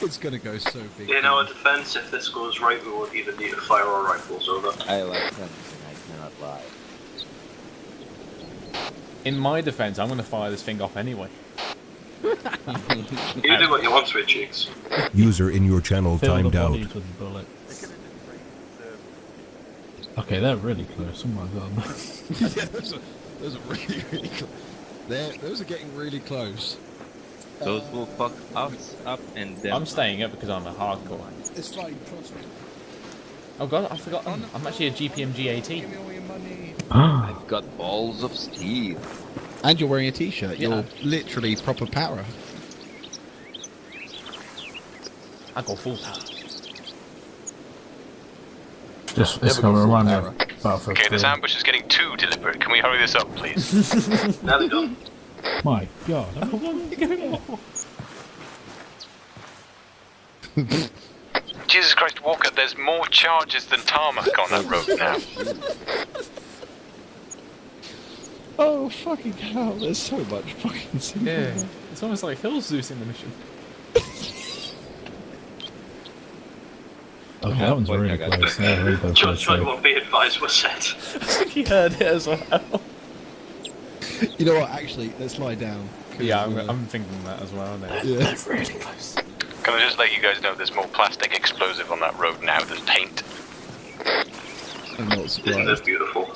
It's gonna go so big. In our defense, if this goes right, we won't even need to fire our rifles. Over. I like something, I cannot lie. In my defense, I'm going to fire this thing off anyway. You do what you want, sweet cheeks. User in your channel Fill timed the out. bodies with bullets. Okay, they're really close. Oh my god. those are really close. Those are getting really close. Those will fuck us up and them. I'm staying up because I'm a hardcore. It's fine, trust me. Oh god, I forgot. I'm actually a GPMG 18. I've got balls of steel. And you're wearing a t-shirt. Yeah. You're literally proper power. I go full power. It's gonna remind me of Battlefield Okay, this 3. ambush is getting too deliberate. Can we hurry this up, please? Now they're done. My god. Jesus Christ, Walker, there's more charges than tarmac on that road now. Oh fucking hell! There's so much fucking. Yeah, it's almost like Hills Zeus in the mission. Okay, that one's really close. Yeah, really close. Charlie 1, be advised, we're set. I think he heard it as well. You know what? Actually, let's lie down. Yeah, I'm thinking that as well now. Yeah. That's really close. Can I just let you guys know there's more plastic explosive on that road now than paint? I'm not Isn't surprised. this beautiful?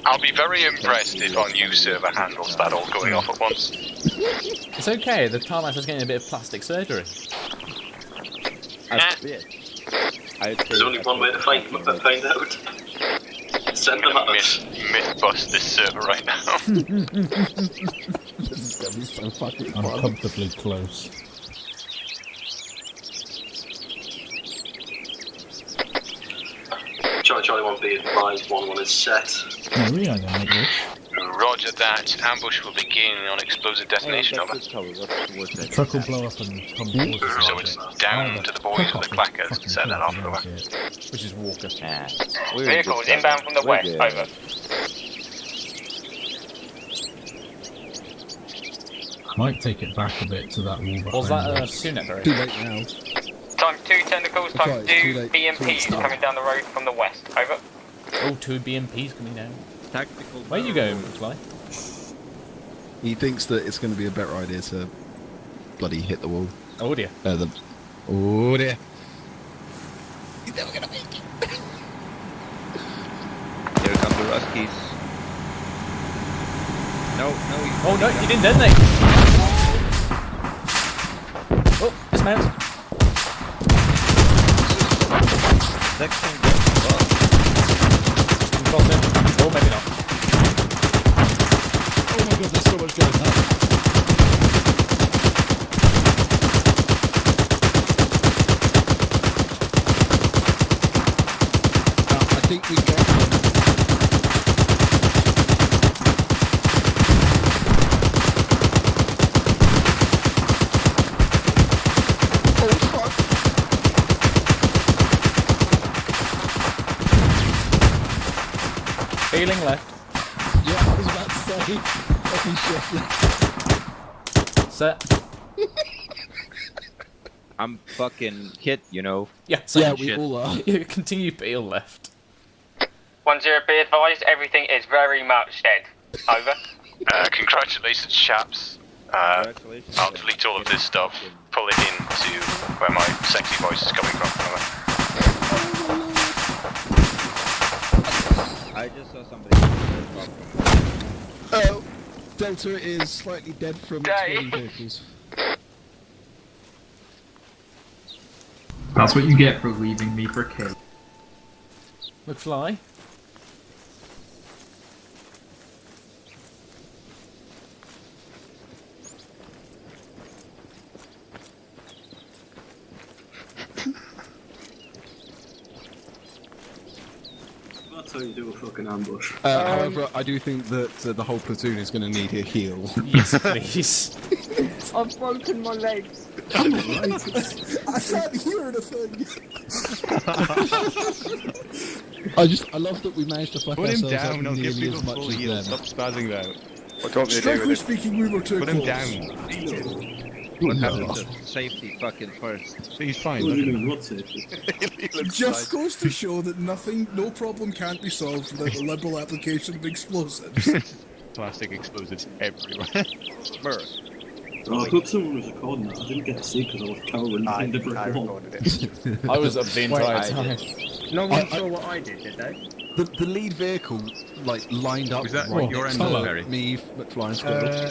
I'll be very impressed if our new server handles that all going off at once. It's okay, the tarmac is getting a bit of plastic surgery. There's only one way to find out. Send them at us. Myth bust this server right now. This is gonna be so fucking fun. Uncomfortably close. Charlie 1, be advised, 1-1 is set. No, we aren't gonna make this. Roger that. Ambush will begin on explosive detonation. Over. The truck will blow up and come towards us. So it's down to the boys with the clackers to set that off. Over. Which is Walker. Vehicles inbound from the west. Over. Might take it back a bit to that wall. Was that Tunet very? Too late now. Times 2 tentacles, times 2 BMPs coming down the road from the west. Over. Oh, 2 BMPs coming down. Tactical. Where you going, McFly? He thinks that it's going to be a better idea to bloody hit the wall. Oh dear. Oh dear. He's never going to make it. Here come the Ruskies. No. Oh no, you didn't detonate. Oh, dismount. Section. Oh, maybe not. Oh my god, there's so much going on. I think we got them. Oh fuck. Feeling left. Yeah, I was about to say. Fucking shift left. Set. I'm fucking hit, you know. Yeah, yeah, we all are. You continue peel left. 1-0, be advised, everything is very much dead. Over. Congratulations, chaps. I'll delete all of this stuff, pull it into where my sexy voice is coming from. I just saw somebody. Oh, Delta is slightly dead from exploding vehicles. That's what you get for leaving me for kill. McFly. That's how you do a fucking ambush. However, I do think that the whole platoon is going to need a heal. Yes, please. I've broken my legs. I'm alright. I can't hear anything. I love that we managed to fuck Put him ourselves up down, I'll give nearly people as much full as heal. them. Stop spazzing out. What do you want me to do Strictly with speaking, we were too Put him close. down. What happened to safety fucking first? He's fine. What do Look you at mean, him. what safety? Just goes to show that no problem can't be solved without the liberal application of explosives. Plastic explosives everywhere. Mirror. Oh, I thought someone was recording that. I didn't get to see because I was cowering behind the brick wall. I was up the entire time. No one saw what I did they? The lead vehicle, like, lined up Was that right your next end, to Barry? me, McFly and Squirrel.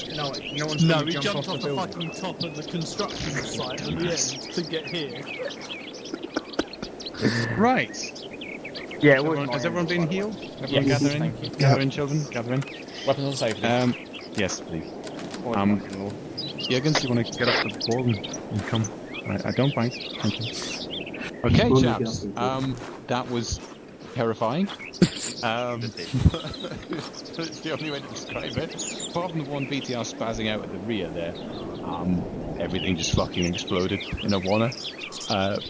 No one saw No, me he jump jumped off off the the building. fucking top of the construction site at the end to get here. Right. Yeah, Has everyone been healed? Everyone Yes, gather in? thank you. Gather in, children. Gather in. Weapons on safety. Yes, please. Jürgens, you want to get up the wall and come? I don't mind. Thank you. Okay, chaps. That was terrifying. It's the only way to describe it. Apart from the one BTR spazzing out at the rear there, everything just fucking exploded in a wanna.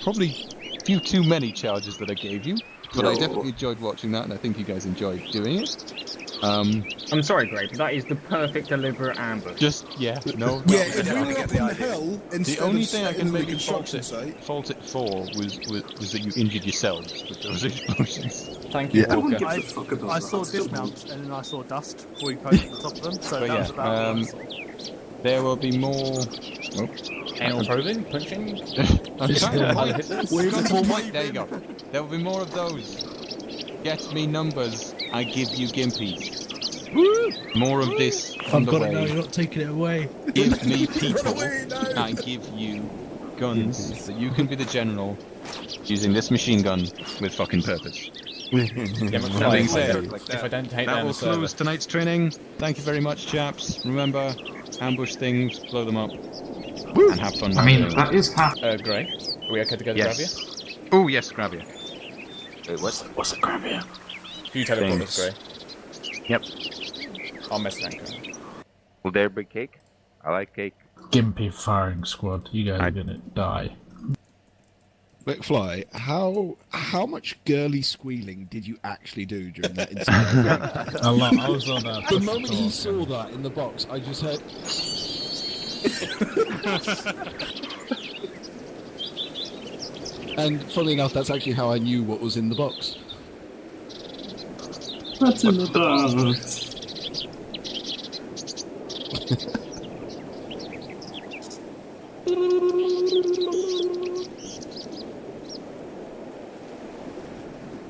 Probably a few too many charges that I gave you, but I definitely enjoyed watching that, and I think you guys enjoyed doing it. I'm sorry, Greg, but that is the perfect deliberate ambush. Just, yeah, no. Yeah, if we were up on the hill The instead only of thing I sitting can in the maybe fault construction site. it for was that you injured yourselves with those explosions. Thank you, Yeah. Walker. I saw dismounts and then I saw dust before you posted the top of them, so But that was about yeah, what I saw. there will be more. Oh. Anal probing, punching. I'm trying to Wait. There you go. There will be more of those. Get me numbers. I give you gimpies. More of this on I've the got way. it now, you're not taking it away. Give me people. I give you guns that you can be the general using this machine gun with fucking purpose. That being said, if I don't take that down will the server. close tonight's training. Thank you very much, chaps. Remember, ambush things, blow them up, and have fun. I mean, that is half. Gray, are we okay to go to Yes. Gravia? Oh yes, Gravia. Wait, what's the Gravia? You teleport us, Gray. Yep. I'll mess around. Will there be cake? I like cake. Gimpy firing squad, you guys are gonna die. McFly, how much girly squealing did you actually do during that incident? A lot. I was on The moment he saw that in the box, I just heard. And funnily enough, that's actually how I knew what was in the box. What's in the box?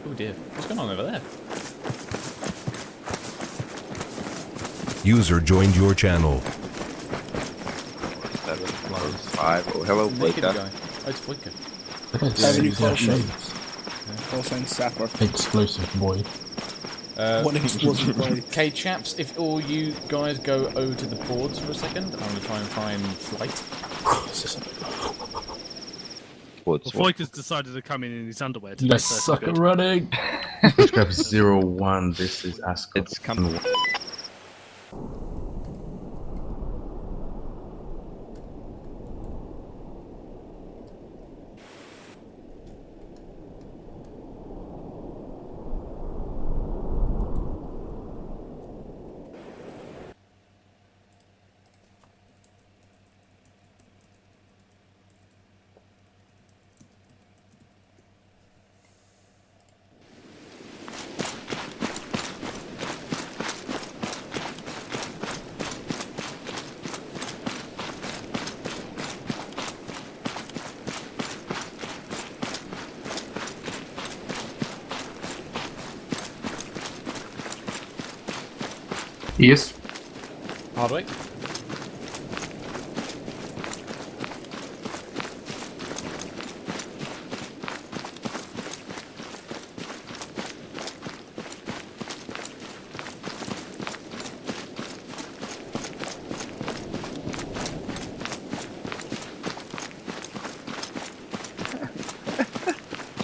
Oh dear, what's going on over there? User joined your channel. 7 close 5. Oh, hello, Where Flicker. going? Oh, it's Flicker. Have a new call sign. Call sign Sapper. Explosive boy. What explosive boy? Okay, chaps, if all you guys go over to the boards for a second, I'm going to try and find Flight. Well, Floyker's decided to come in his underwear today. Let's so that's sucker good. running. Subscribe 01, this is Ascot. It's coming. Yes. Hardwick.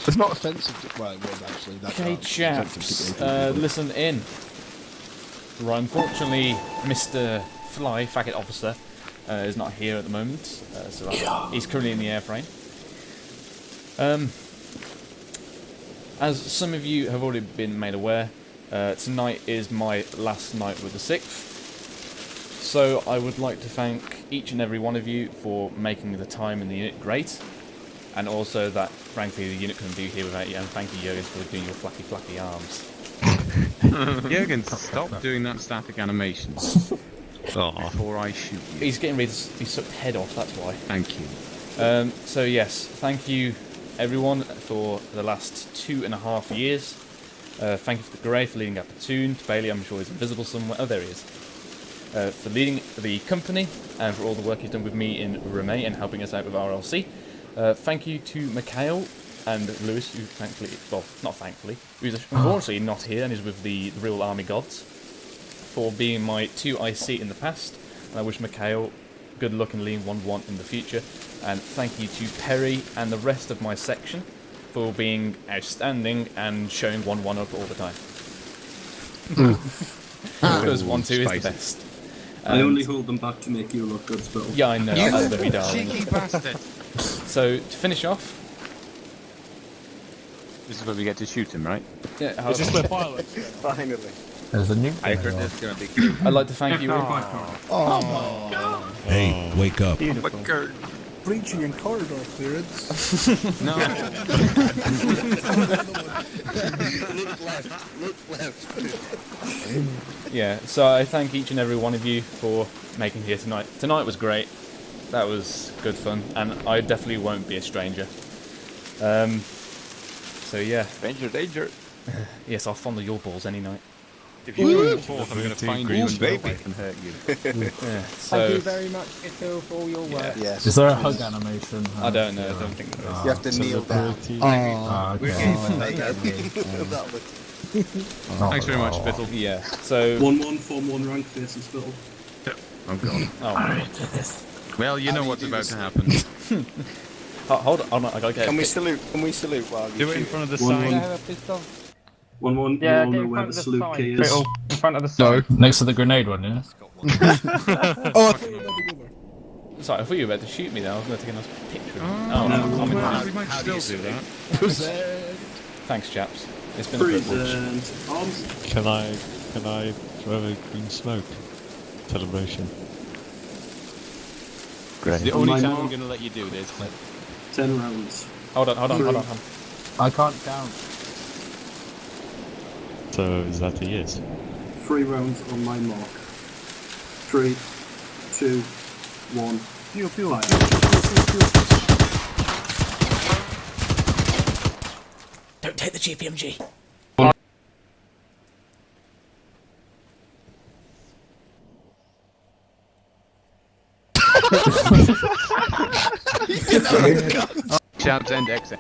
It's not offensive. Well, it was actually. Okay, chaps, listen in. Right, unfortunately, Mr. Fly, Faggot Officer, is not here at the moment, so he's currently in the airframe. As some of you have already been made aware, tonight is my last night with the 6th, so I would like to thank each and every one of you for making the time in the unit great, and also that, frankly, the unit couldn't be here without you, and thank you, Jurgen, for doing your flappy arms. Jurgen, stop doing that static animation. Before I shoot you. He's getting ready to be sucked head off, that's why. Thank you. So yes, thank you everyone for the last 2.5 years. Thank you to Gray for leading our platoon, to Bailey, I'm sure he's invisible somewhere, oh there he is. For leading the company, and for all the work he's done with me in Romay and helping us out with RLC. Thank you to Mikhail and Lewis, who thankfully, well, not thankfully, who's unfortunately not here and is with the real army gods, for being my 2 IC in the past, and I wish Mikhail good luck in leading 1-1 in the future, and thank you to Perry and the rest of my section for being outstanding and showing 1-1 up all the time. Because 1-2 is the best. I only hold them back to make you look good, Spittle. Yeah, I know, You I love you, darling. cheeky bastard. So, to finish off, This is where we get to shoot him, right? yeah, Is this where fireworks? Finally. There's a new. I heard there's gonna be cake. I'd like to thank you all. Hey, wake up. Breaching in corridor clearance. No. Look left. Yeah, so I thank each and every one of you for making here tonight. Tonight was great. That was good fun, and I definitely won't be a stranger. So yeah. Danger. Yes, I'll fondle your balls any night. If you go in the fourth, I'm going to find you and baby and hurt you. Yeah, Thank you very much, Vito, for all your work. Yes. Is there a hug animation? I don't know. I don't think there is. You have to kneel down. Thanks very much, Spittle. Yeah. So 1-1, Form 1 rank versus Spittle. Oh god. Oh my. Well, you know what's about to happen. Hold on, I gotta get. Can we salute? Can we salute while you Do it in shoot? front of the One, sign. one. I have a pistol. 1-1, Yeah, you all get know in where front the of the salute side. key is. Brittle, in front of the No. side. Next to the grenade one, yeah? Oh, I thought you were bending over. Sorry, I thought you were about to shoot me then. I was going to take a nice picture of you. Oh, I'm in well, the we might still do that. Thanks, chaps. It's been a privilege. Present. Arms. Can I throw a green smoke? Celebration. Great. The only My time mark. I'm going to let you do this. 10 rounds. Hold on. I can't count. So is that a yes? 3 rounds on my mark. 3, 2, 1. Pew, pew, fire. Don't take the GPMG. Chaps and exit.